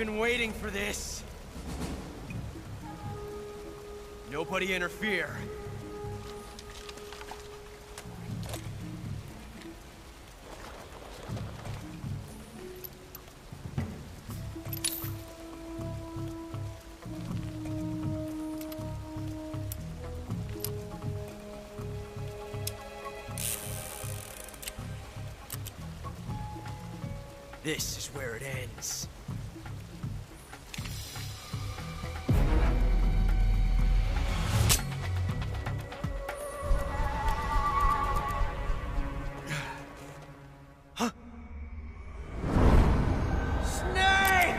been waiting for this. Nobody interfere. This is where it ends. Huh? Snake!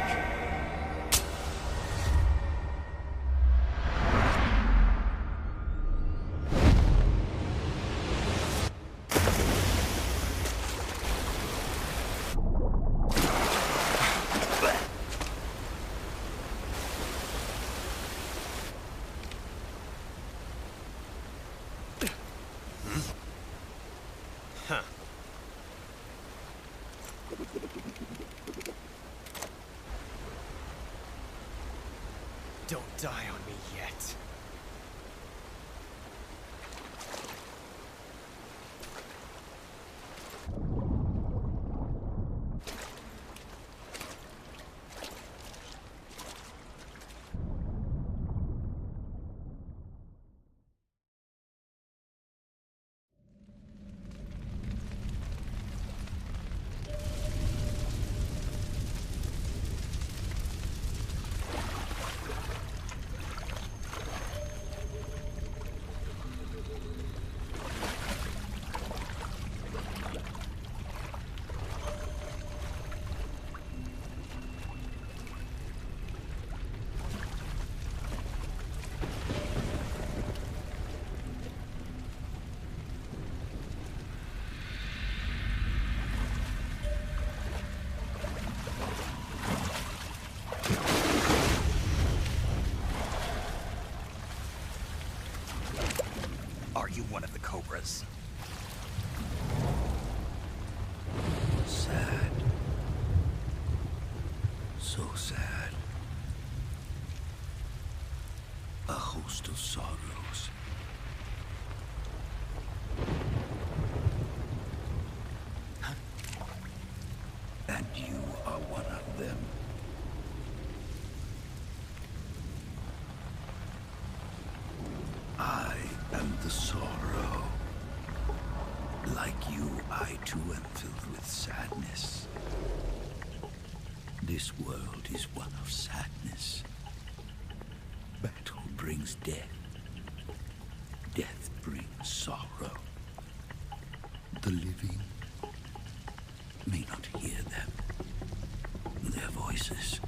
Huh. Don't die on me yet. Are you one of the Cobras? Sad. So sad. A host of sorrows. And you are one of them. I am the sorrow. Like you, I too am filled with sadness. This world is one of sadness. Battle brings death. Death brings sorrow. The living may not hear them. Their voices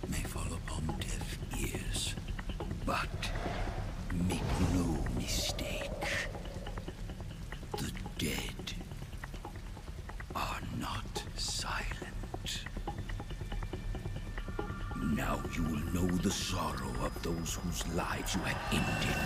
may fall upon deaf ears. But make no mistake, the dead are not silent. Now you will know the sorrow of those whose lives you have ended.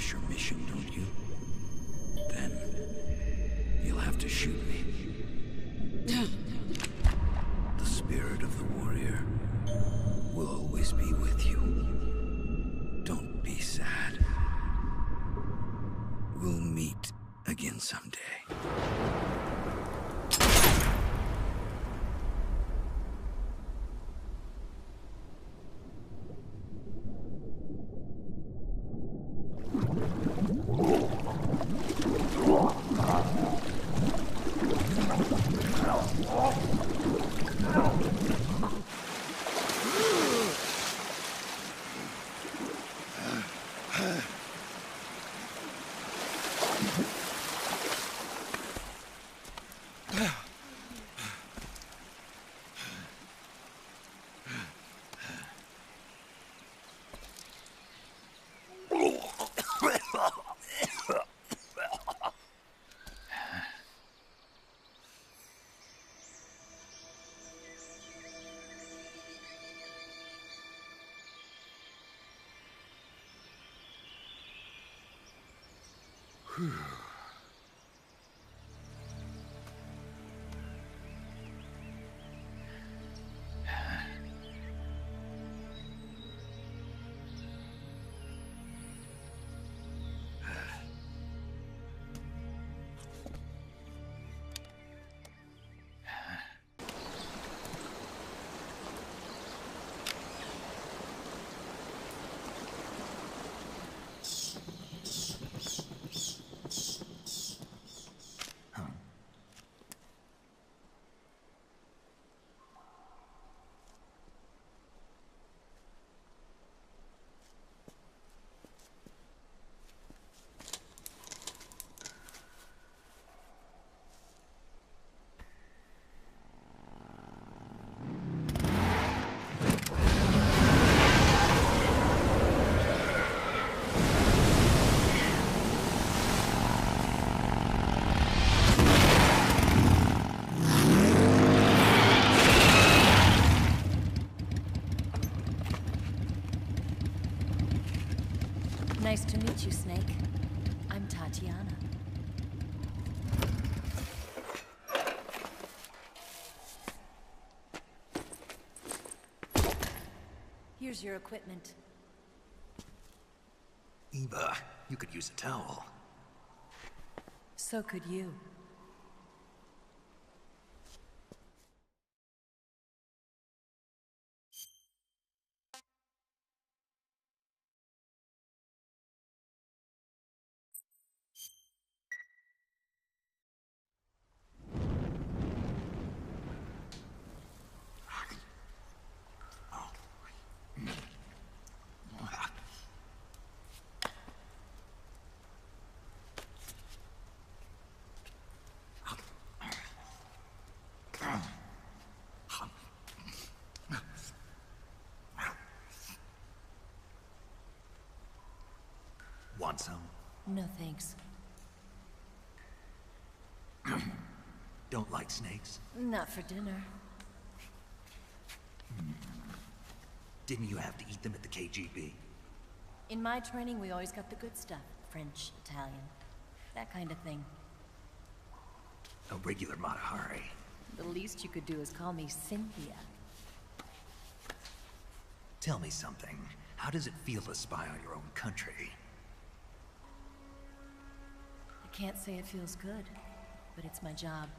finish your mission, don't you? Then you'll have to shoot me. The spirit of the warrior will always be with you. Don't be sad. We'll meet again someday. Nice to meet you, Snake. I'm Tatiana. Here's your equipment. Eva, you could use a towel. So could you. Want some? No, thanks. Don't like snakes? Not for dinner. Didn't you have to eat them at the KGB? In my training, we always got the good stuff. French, Italian, that kind of thing. A regular Matahari. The least you could do is call me Cynthia. Tell me something. How does it feel to spy on your own country? I can't say it feels good, but it's my job.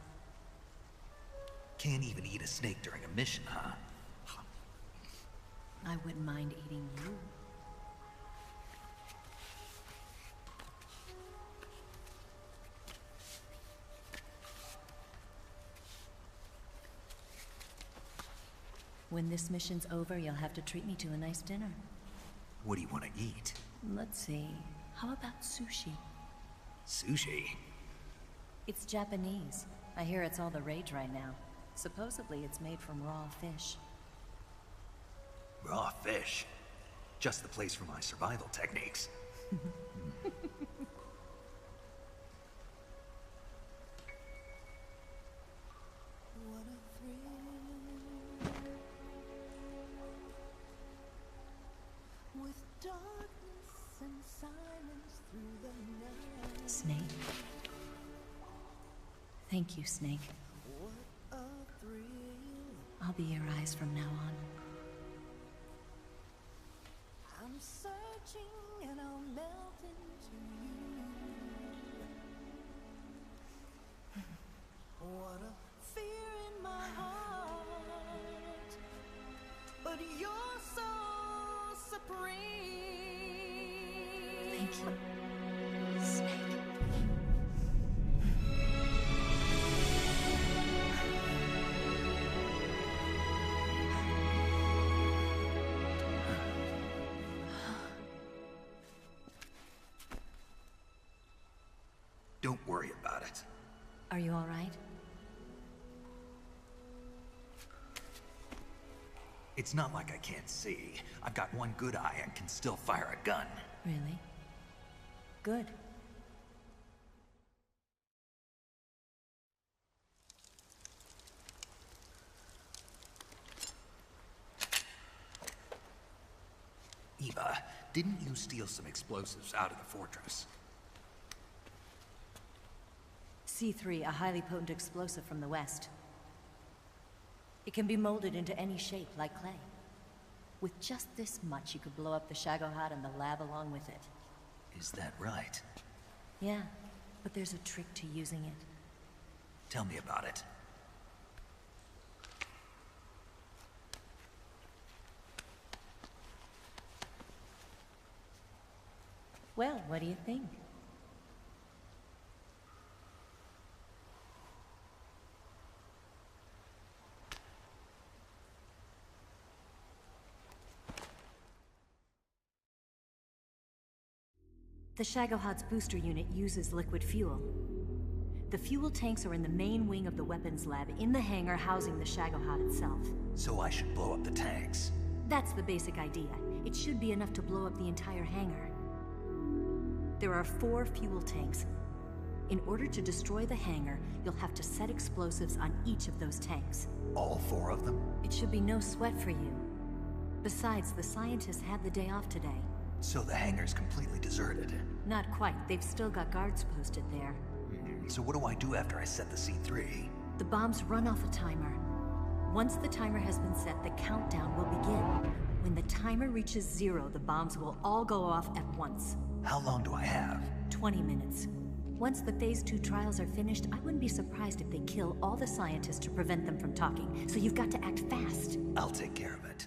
Can't even eat a snake during a mission, huh? I wouldn't mind eating you. When this mission's over, you'll have to treat me to a nice dinner. What do you want to eat? Let's see. How about sushi? Sushi? It's Japanese. I hear it's all the rage right now. Supposedly it's made from raw fish. Raw fish? Just the place for my survival techniques. With darkness and silence through Thank you, Snake. I'll be your eyes from now on. I'm searching and I'll melt into you. What a fear in my heart, but you're so supreme. Thank you, Snake. Don't worry about it. Are you all right? It's not like I can't see. I've got one good eye and can still fire a gun. Really? Good. Eva, didn't you steal some explosives out of the fortress? C3, a highly potent explosive from the west. It can be molded into any shape, like clay. With just this much, you could blow up the Shagohod and the lab along with it. Is that right? Yeah, but there's a trick to using it. Tell me about it. Well, what do you think? The Shagohod's booster unit uses liquid fuel. The fuel tanks are in the main wing of the weapons lab in the hangar housing the Shagohod itself. So I should blow up the tanks? That's the basic idea. It should be enough to blow up the entire hangar. There are 4 fuel tanks. In order to destroy the hangar, you'll have to set explosives on each of those tanks. All 4 of them? It should be no sweat for you. Besides, the scientists had the day off today. So the hangar's completely deserted? Not quite. They've still got guards posted there. So what do I do after I set the C3? The bombs run off a timer. Once the timer has been set, the countdown will begin. When the timer reaches 0, the bombs will all go off at once. How long do I have? 20 minutes. Once the Phase 2 trials are finished, I wouldn't be surprised if they kill all the scientists to prevent them from talking. So you've got to act fast. I'll take care of it.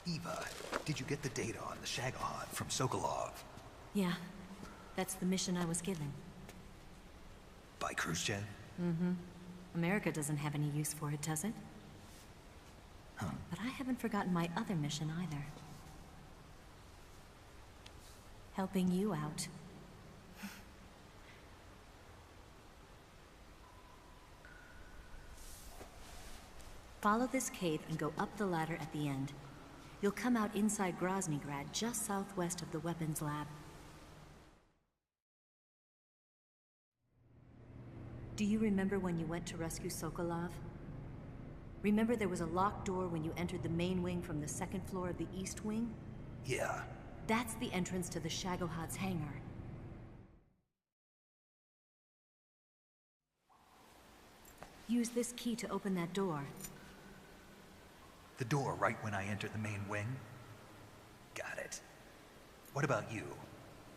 Eva, did you get the data on the Shagohod from Sokolov? Yeah, that's the mission I was given. By Khrushchev? Mm-hmm. America doesn't have any use for it, does it? Huh. But I haven't forgotten my other mission either. Helping you out. Follow this cave and go up the ladder at the end. You'll come out inside Groznygrad, just southwest of the weapons lab. Do you remember when you went to rescue Sokolov? Remember there was a locked door when you entered the main wing from the 2nd floor of the east wing? Yeah. That's the entrance to the Shagohod's hangar. Use this key to open that door. The door right when I enter the main wing? Got it. What about you?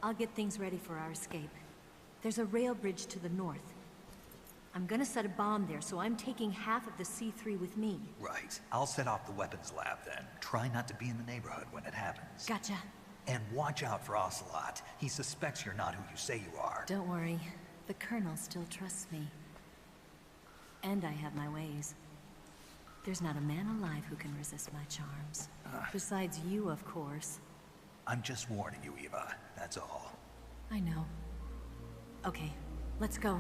I'll get things ready for our escape. There's a rail bridge to the north. I'm gonna set a bomb there, so I'm taking half of the C3 with me. Right. I'll set off the weapons lab then. Try not to be in the neighborhood when it happens. Gotcha. And watch out for Ocelot. He suspects you're not who you say you are. Don't worry. The Colonel still trusts me. And I have my ways. There's not a man alive who can resist my charms. Besides you, of course. I'm just warning you, Eva. That's all. I know. Okay, let's go.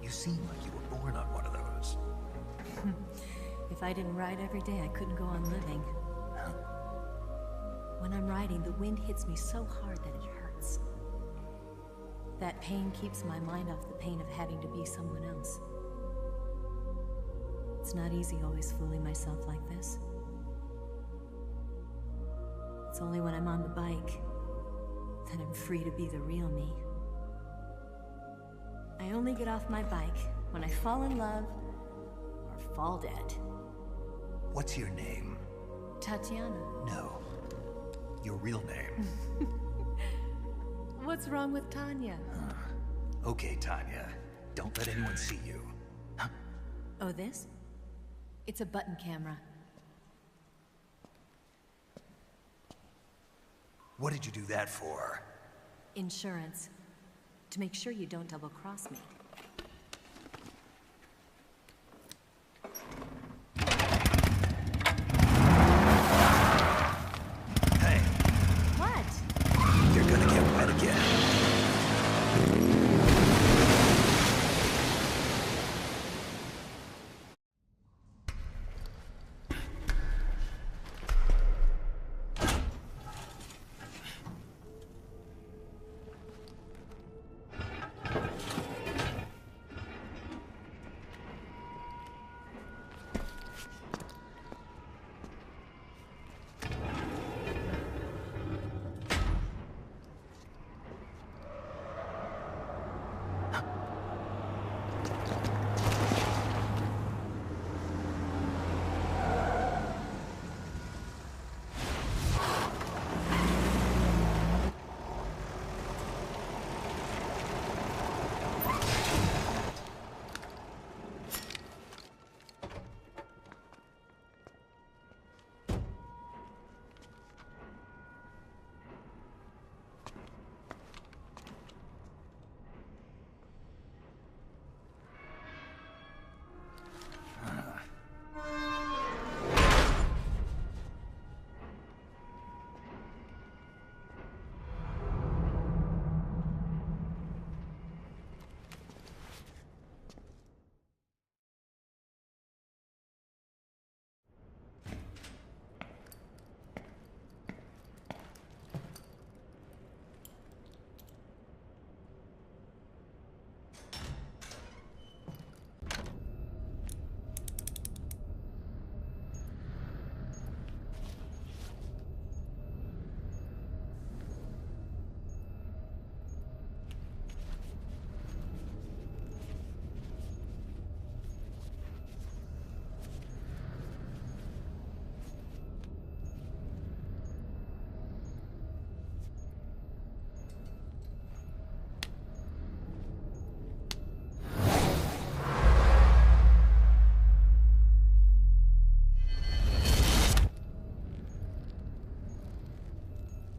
You seem like you were born on one of those. If I didn't ride every day, I couldn't go on living. When I'm riding, the wind hits me so hard that it hurts. That pain keeps my mind off the pain of having to be someone else. It's not easy always fooling myself like this. It's only when I'm on the bike that I'm free to be the real me. I only get off my bike when I fall in love or fall dead. What's your name? Tatiana. No. Your real name. What's wrong with Tanya? Okay, Tanya. Don't let anyone see you. Oh, this? It's a button camera. What did you do that for? Insurance. To make sure you don't double-cross me. Hey. What? You're gonna get wet again.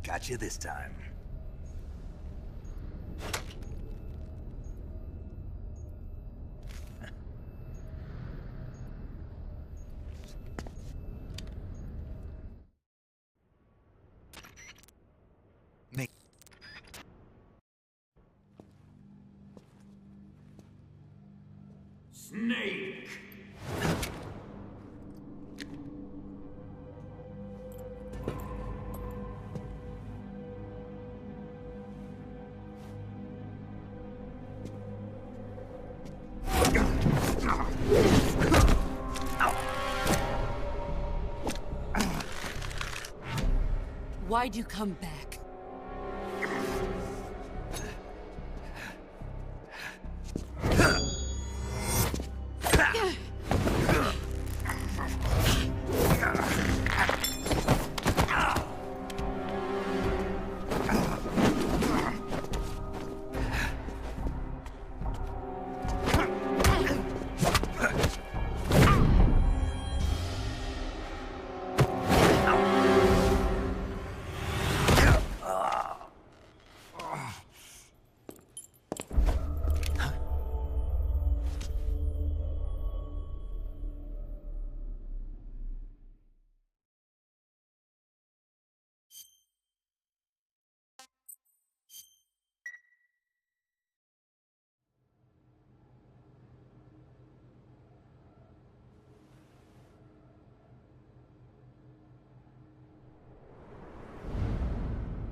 Got you this time. Make Snake! Why'd you come back?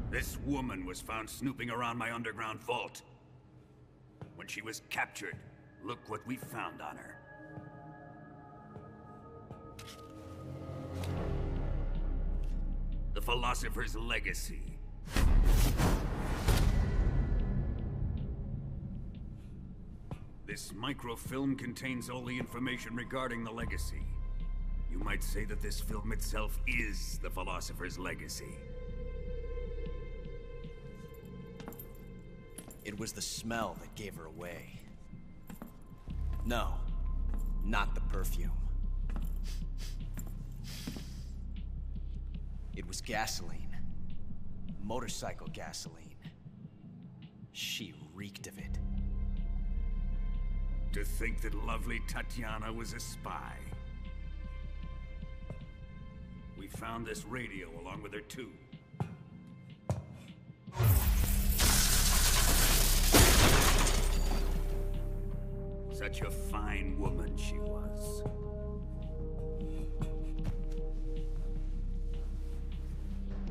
This woman was found snooping around my underground vault. When she was captured, look what we found on her. The philosopher's legacy. This microfilm contains all the information regarding the legacy. You might say that this film itself is the philosopher's legacy. It was the smell that gave her away. No, not the perfume. It was gasoline. Motorcycle gasoline. She reeked of it. To think that lovely Tatiana was a spy. We found this radio along with her too. Such a fine woman she was.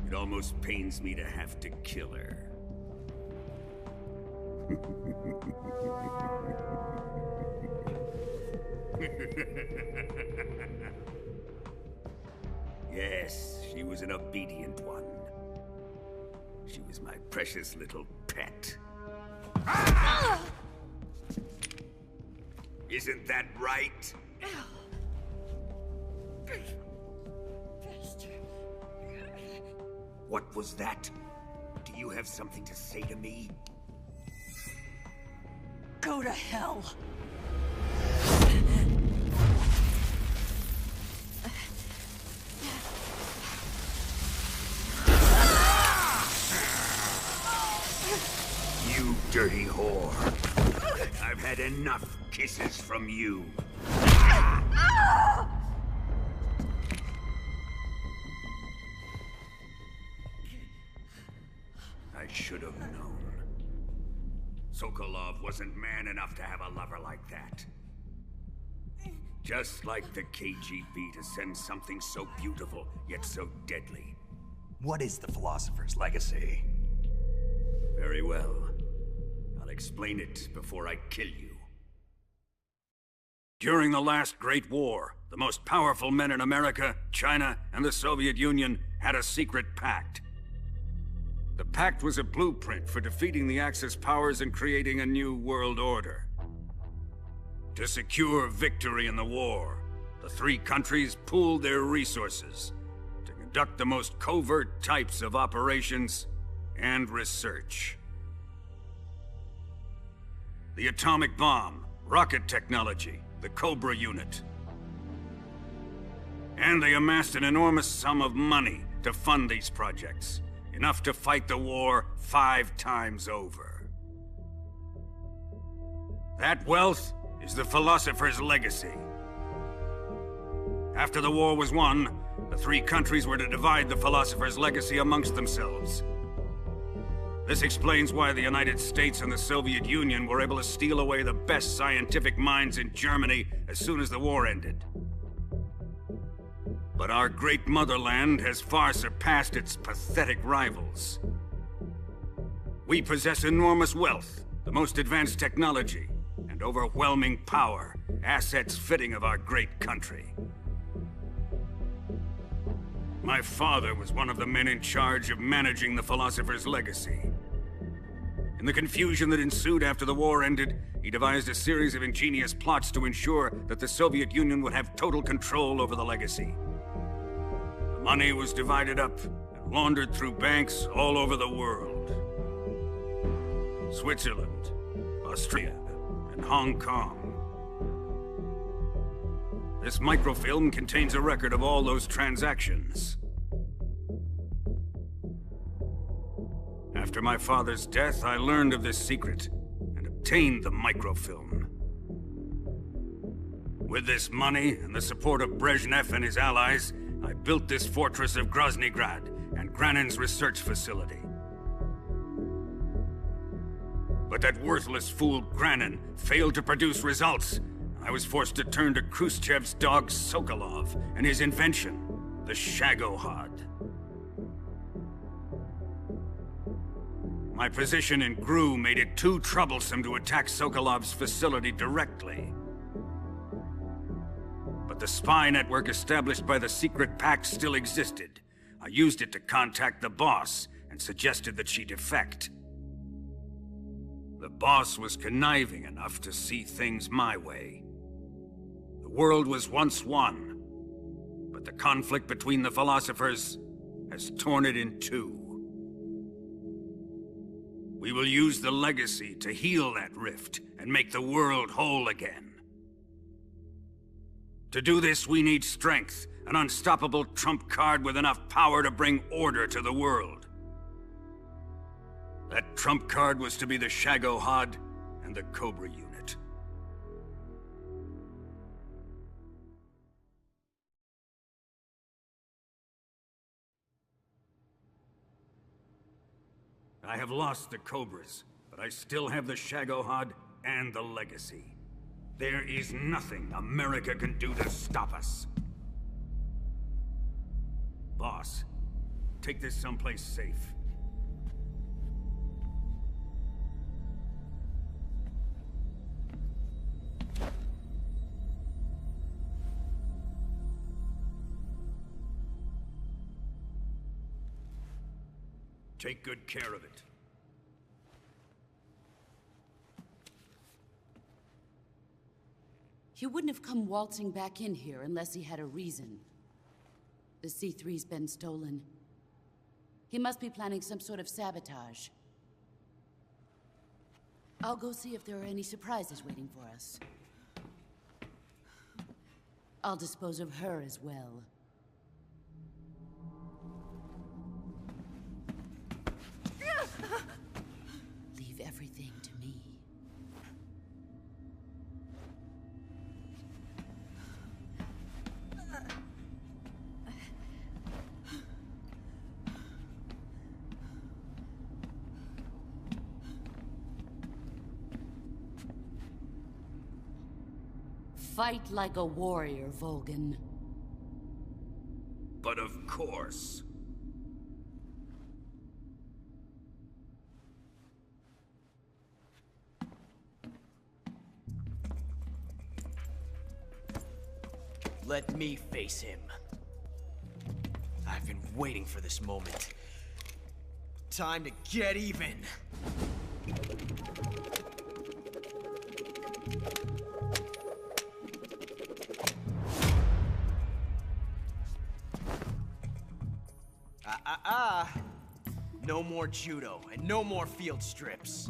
It almost pains me to have to kill her. Yes, she was an obedient one. She was my precious little pet. Ah! Isn't that right? What was that? Do you have something to say to me? Go to hell. You dirty whore. I've had enough kisses from you. I should have known. Sokolov wasn't man enough to have a lover like that. Just like the KGB to send something so beautiful, yet so deadly. What is the philosopher's legacy? Very well. I'll explain it before I kill you. During the last Great War, the most powerful men in America, China, and the Soviet Union had a secret pact. The pact was a blueprint for defeating the Axis powers and creating a new world order. To secure victory in the war, the three countries pooled their resources to conduct the most covert types of operations and research. The atomic bomb, rocket technology, the Cobra unit. And they amassed an enormous sum of money to fund these projects. Enough to fight the war 5 times over. That wealth is the philosopher's legacy. After the war was won, the three countries were to divide the philosopher's legacy amongst themselves. This explains why the United States and the Soviet Union were able to steal away the best scientific minds in Germany as soon as the war ended. But our great motherland has far surpassed its pathetic rivals. We possess enormous wealth, the most advanced technology, and overwhelming power, assets fitting of our great country. My father was one of the men in charge of managing the philosopher's legacy. In the confusion that ensued after the war ended, he devised a series of ingenious plots to ensure that the Soviet Union would have total control over the legacy. The money was divided up and laundered through banks all over the world. Switzerland, Austria, and Hong Kong. This microfilm contains a record of all those transactions. After my father's death, I learned of this secret and obtained the microfilm. With this money and the support of Brezhnev and his allies, I built this fortress of Groznygrad and Granin's research facility. But that worthless fool Granin failed to produce results. I was forced to turn to Khrushchev's dog Sokolov and his invention, the Shagohod. My position in GRU made it too troublesome to attack Sokolov's facility directly. But the spy network established by the secret pact still existed. I used it to contact the boss and suggested that she defect. The boss was conniving enough to see things my way. The world was once one, but the conflict between the philosophers has torn it in two. We will use the legacy to heal that rift and make the world whole again. To do this, we need strength, an unstoppable trump card with enough power to bring order to the world. That trump card was to be the Shagohod and the Cobra unit. I have lost the Cobras, but I still have the Shagohod and the legacy. There is nothing America can do to stop us. Boss, take this someplace safe. Take good care of it. He wouldn't have come waltzing back in here unless he had a reason. The C3's been stolen. He must be planning some sort of sabotage. I'll go see if there are any surprises waiting for us. I'll dispose of her as well. Leave everything to me. Fight like a warrior, Volgin. But of course. Let me face him. I've been waiting for this moment. Time to get even. No more judo, and no more field strips.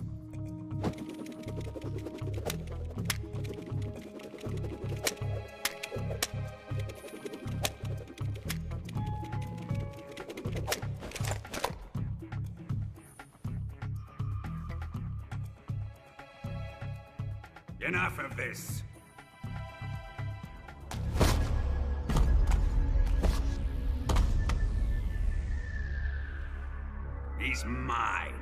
Enough of this. He's mine.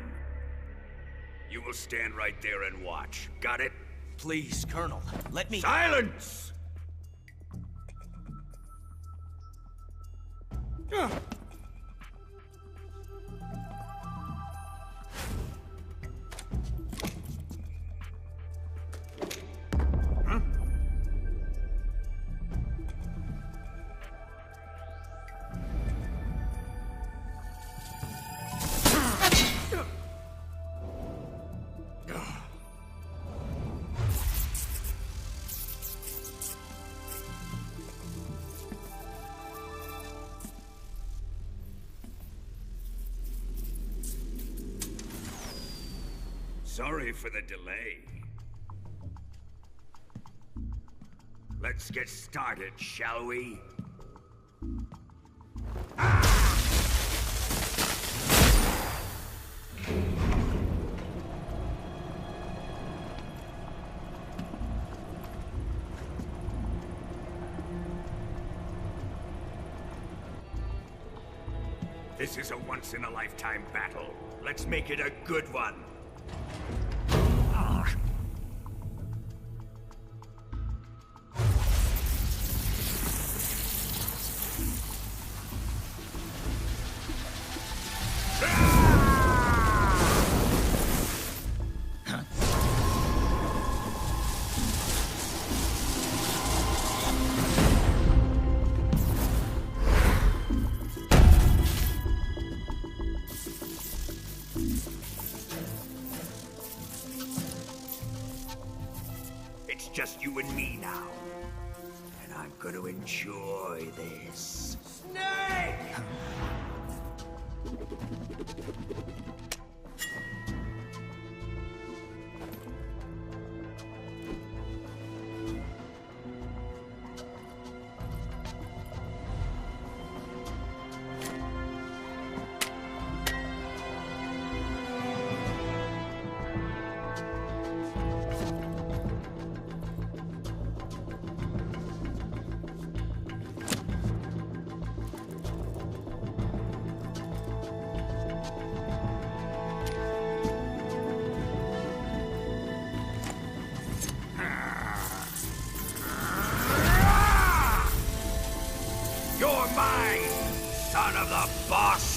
You will stand right there and watch. Got it? Please, Colonel, let me— Silence! Sorry for the delay. Let's get started, shall we? This is a once-in-a-lifetime battle. Let's make it a good one. just you and me now. And I'm gonna enjoy this. Snake! You're mine, son of the boss!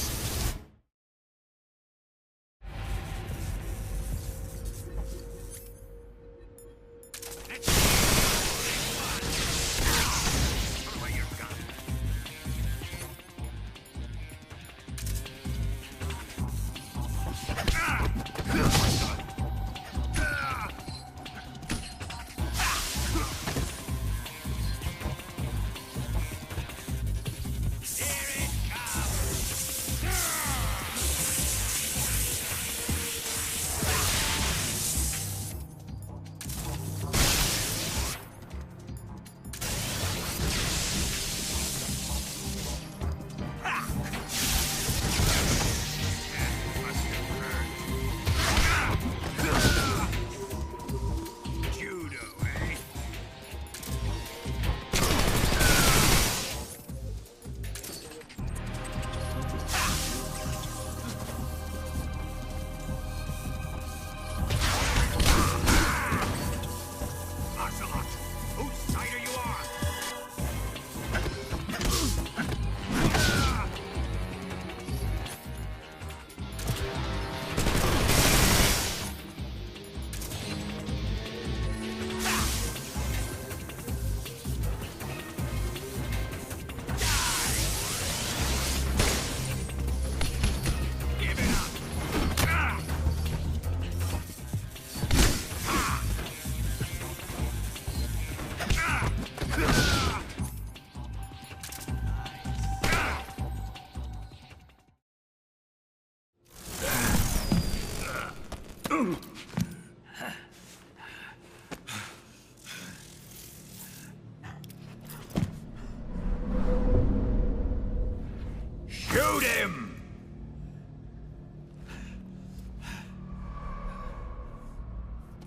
Shoot him!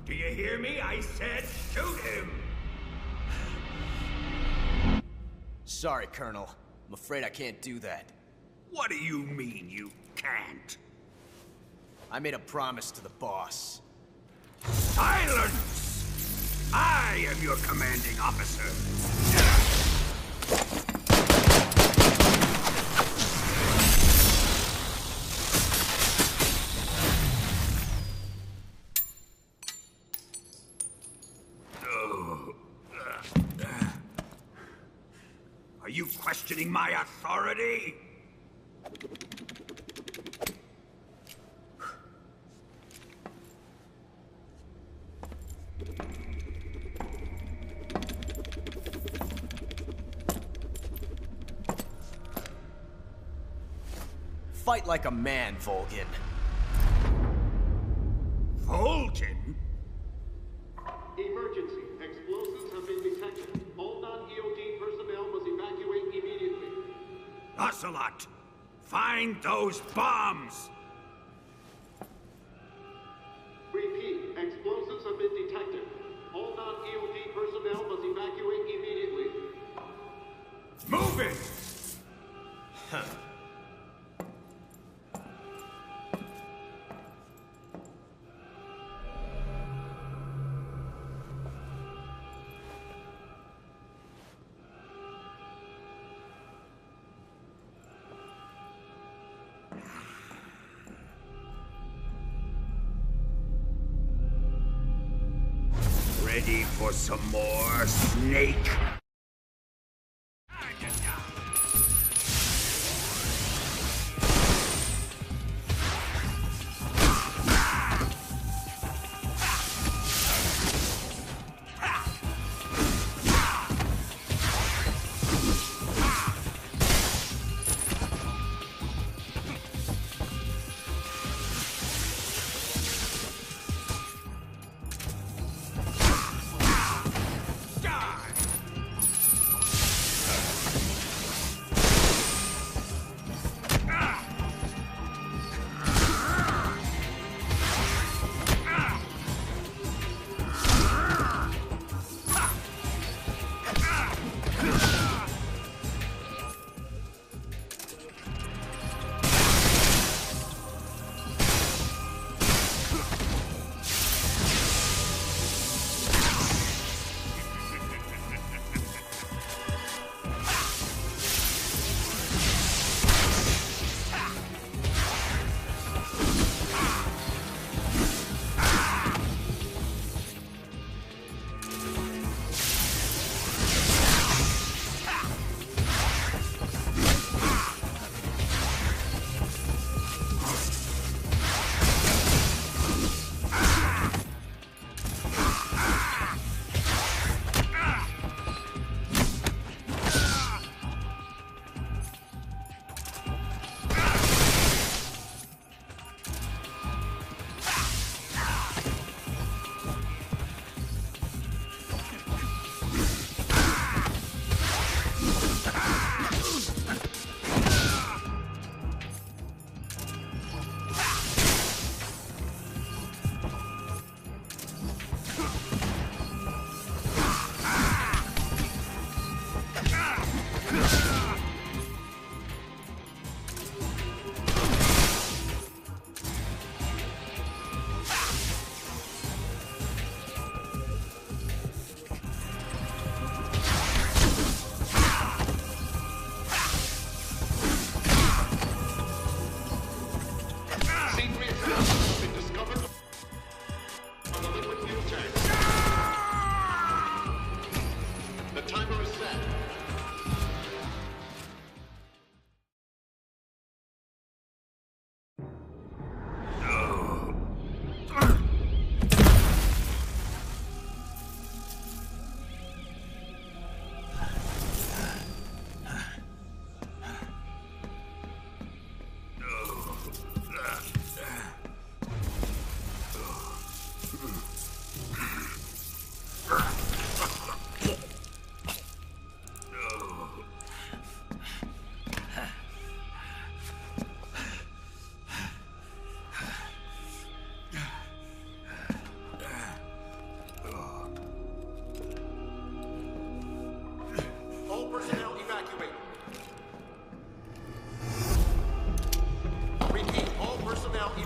Do you hear me? I said shoot him! Sorry, Colonel. I'm afraid I can't do that. What do you mean you can't? I made a promise to the boss. Silence! I am your commanding officer. Are you questioning my authority? Fight like a man, Volgin. Volgin? Emergency. Explosives have been detected. All non-EOD personnel must evacuate immediately. Ocelot, find those bombs! Repeat. Explosives have been detected. All non-EOD personnel must evacuate immediately. Move it! Huh. Ready for some more, Snake?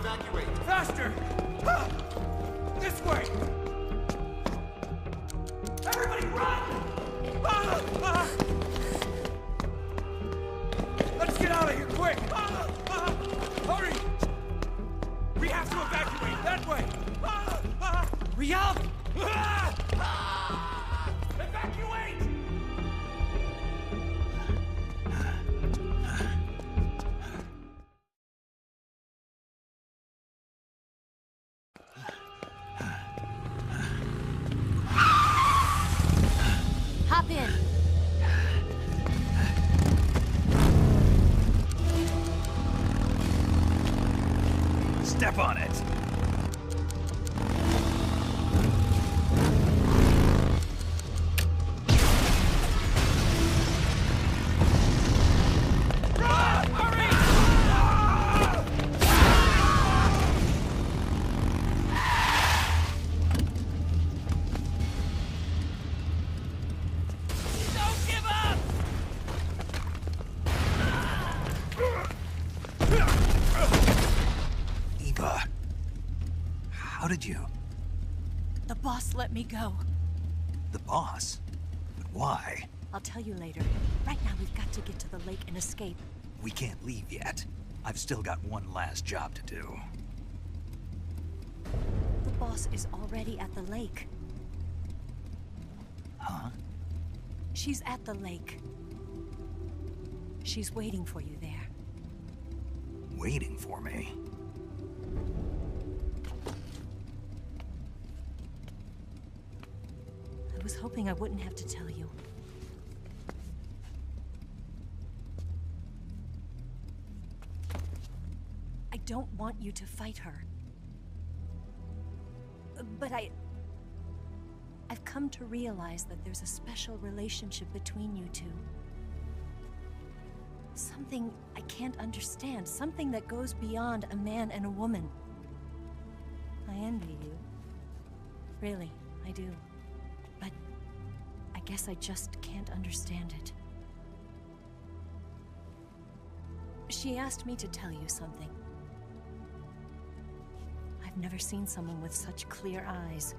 evacuate. Faster! Ah! This way! Everybody run! Ah! Ah! Let's get out of here, quick! Ah! Ah! Hurry! We have to evacuate, that way! Ah! Ah! Hurry up! Ah! Ah! Evacuate! Hop in. Step on it. How did you? The boss let me go. The boss? But why? I'll tell you later. Right now, we've got to get to the lake and escape. We can't leave yet. I've still got one last job to do. The boss is already at the lake. Huh? She's at the lake. She's waiting for you there. Waiting for me? I was hoping I wouldn't have to tell you. I don't want you to fight her. But I've come to realize that there's a special relationship between you two. Something I can't understand. Something that goes beyond a man and a woman. I envy you. Really, I do. But I guess I just can't understand it. She asked me to tell you something. I've never seen someone with such clear eyes.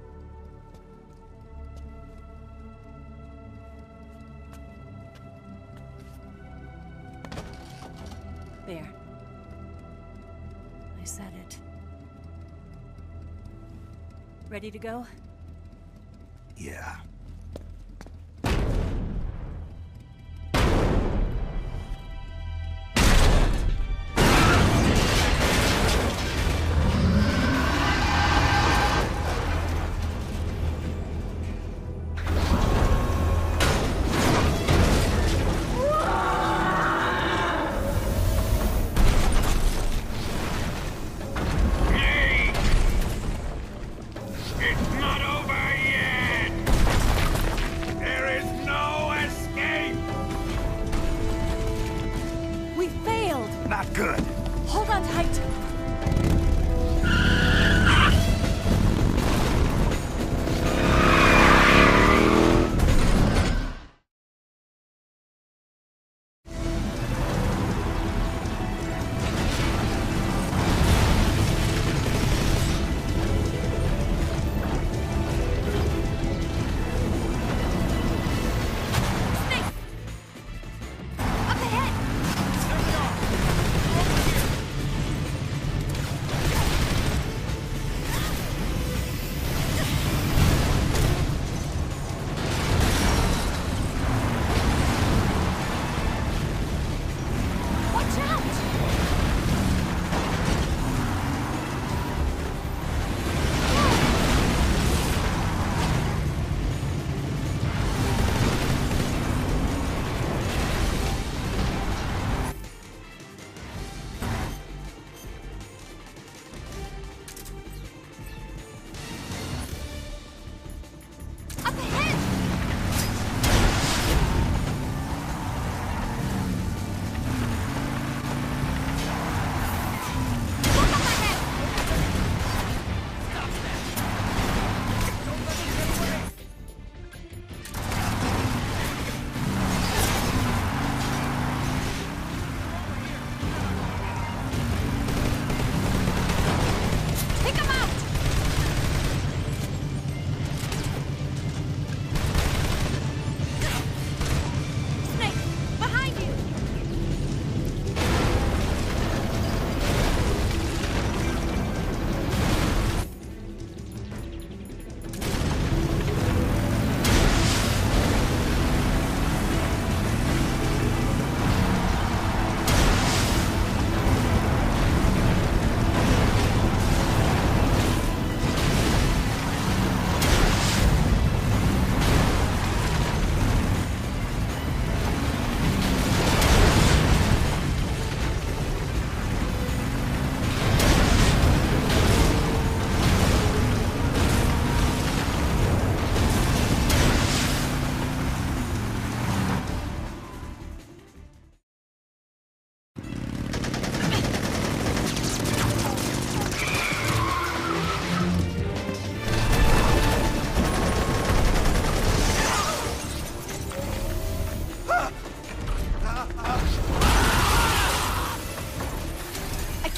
There. I said it. Ready to go? Yeah. Not good. Hold on tight.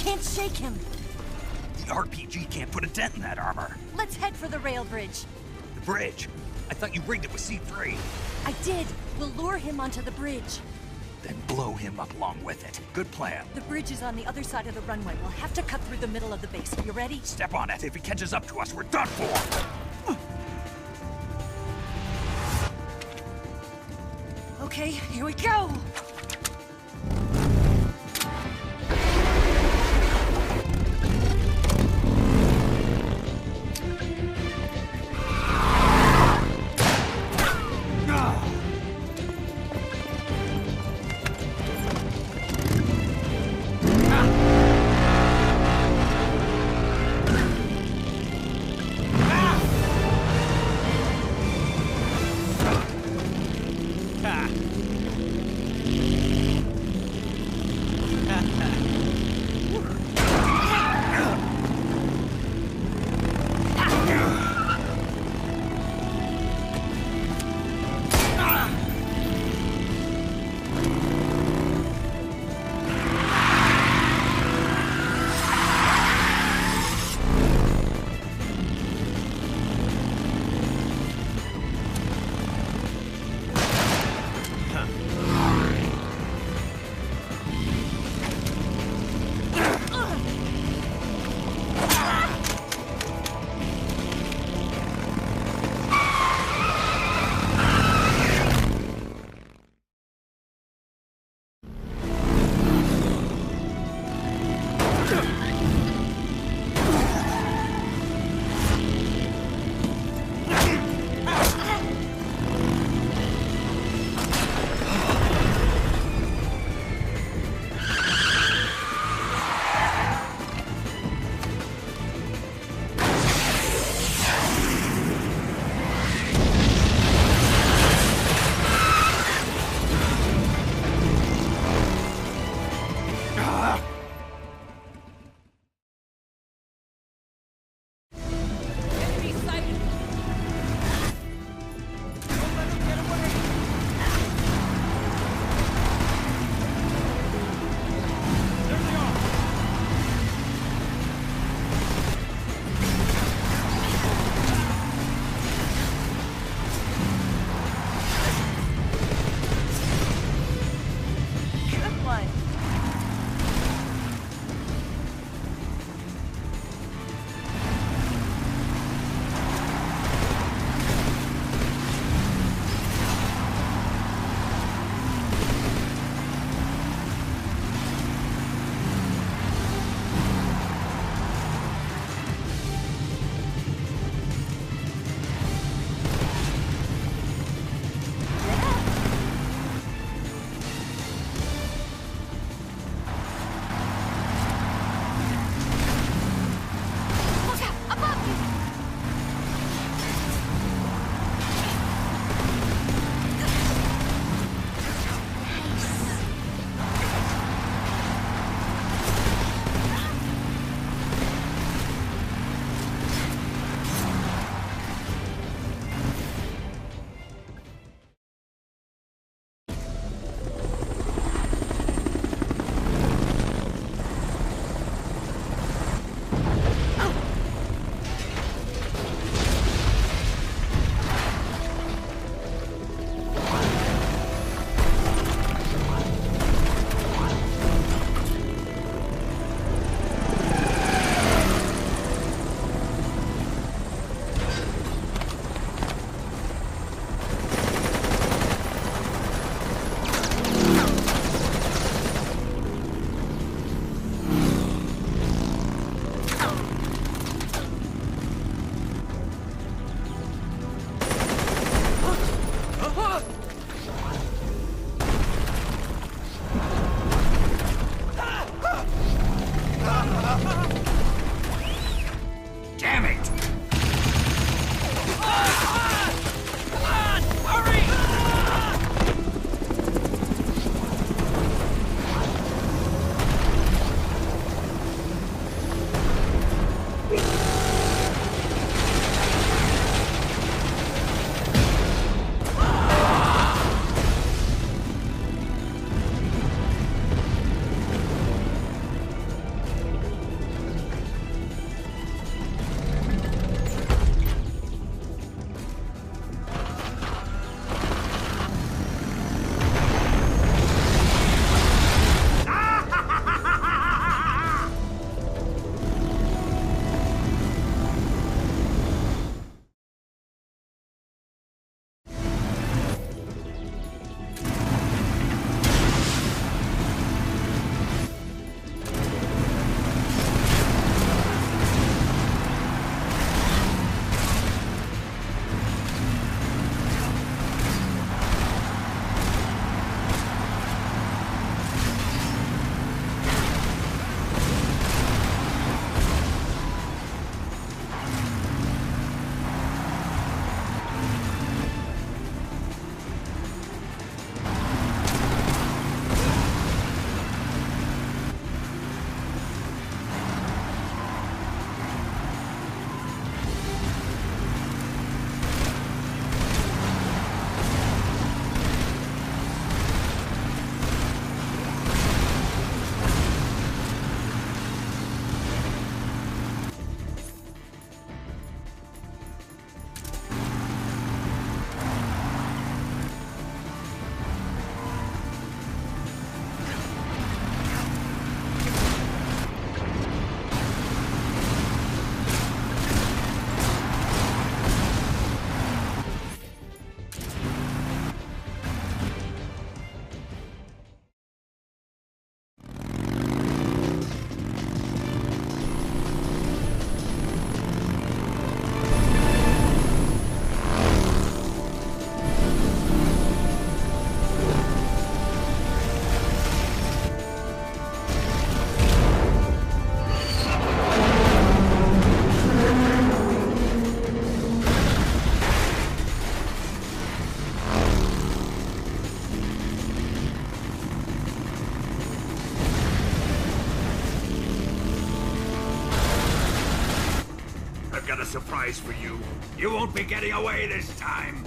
can't shake him. The RPG can't put a dent in that armor. Let's head for the rail bridge. The bridge? I thought you rigged it with C3. I did. We'll lure him onto the bridge. Then blow him up along with it. Good plan. The bridge is on the other side of the runway. We'll have to cut through the middle of the base. You ready? Step on it. If he catches up to us, we're done for. Okay, here we go! got a surprise for you. You won't be getting away this time.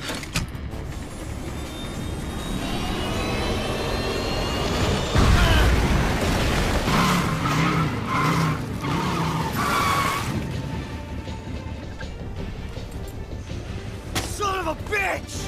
Son of a bitch!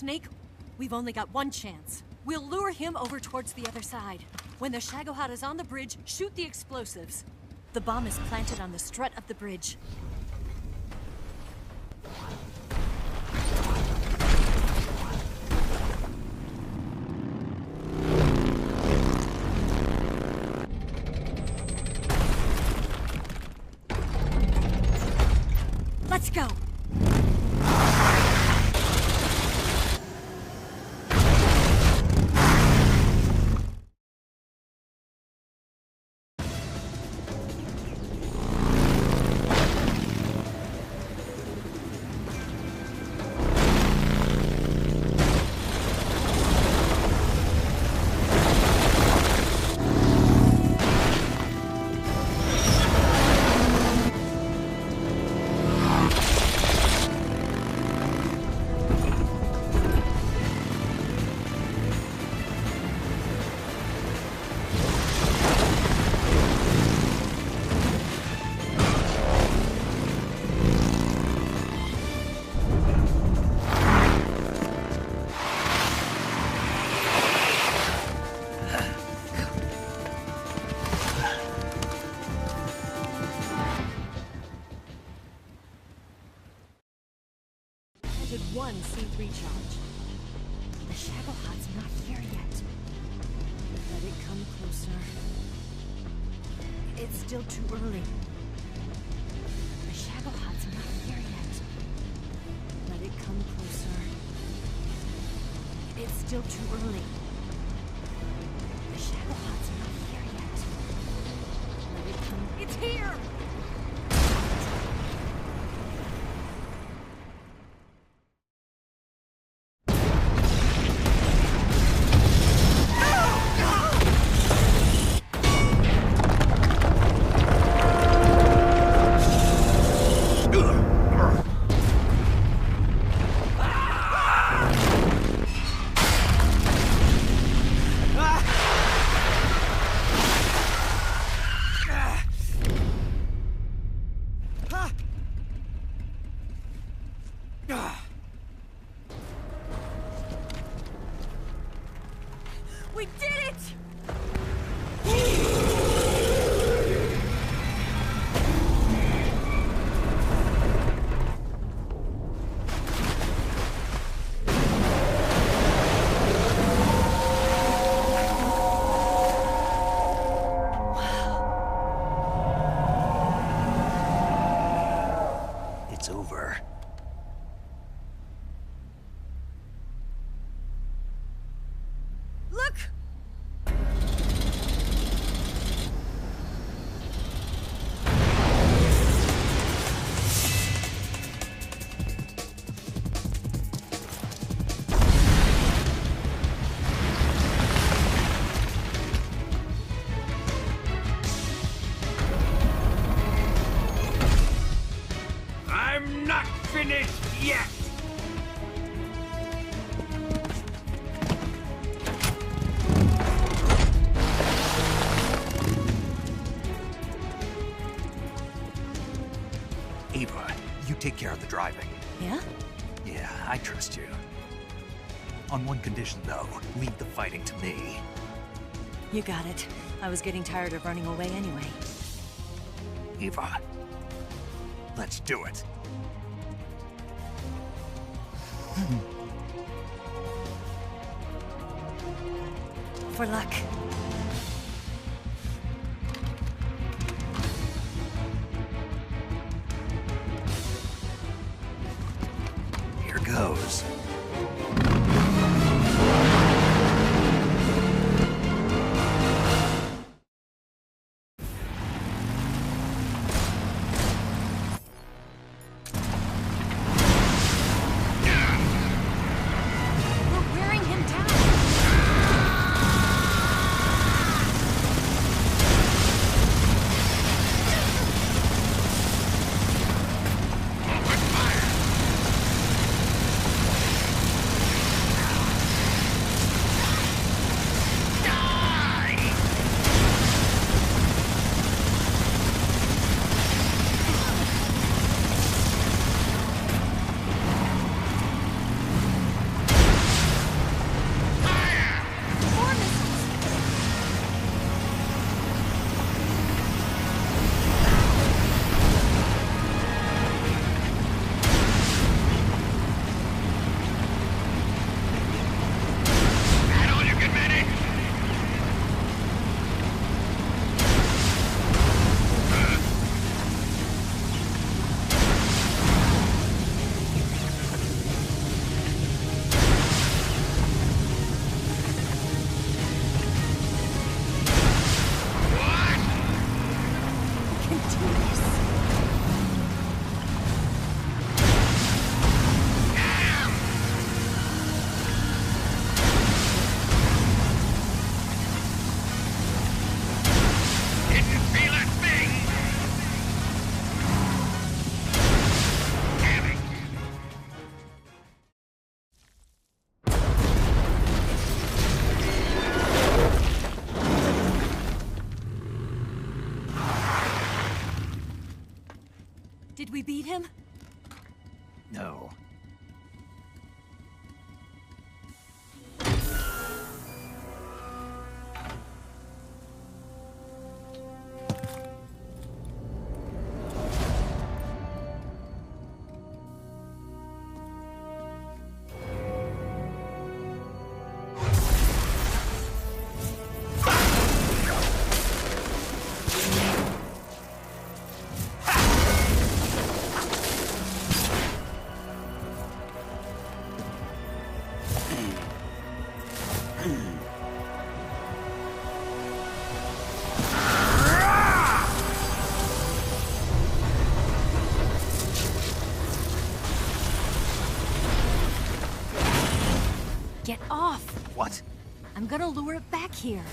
Snake, we've only got one chance. We'll lure him over towards the other side. When the Shagohod is on the bridge, shoot the explosives. The bomb is planted on the strut of the bridge. Let's go! One C3 charge. The Shagohod's not here yet. Let it come closer. It's still too early. The Shagohod's not here yet. Let it come closer. It's still too early. The Shagohod's not here yet. Let it come. It's here! it's over. Look! I'm not finished yet! Ava, you take care of the driving. Yeah? Yeah, I trust you. On one condition, though, leave the fighting to me. You got it. I was getting tired of running away anyway. Ava, let's do it. For luck. Here goes. We're wearing him down. Did we beat him? No. Get off! What? I'm gonna lure it back here.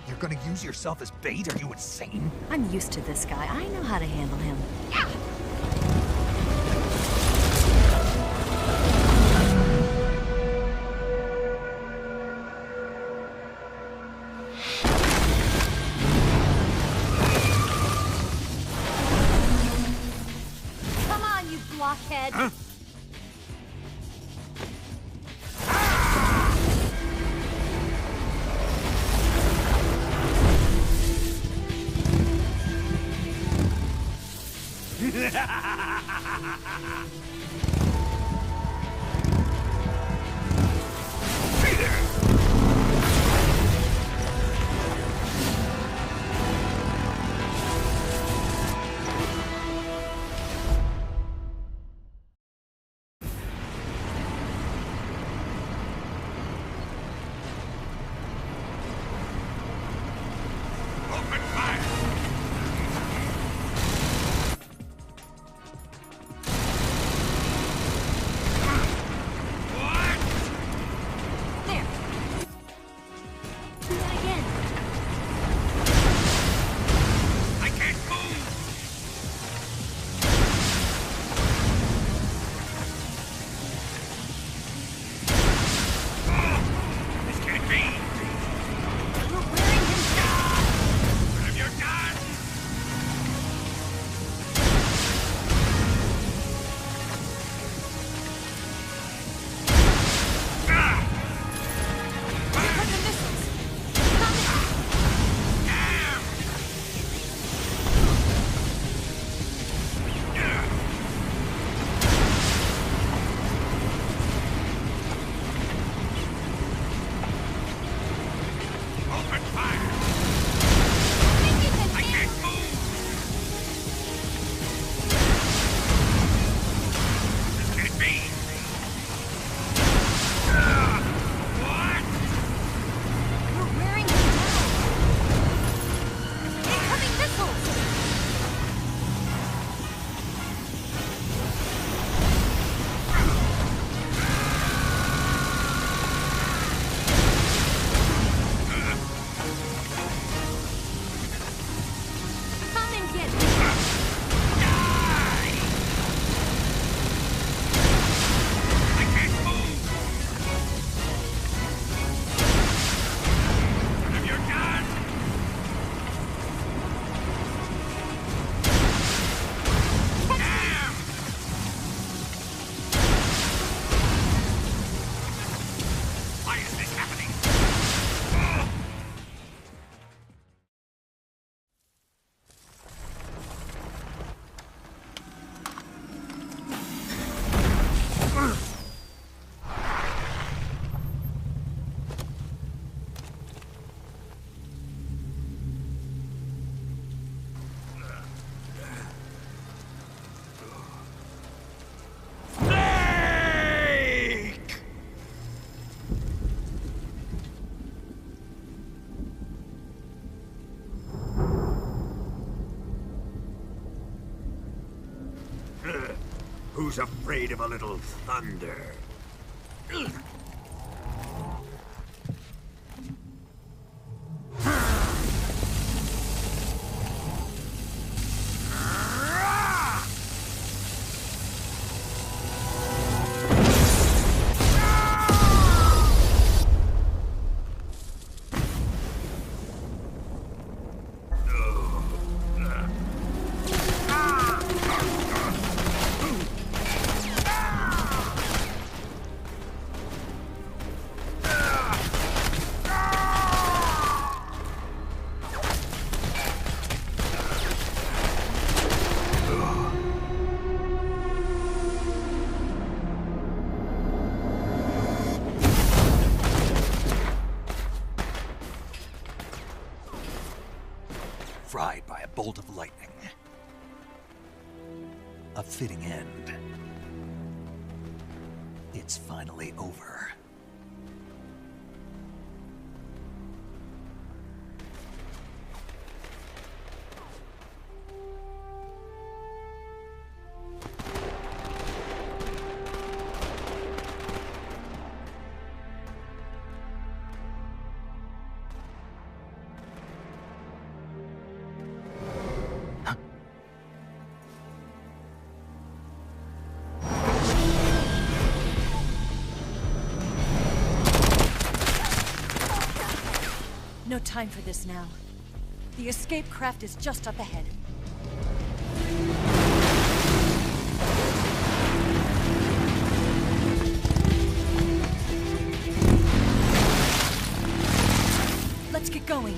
You're gonna use yourself as bait? Are you insane? I'm used to this guy. I know how to handle him. Come on, you blockhead! Huh? Who's afraid of a little thunder? Fried by a bolt of lightning. A fitting end. It's finally over. No time for this now. The escape craft is just up ahead. Let's get going.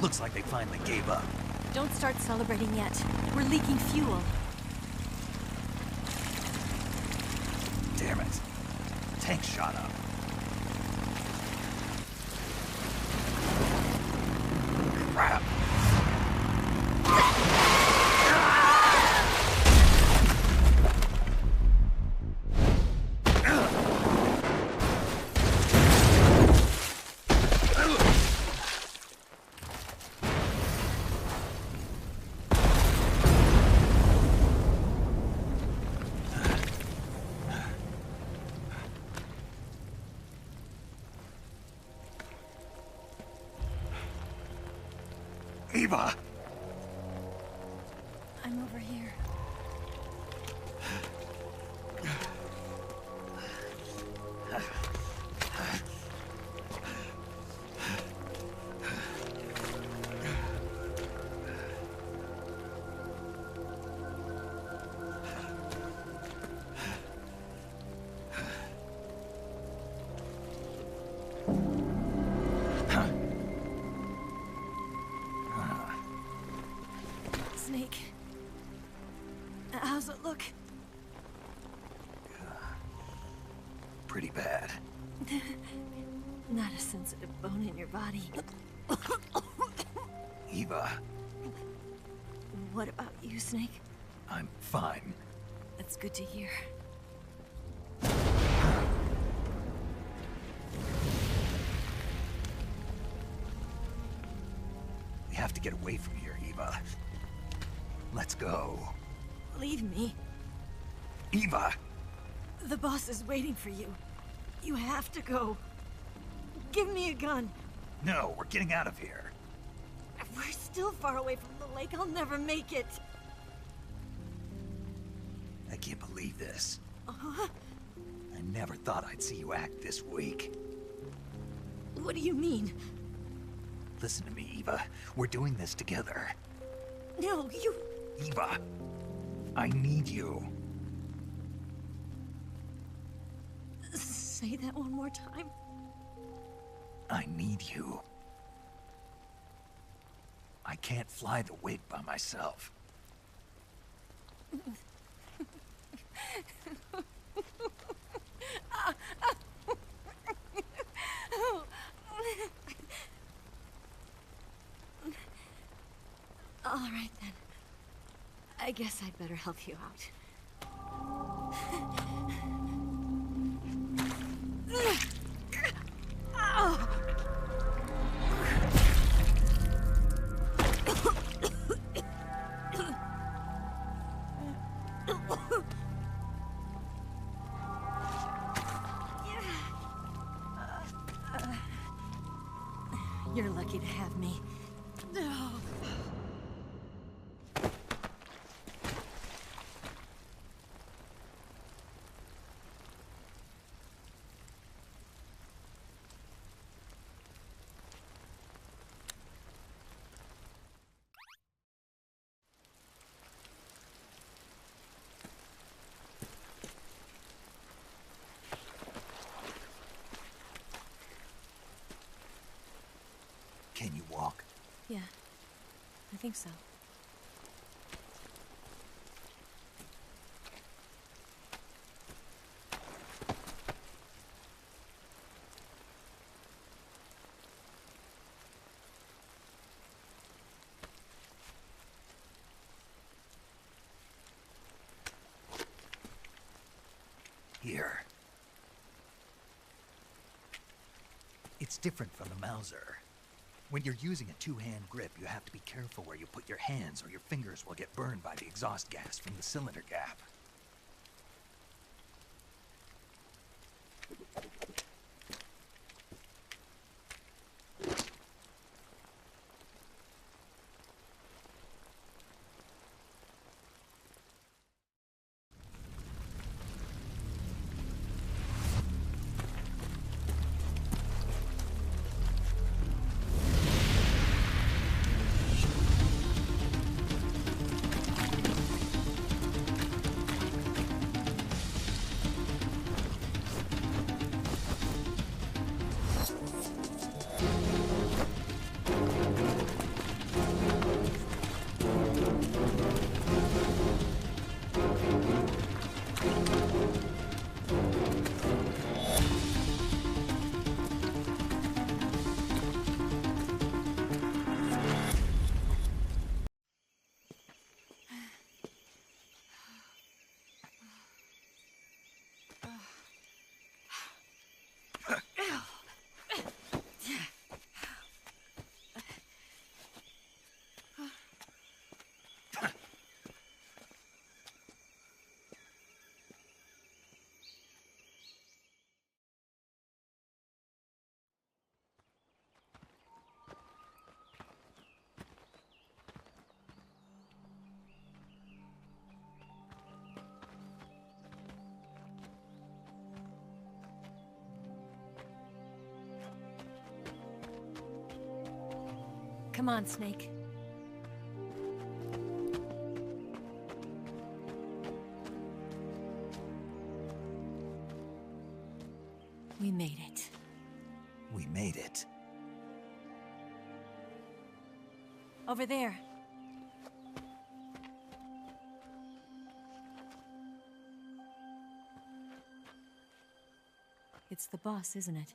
Looks like they finally gave up. Don't start celebrating yet. We're leaking fuel. Damn it. Tank shot up. Crap. Eva! I'm over here. Snake. How's it look? Pretty bad. Not a sensitive bone in your body. Eva, What about you, Snake? I'm fine. That's good to hear. We have to get away from here, Eva. Let's go. Leave me. Eva! The boss is waiting for you. You have to go. Give me a gun. No, we're getting out of here. We're still far away from the lake. I'll never make it. I can't believe this. Uh-huh. I never thought I'd see you act this weak. What do you mean? Listen to me, Eva. We're doing this together. No, you... Eva, I need you. Say that one more time. I need you. I can't fly the wig by myself. All right, then. I guess I'd better help you out. You're lucky to have me. Can you walk? Yeah, I think so. Here. It's different from the Mauser. When you're using a two-hand grip, you have to be careful where you put your hands or your fingers will get burned by the exhaust gas from the cylinder gap. Come on, Snake. We made it. We made it. Over there. It's the boss, isn't it?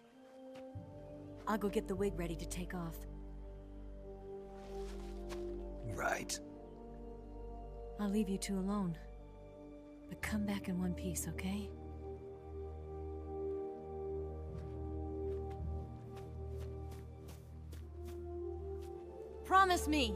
I'll go get the wig ready to take off. Right. I'll leave you two alone. But come back in one piece, okay? Promise me!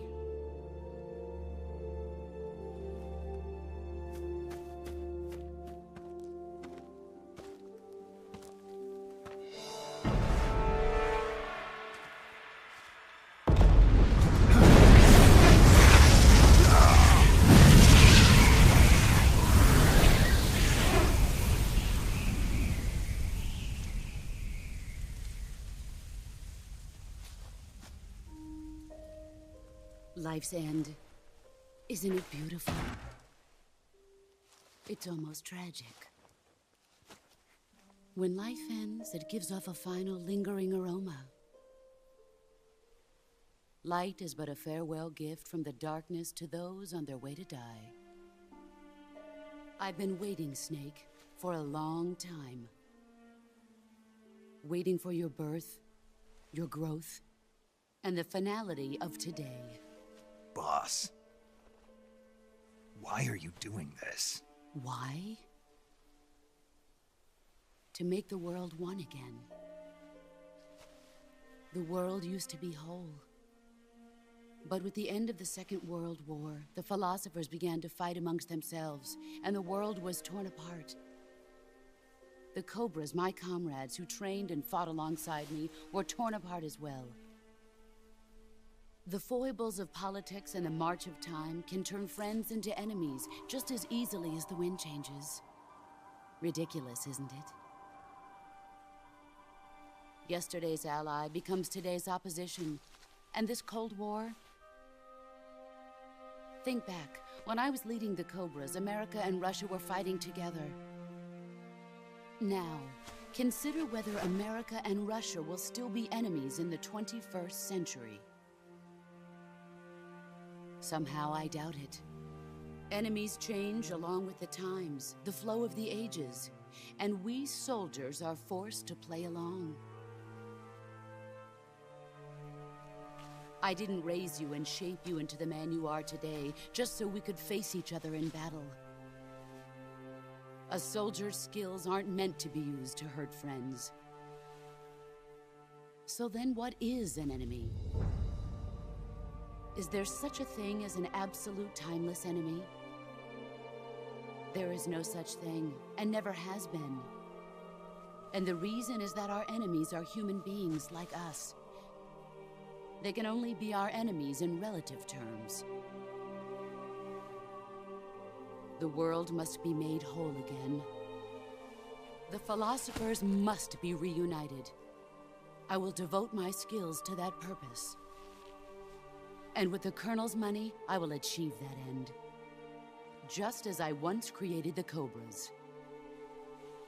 Life's end. Isn't it beautiful? It's almost tragic. When life ends, it gives off a final lingering aroma. Light is but a farewell gift from the darkness to those on their way to die. I've been waiting, Snake, for a long time. Waiting for your birth, your growth, and the finality of today. Boss, why are you doing this? Why? To make the world one again. The world used to be whole. But with the end of the Second World War, the philosophers began to fight amongst themselves, and the world was torn apart. The Cobras, my comrades who trained and fought alongside me, were torn apart as well. The foibles of politics and the march of time can turn friends into enemies just as easily as the wind changes. Ridiculous, isn't it? Yesterday's ally becomes today's opposition. And this Cold War? Think back. When I was leading the Cobras, America and Russia were fighting together. Now, consider whether America and Russia will still be enemies in the 21st century. Somehow I doubt it. Enemies change along with the times, the flow of the ages, and we soldiers are forced to play along. I didn't raise you and shape you into the man you are today just so we could face each other in battle. A soldier's skills aren't meant to be used to hurt friends. So then what is an enemy? Is there such a thing as an absolute timeless enemy? There is no such thing, and never has been. And the reason is that our enemies are human beings like us. They can only be our enemies in relative terms. The world must be made whole again. The philosophers must be reunited. I will devote my skills to that purpose. And with the Colonel's money, I will achieve that end. Just as I once created the Cobras.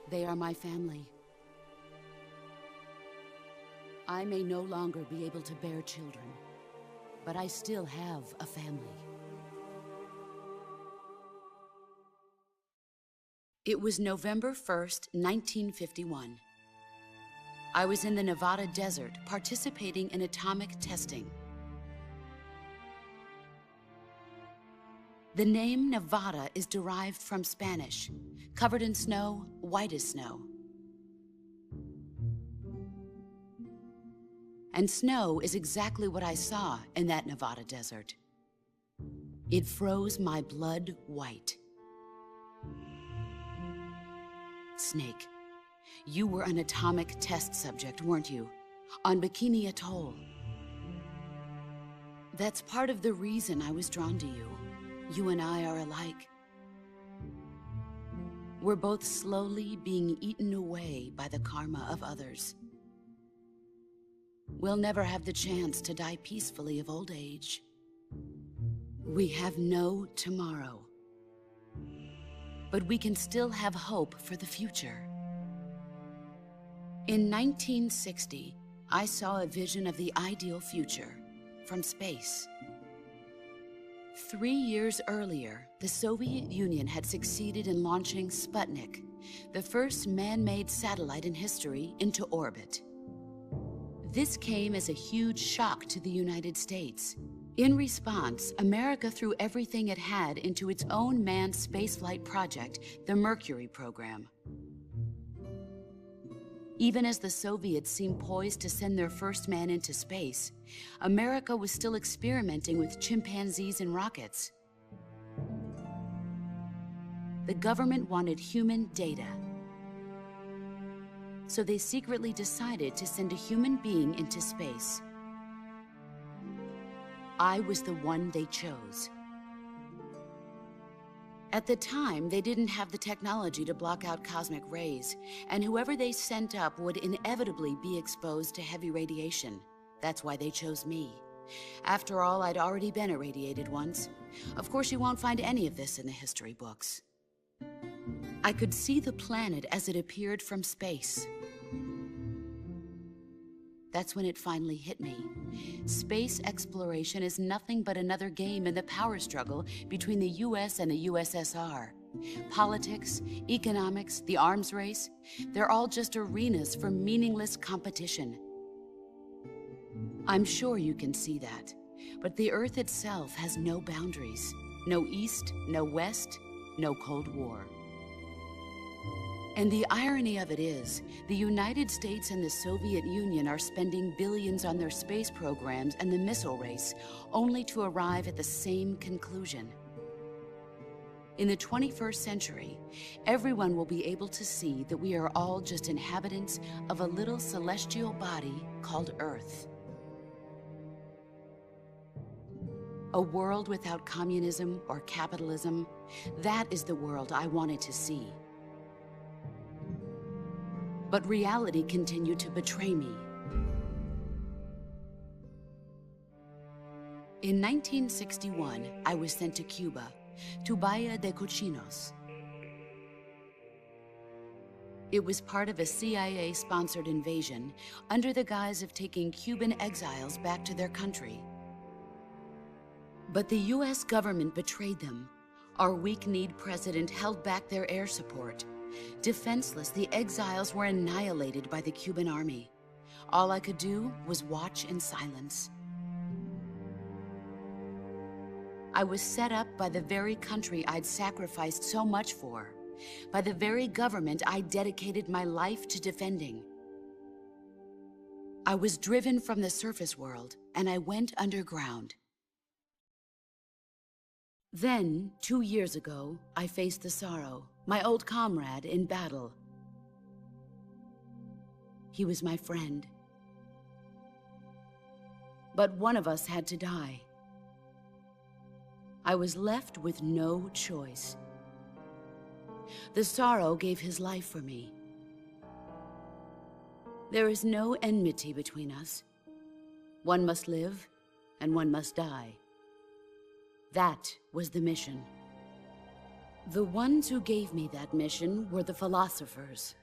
They are my family. I may no longer be able to bear children, but I still have a family. It was November 1st, 1951. I was in the Nevada desert participating in atomic testing. The name Nevada is derived from Spanish, covered in snow, white as snow. And snow is exactly what I saw in that Nevada desert. It froze my blood white. Snake, you were an atomic test subject, weren't you? On Bikini Atoll. That's part of the reason I was drawn to you. You and I are alike. We're both slowly being eaten away by the karma of others. We'll never have the chance to die peacefully of old age. We have no tomorrow. But we can still have hope for the future. In 1960, I saw a vision of the ideal future from space. 3 years earlier, the Soviet Union had succeeded in launching Sputnik, the first man-made satellite in history, into orbit. This came as a huge shock to the United States. In response, America threw everything it had into its own manned spaceflight project, the Mercury program. Even as the Soviets seemed poised to send their first man into space, America was still experimenting with chimpanzees and rockets. The government wanted human data. So they secretly decided to send a human being into space. I was the one they chose. At the time, they didn't have the technology to block out cosmic rays, and whoever they sent up would inevitably be exposed to heavy radiation. That's why they chose me. After all, I'd already been irradiated once. Of course, you won't find any of this in the history books. I could see the planet as it appeared from space. That's when it finally hit me. Space exploration is nothing but another game in the power struggle between the US and the USSR. Politics, economics, the arms race, they're all just arenas for meaningless competition. I'm sure you can see that, but the Earth itself has no boundaries. No East, no West, no Cold War. And the irony of it is, the United States and the Soviet Union are spending billions on their space programs and the missile race, only to arrive at the same conclusion. In the 21st century, everyone will be able to see that we are all just inhabitants of a little celestial body called Earth. A world without communism or capitalism, that is the world I wanted to see. But reality continued to betray me. In 1961, I was sent to Cuba, to Bahia de Cochinos. It was part of a CIA-sponsored invasion under the guise of taking Cuban exiles back to their country. But the US government betrayed them. Our weak-kneed president held back their air support. Defenseless, the exiles were annihilated by the Cuban army. All I could do was watch in silence. I was set up by the very country I'd sacrificed so much for, by the very government I dedicated my life to defending. I was driven from the surface world, and I went underground. Then, 2 years ago, I faced the Sorrow, my old comrade in battle. He was my friend. But one of us had to die. I was left with no choice. The Sorrow gave his life for me. There is no enmity between us. One must live, and one must die. That was the mission. The ones who gave me that mission were the philosophers.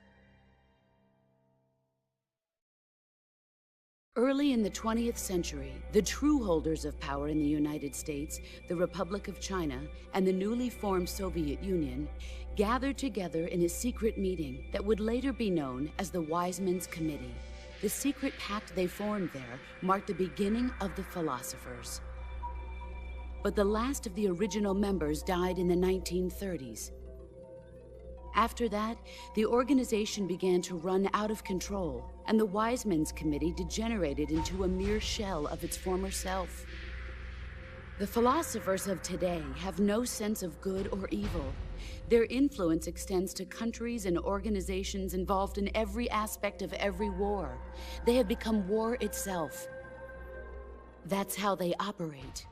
Early in the 20th century, the true holders of power in the United States, the Republic of China, and the newly formed Soviet Union gathered together in a secret meeting that would later be known as the Wise Men's Committee. The secret pact they formed there marked the beginning of the philosophers. But the last of the original members died in the 1930s. After that, the organization began to run out of control, and the Wise Men's Committee degenerated into a mere shell of its former self. The philosophers of today have no sense of good or evil. Their influence extends to countries and organizations involved in every aspect of every war. They have become war itself. That's how they operate.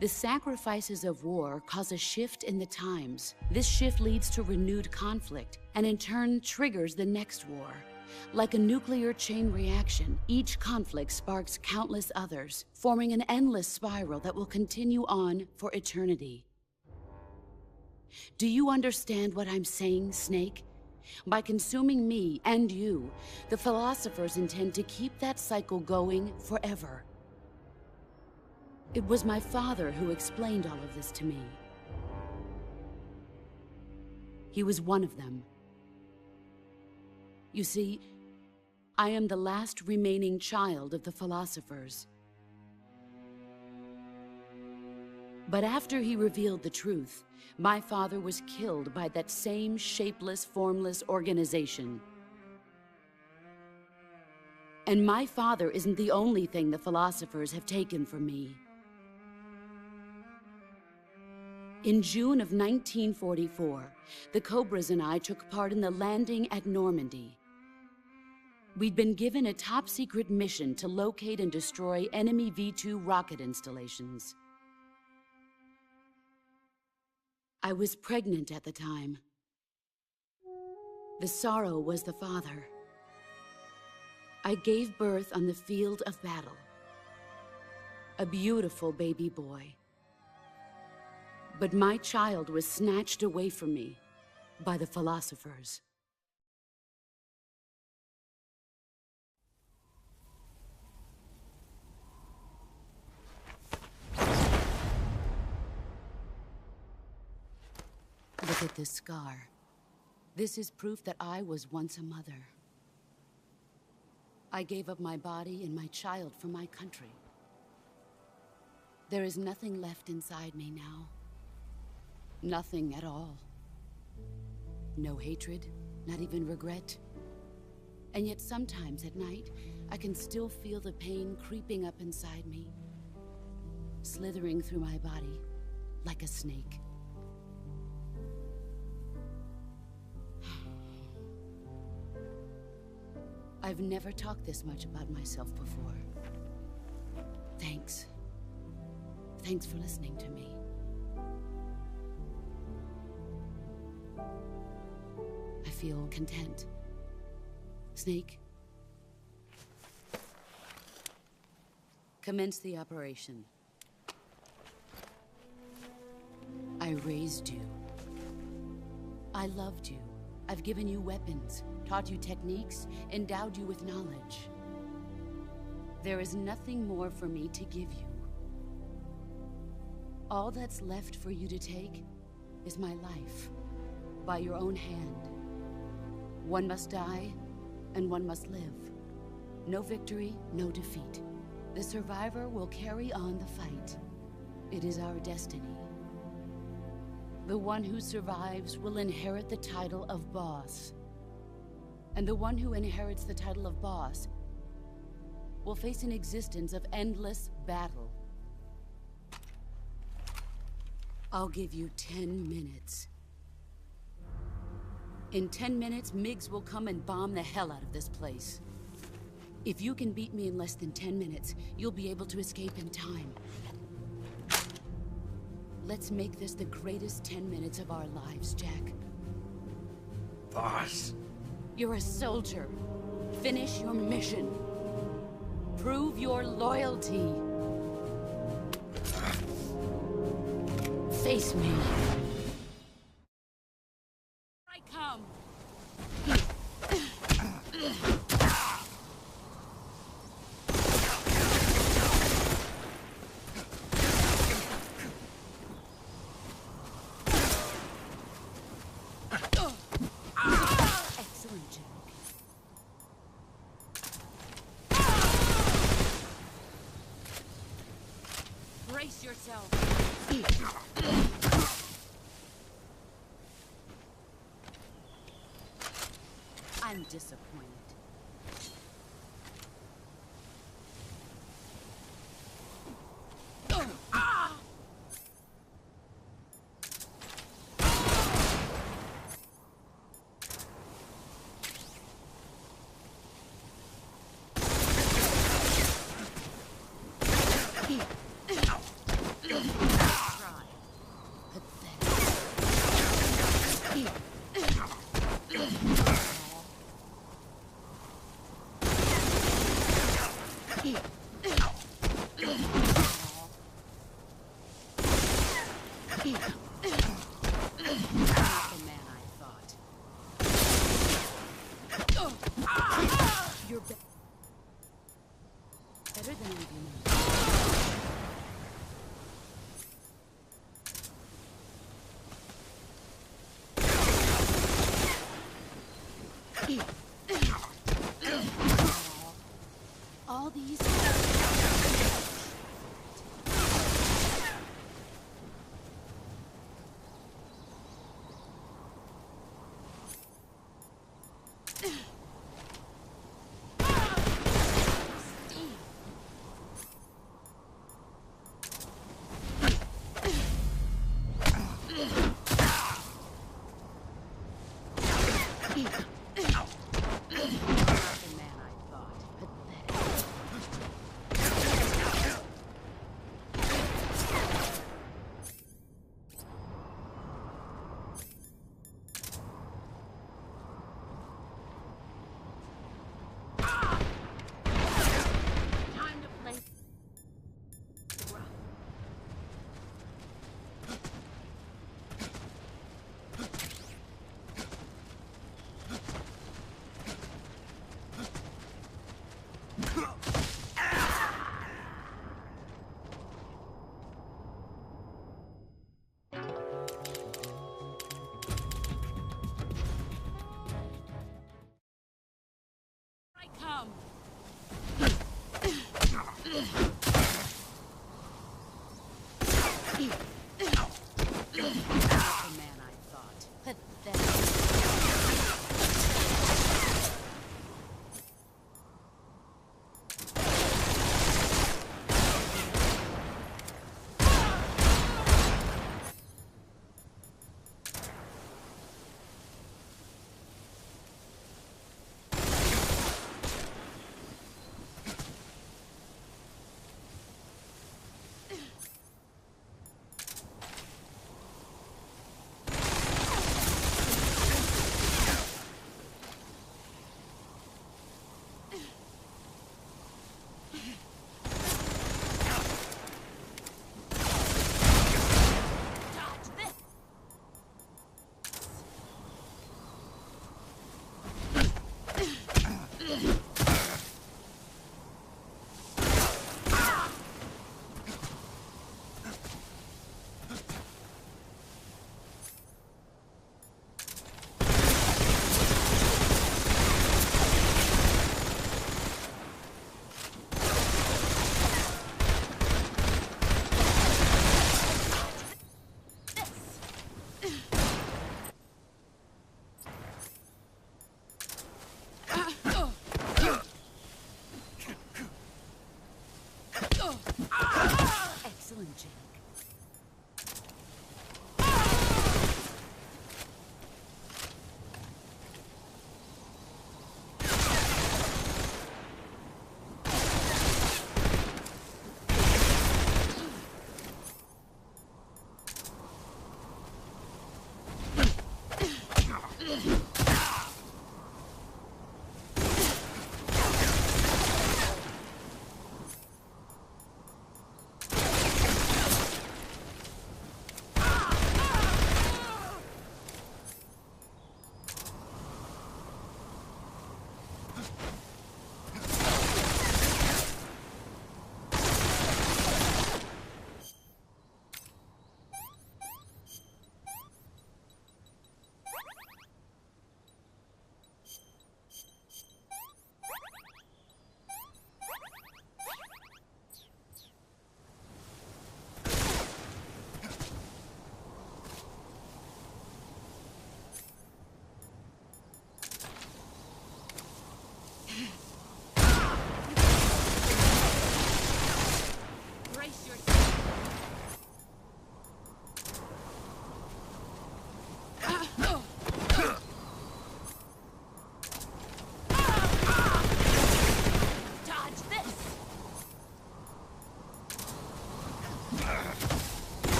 The sacrifices of war cause a shift in the times. This shift leads to renewed conflict, and in turn triggers the next war. Like a nuclear chain reaction, each conflict sparks countless others, forming an endless spiral that will continue on for eternity. Do you understand what I'm saying, Snake? By consuming me and you, the philosophers intend to keep that cycle going forever. It was my father who explained all of this to me. He was one of them. You see, I am the last remaining child of the philosophers. But after he revealed the truth, my father was killed by that same shapeless, formless organization. And my father isn't the only thing the philosophers have taken from me. In June of 1944, the Cobras and I took part in the landing at Normandy. We'd been given a top-secret mission to locate and destroy enemy V-2 rocket installations. I was pregnant at the time. The Sorrow was the father. I gave birth on the field of battle. A beautiful baby boy. But my child was snatched away from me by the philosophers. Look at this scar. This is proof that I was once a mother. I gave up my body and my child for my country. There is nothing left inside me now. Nothing at all. No hatred, not even regret. And yet sometimes at night, I can still feel the pain creeping up inside me, slithering through my body like a snake. I've never talked this much about myself before. Thanks. Thanks for listening to me. I feel content. Snake? Commence the operation. I raised you. I loved you. I've given you weapons, taught you techniques, endowed you with knowledge. There is nothing more for me to give you. All that's left for you to take is my life, by your own hand. One must die, and one must live. No victory, no defeat. The survivor will carry on the fight. It is our destiny. The one who survives will inherit the title of boss. And the one who inherits the title of boss will face an existence of endless battle. I'll give you 10 minutes. In 10 minutes, MiGs will come and bomb the hell out of this place. If you can beat me in less than 10 minutes, you'll be able to escape in time. Let's make this the greatest 10 minutes of our lives, Jack. Boss. You're a soldier. Finish your mission. Prove your loyalty. Face me. I come. Excellent joke. Brace yourself. I'm disappointed. You're better than any of you know. All these...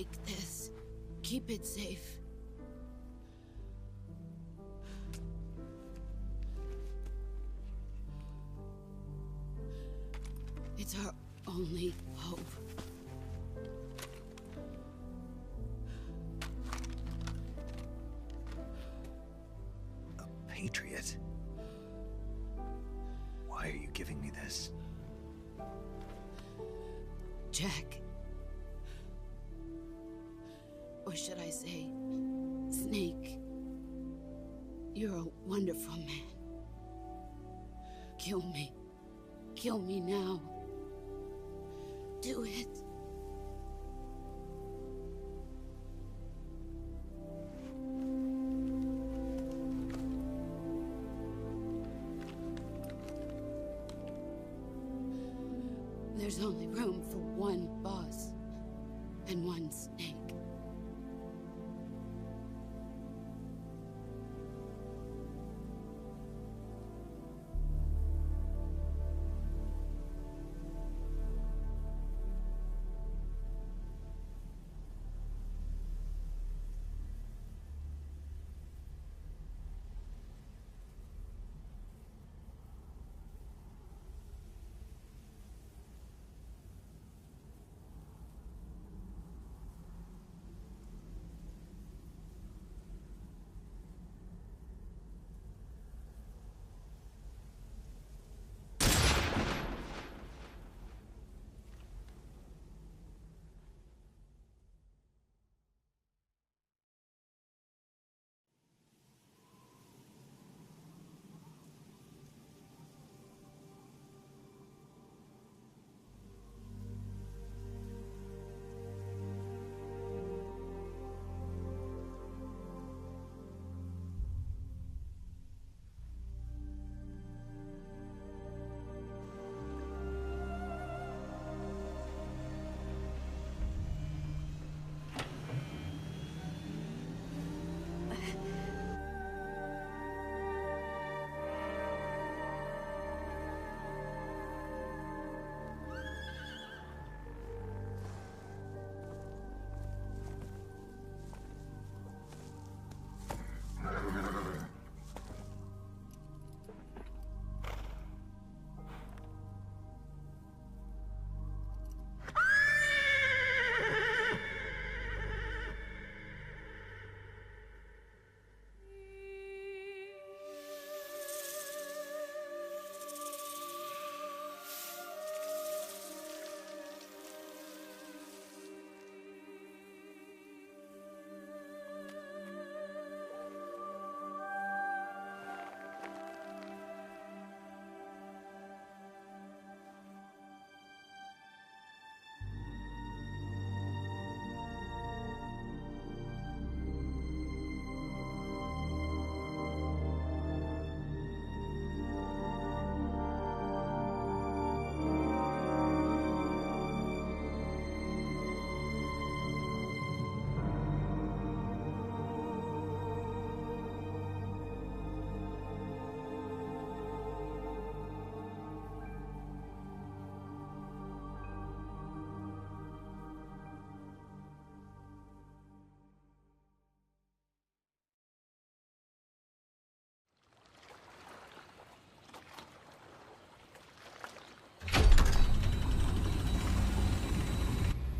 Take this. Keep it safe. It's our only hope. A patriot? Why are you giving me this? Jack. Or should I say, Snake. You're a wonderful man. Kill me. Kill me now. Do it. There's only room for one boss and one snake.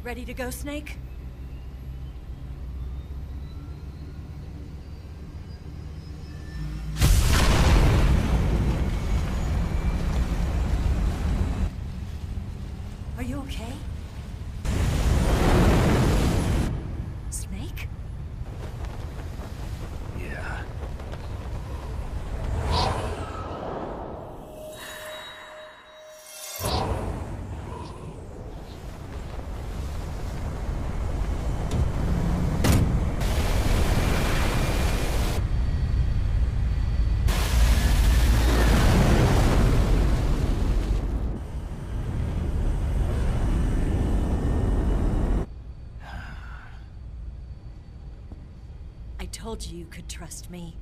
Ready to go, Snake? Are you okay? Snake? Yeah. I told you you could trust me.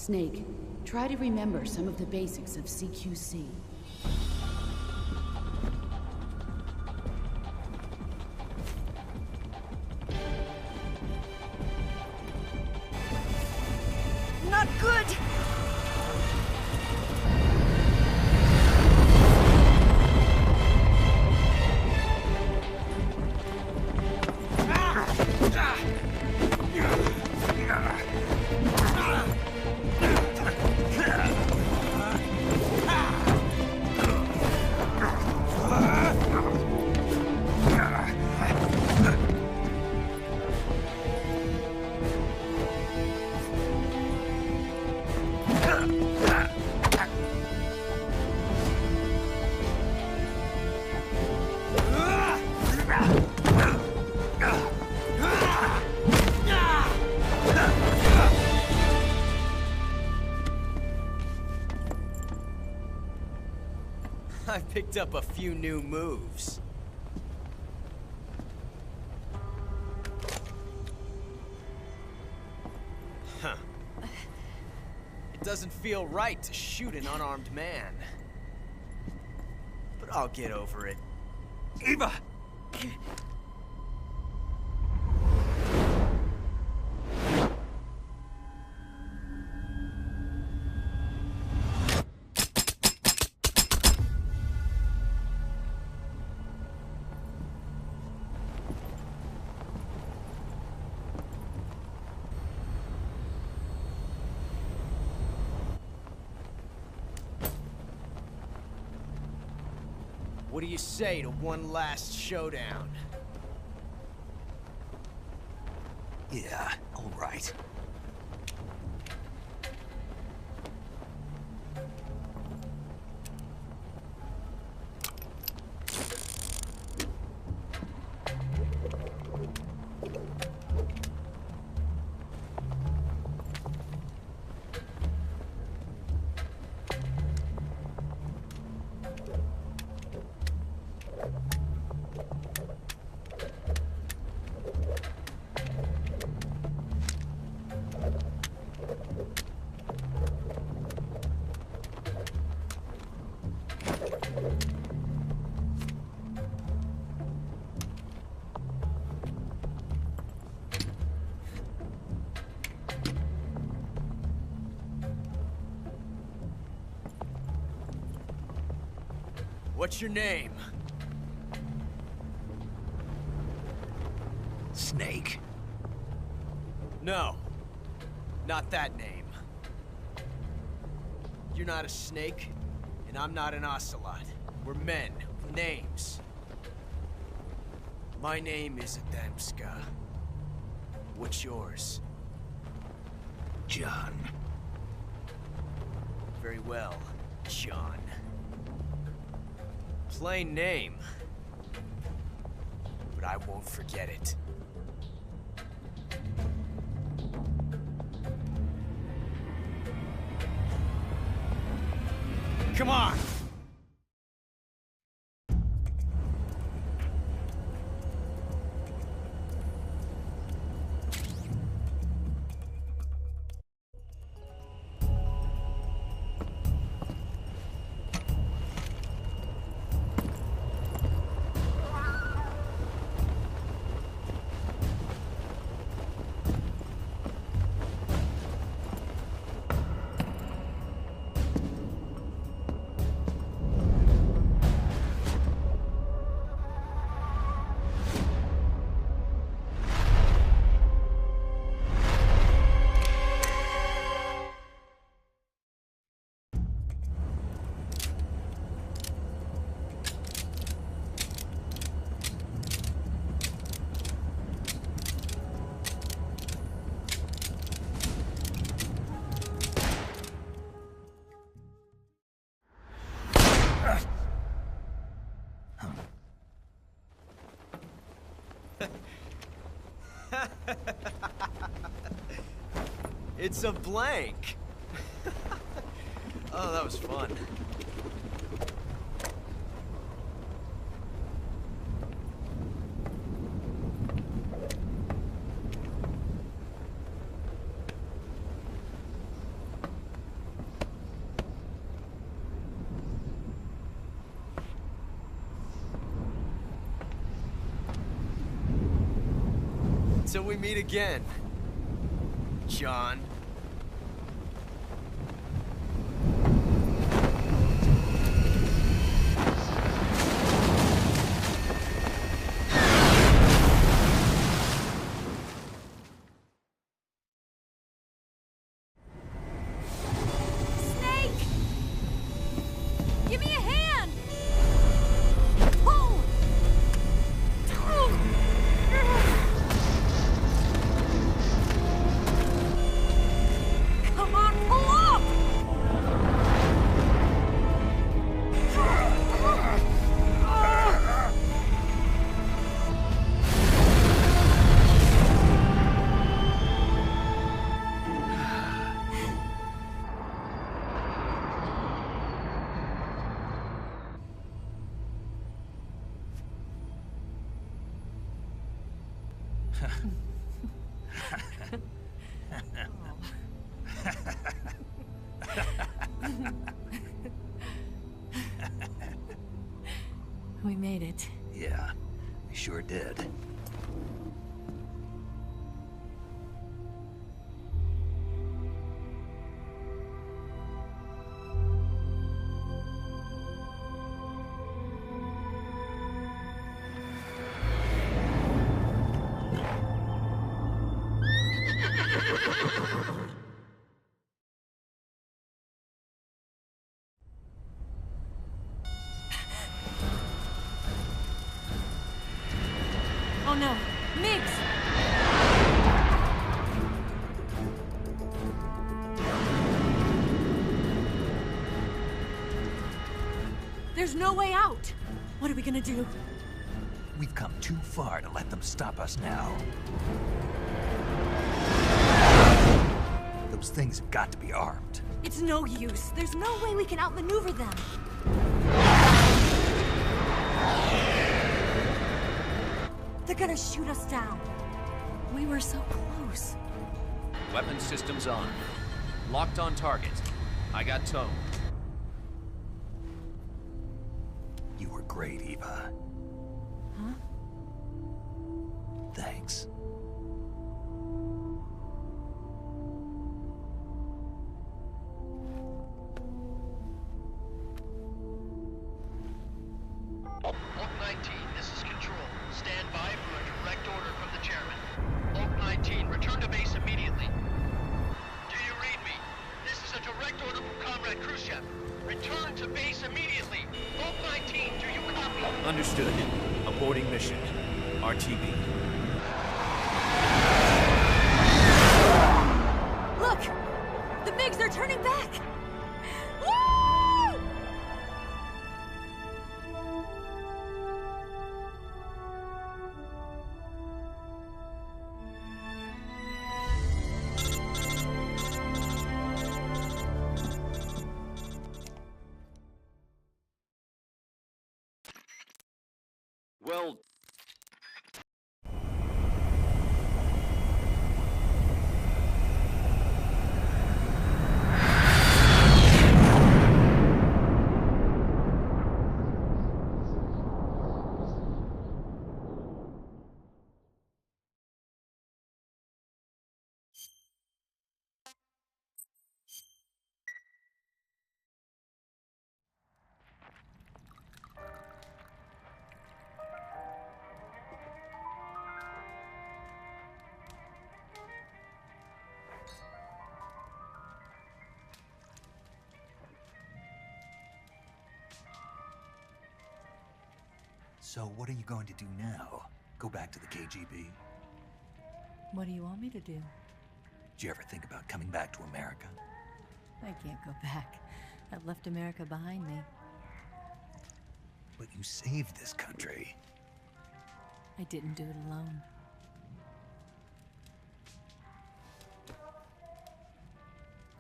Snake, try to remember some of the basics of CQC. Not good! I picked up a few new moves. Huh. It doesn't feel right to shoot an unarmed man. But I'll get over it. Eva! What do you say to one last showdown? Yeah, all right. What's your name? Snake. No. Not that name. You're not a snake, and I'm not an ocelot. We're men with names. My name is Adamska. What's yours? John. Very well, John. Plain name. But I won't forget it. Come on! It's a blank. Oh, that was fun. Until we meet again, John. Give me a hand! Pull! Come on, pull up! We made it. Yeah, we sure did. Oh no, Miggs! There's no way out! What are we gonna do? We've come too far to let them stop us now. Those things have got to be armed. It's no use. There's no way we can outmaneuver them. They're gonna shoot us down. We were so close. Weapon systems on. Locked on target. I got tone. You were great, Eva. Huh? Thanks. Oak 19, this is Control. Stand by for a direct order from the chairman. Oak 19, return to base immediately. Do you read me? This is a direct order from Comrade Khrushchev. Return to base immediately. Oak 19, do you copy? Understood. Aborting mission. RTB. Look! The MiGs are turning back! Woo! Well... So what are you going to do now? Go back to the KGB? What do you want me to do? Did you ever think about coming back to America? I can't go back. I've left America behind me. But you saved this country. I didn't do it alone.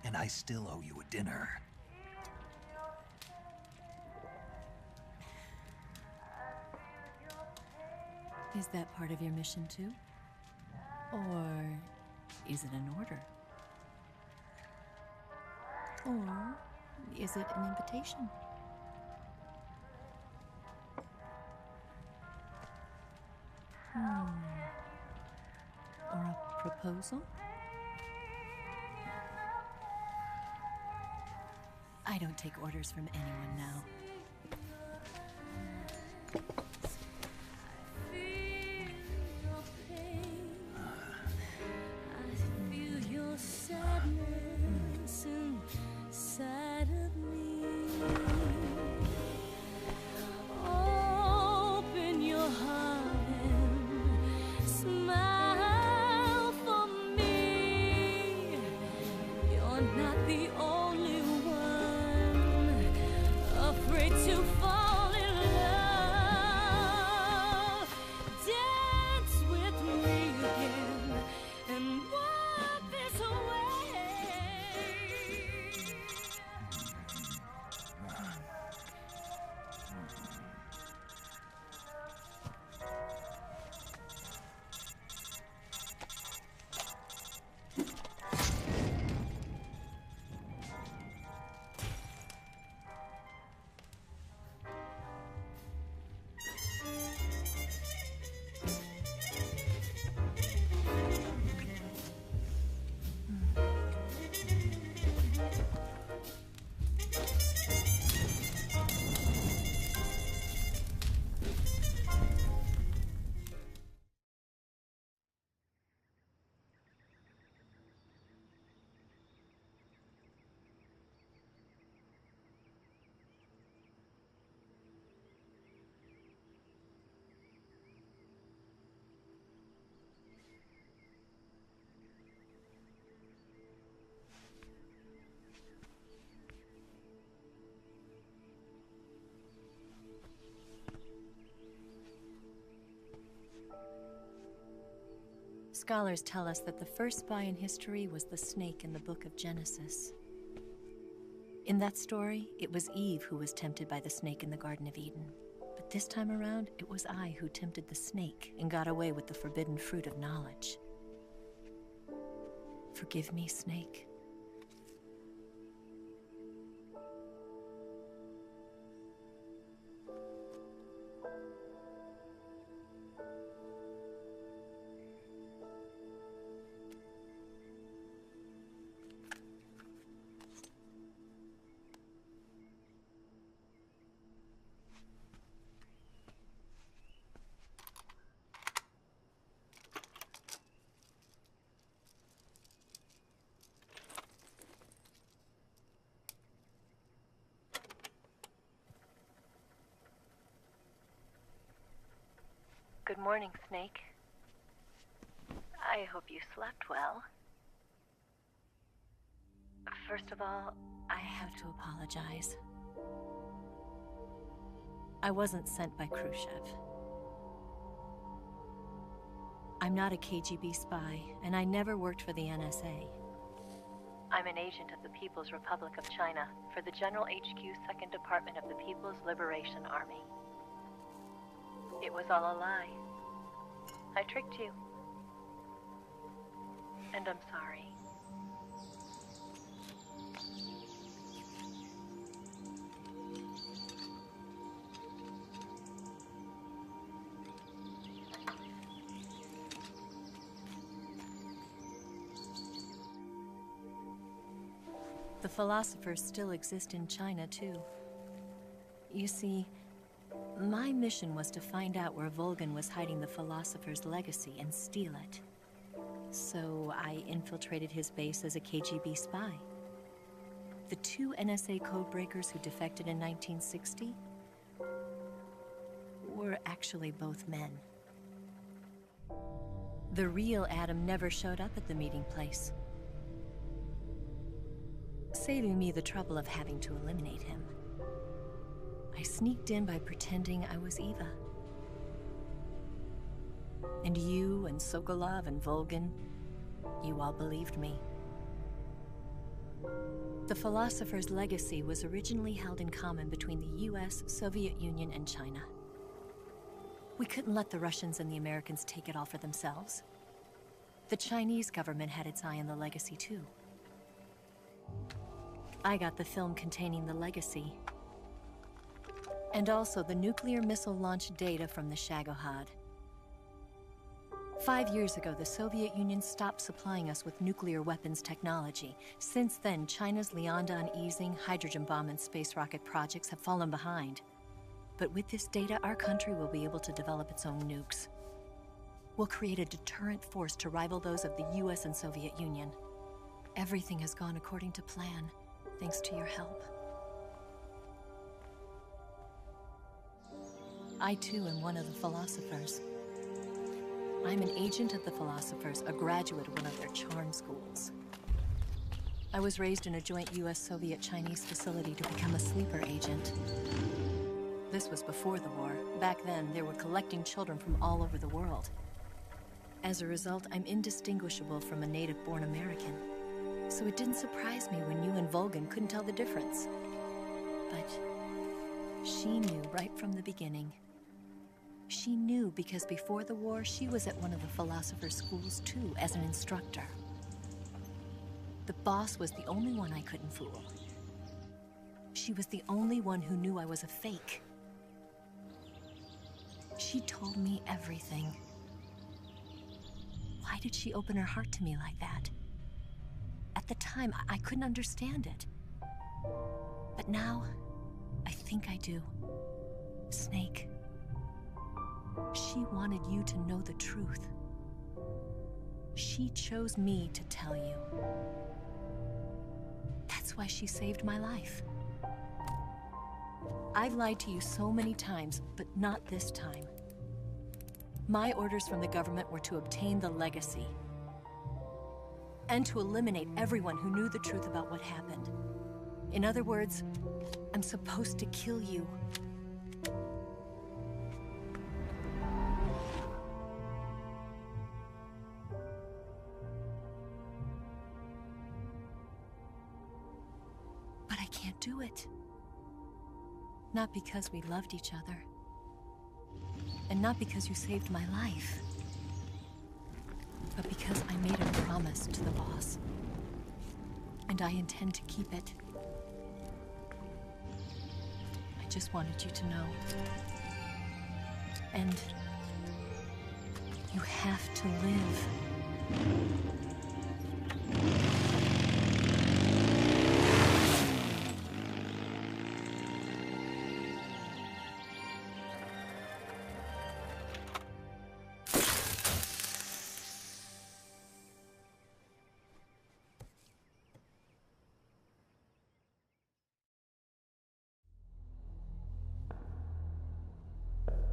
And I still owe you a dinner. Is that part of your mission too? Or is it an order? Or is it an invitation? proposal? I don't take orders from anyone now. Scholars tell us that the first spy in history was the snake in the book of Genesis. In that story, it was Eve who was tempted by the snake in the Garden of Eden. But this time around, it was I who tempted the snake and got away with the forbidden fruit of knowledge. Forgive me, Snake. Good morning, Snake. I hope you slept well. First of all, I have to apologize. I wasn't sent by Khrushchev. I'm not a KGB spy, and I never worked for the NSA. I'm an agent of the People's Republic of China for the General HQ 2nd Department of the People's Liberation Army. It was all a lie. I tricked you. And I'm sorry. The philosophers still exist in China, too. You see, my mission was to find out where Volgin was hiding the philosopher's legacy and steal it. So I infiltrated his base as a KGB spy. The two NSA codebreakers who defected in 1960 were actually both men. The real Adam never showed up at the meeting place, saving me the trouble of having to eliminate him. I sneaked in by pretending I was Eva. And you and Sokolov and Volgin, you all believed me. The philosopher's legacy was originally held in common between the US, Soviet Union, and China. We couldn't let the Russians and the Americans take it all for themselves. The Chinese government had its eye on the legacy too. I got the film containing the legacy, and also the nuclear missile launch data from the Shagohod. 5 years ago, the Soviet Union stopped supplying us with nuclear weapons technology. Since then, China's Liaodong-Yixing hydrogen bomb and space rocket projects have fallen behind. But with this data, our country will be able to develop its own nukes. We'll create a deterrent force to rival those of the US and Soviet Union. Everything has gone according to plan, thanks to your help. I too am one of the philosophers. I'm an agent of the philosophers, a graduate of one of their charm schools. I was raised in a joint US-Soviet-Chinese facility to become a sleeper agent. This was before the war. Back then, they were collecting children from all over the world. As a result, I'm indistinguishable from a native-born American. So it didn't surprise me when you and Volgin couldn't tell the difference. But she knew right from the beginning. She knew because before the war, she was at one of the philosopher's schools too, as an instructor. The boss was the only one I couldn't fool. She was the only one who knew I was a fake. She told me everything. Why did she open her heart to me like that? At the time, I couldn't understand it. But now, I think I do. Snake. She wanted you to know the truth. She chose me to tell you. That's why she saved my life. I've lied to you so many times, but not this time. My orders from the government were to obtain the legacy and to eliminate everyone who knew the truth about what happened. In other words, I'm supposed to kill you. But I can't do it. Not because we loved each other. And not because you saved my life. But because I made a promise to the boss. And I intend to keep it. I just wanted you to know. And you have to live.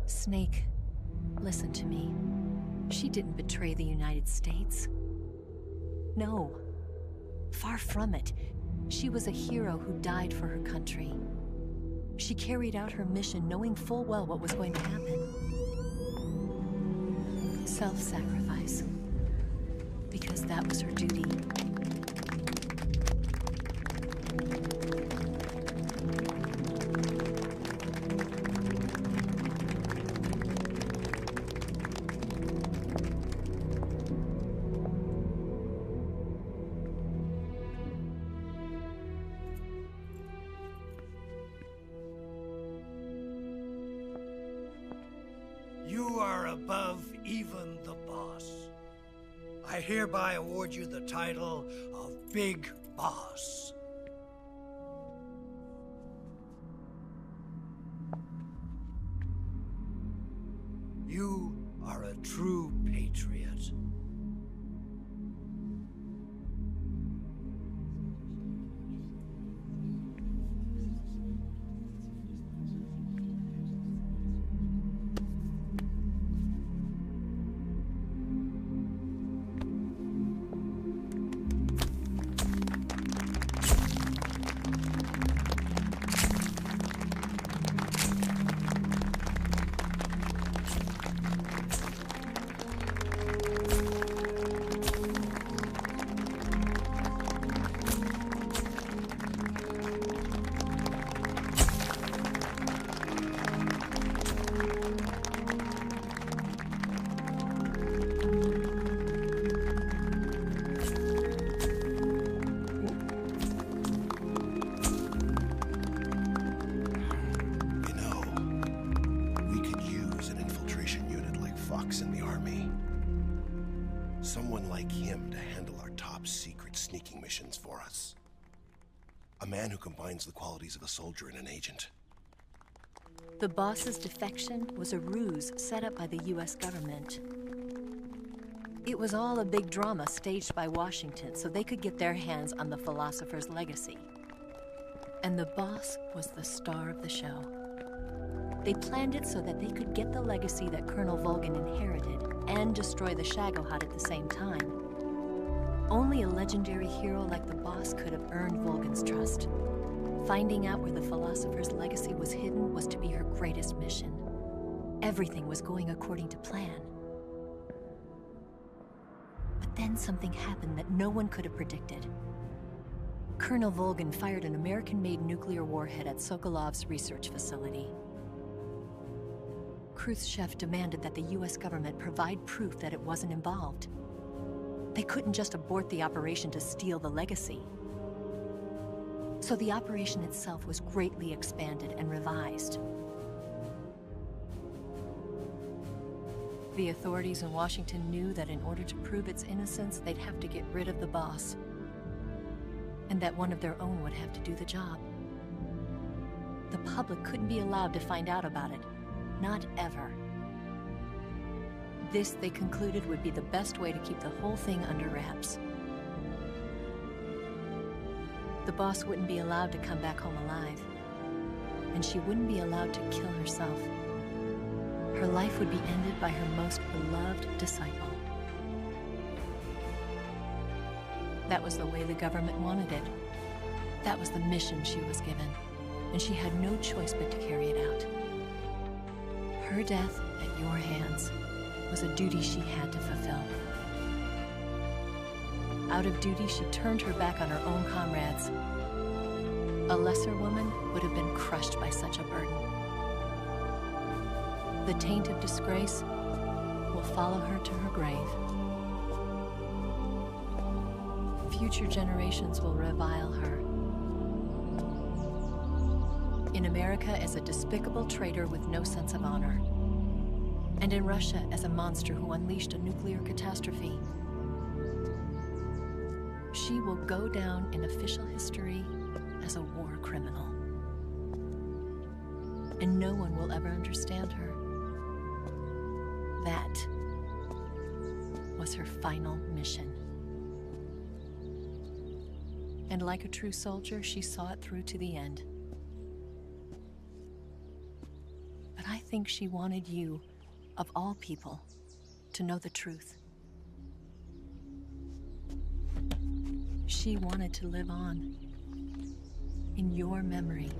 Snake, listen to me. She didn't betray the United States. No. Far from it. She was a hero who died for her country. She carried out her mission knowing full well what was going to happen. Self-sacrifice. Because that was her duty. You are above even the boss. I hereby award you the title of Big Boss. You are a true patriot. Someone like him to handle our top secret sneaking missions for us. A man who combines the qualities of a soldier and an agent. The boss's defection was a ruse set up by the US government. It was all a big drama staged by Washington so they could get their hands on the philosopher's legacy. And the boss was the star of the show. They planned it so that they could get the legacy that Colonel Volgin inherited and destroy the Shagohod at the same time. Only a legendary hero like the boss could have earned Volgin's trust. Finding out where the philosopher's legacy was hidden was to be her greatest mission. Everything was going according to plan. But then something happened that no one could have predicted. Colonel Volgin fired an American-made nuclear warhead at Sokolov's research facility. Khrushchev demanded that the US government provide proof that it wasn't involved. They couldn't just abort the operation to steal the legacy. So the operation itself was greatly expanded and revised. The authorities in Washington knew that in order to prove its innocence, they'd have to get rid of the boss. And that one of their own would have to do the job. The public couldn't be allowed to find out about it. Not ever. This, they concluded, would be the best way to keep the whole thing under wraps. The boss wouldn't be allowed to come back home alive. And she wouldn't be allowed to kill herself. Her life would be ended by her most beloved disciple. That was the way the government wanted it. That was the mission she was given, and she had no choice but to carry it out. Her death at your hands was a duty she had to fulfill. Out of duty, she turned her back on her own comrades. A lesser woman would have been crushed by such a burden. The taint of disgrace will follow her to her grave. Future generations will revile her. In America as a despicable traitor with no sense of honor. And in Russia as a monster who unleashed a nuclear catastrophe. She will go down in official history as a war criminal. And no one will ever understand her. That was her final mission. And like a true soldier, she saw it through to the end. But I think she wanted you, of all people, to know the truth. She wanted to live on in your memory.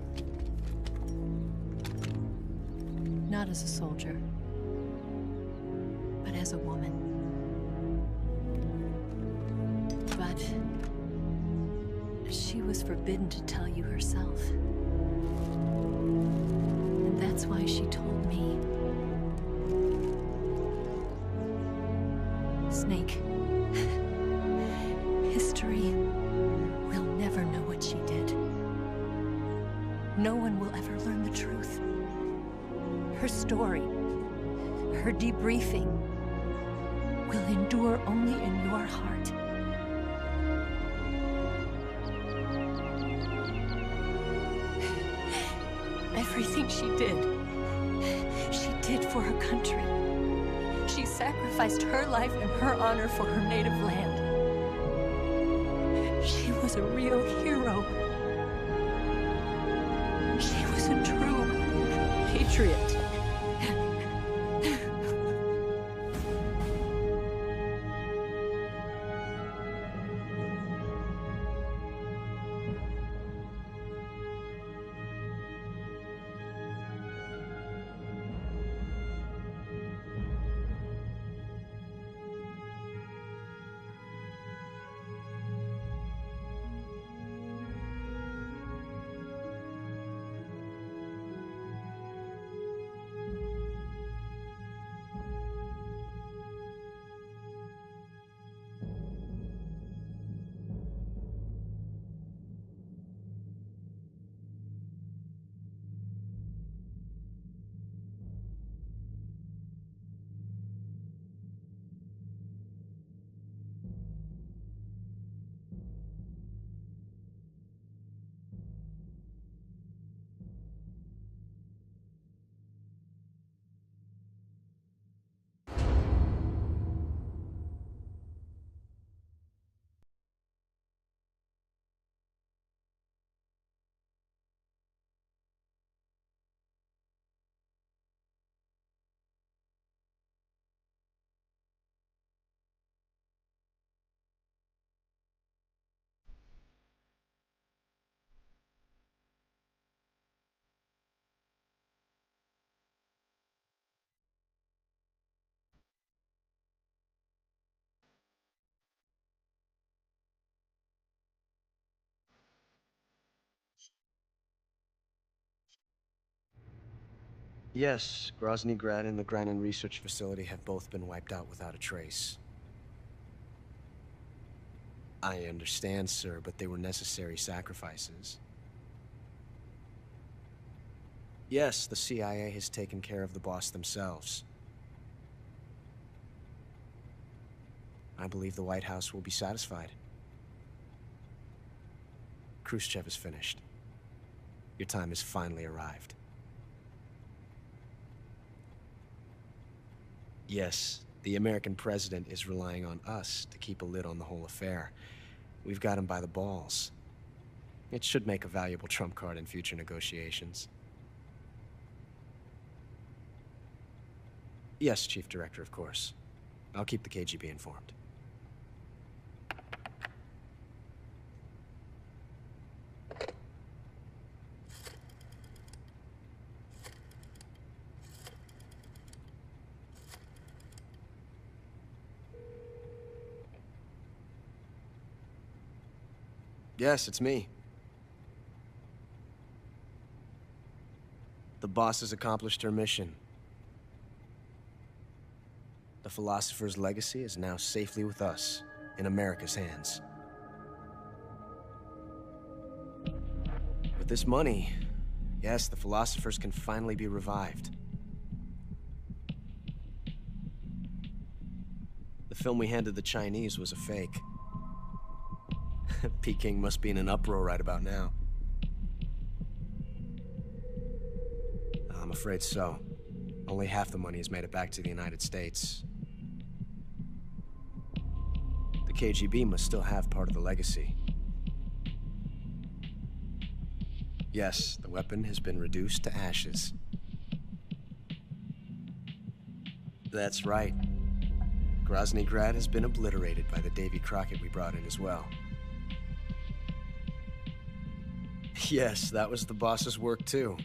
Not as a soldier, but as a woman. But she was forbidden to tell you herself. And that's why she told me. Snake, history will never know what she did. No one will ever learn the truth. Her story, her debriefing, will endure only in your heart. Everything she did for her country. She sacrificed her life and her honor for her native land. She was a real hero. She was a true patriot. Yes, Grozny Grad and the Granin Research Facility have both been wiped out without a trace. I understand, sir, but they were necessary sacrifices. Yes, the CIA has taken care of the boss themselves. I believe the White House will be satisfied. Khrushchev is finished. Your time has finally arrived. Yes, the American president is relying on us to keep a lid on the whole affair. We've got him by the balls. It should make a valuable trump card in future negotiations. Yes, Chief Director, of course. I'll keep the KGB informed. Yes, it's me. The boss has accomplished her mission. The philosopher's legacy is now safely with us, in America's hands. With this money, yes, the philosophers can finally be revived. The film we handed the Chinese was a fake. Peking must be in an uproar right about now. I'm afraid so. Only half the money has made it back to the United States. The KGB must still have part of the legacy. Yes, the weapon has been reduced to ashes. That's right. Grozny Grad has been obliterated by the Davy Crockett we brought in as well. Yes, that was the boss's work too.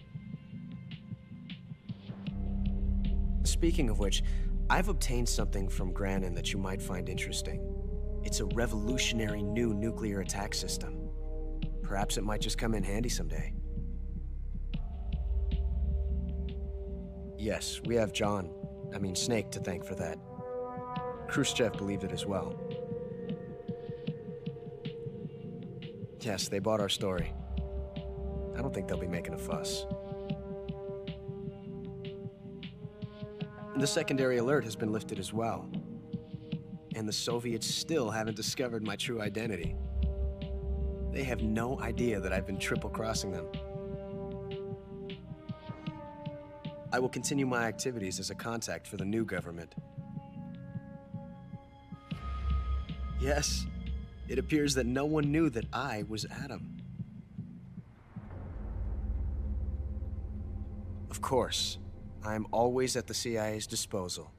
Speaking of which, I've obtained something from Granin that you might find interesting. It's a revolutionary new nuclear attack system. Perhaps it might just come in handy someday. Yes, we have Snake to thank for that. Khrushchev believed it as well. Yes, they bought our story. I don't think they'll be making a fuss. The secondary alert has been lifted as well. And the Soviets still haven't discovered my true identity. They have no idea that I've been triple-crossing them. I will continue my activities as a contact for the new government. Yes, it appears that no one knew that I was Adam. Of course, I'm always at the CIA's disposal,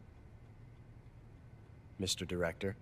Mr. Director.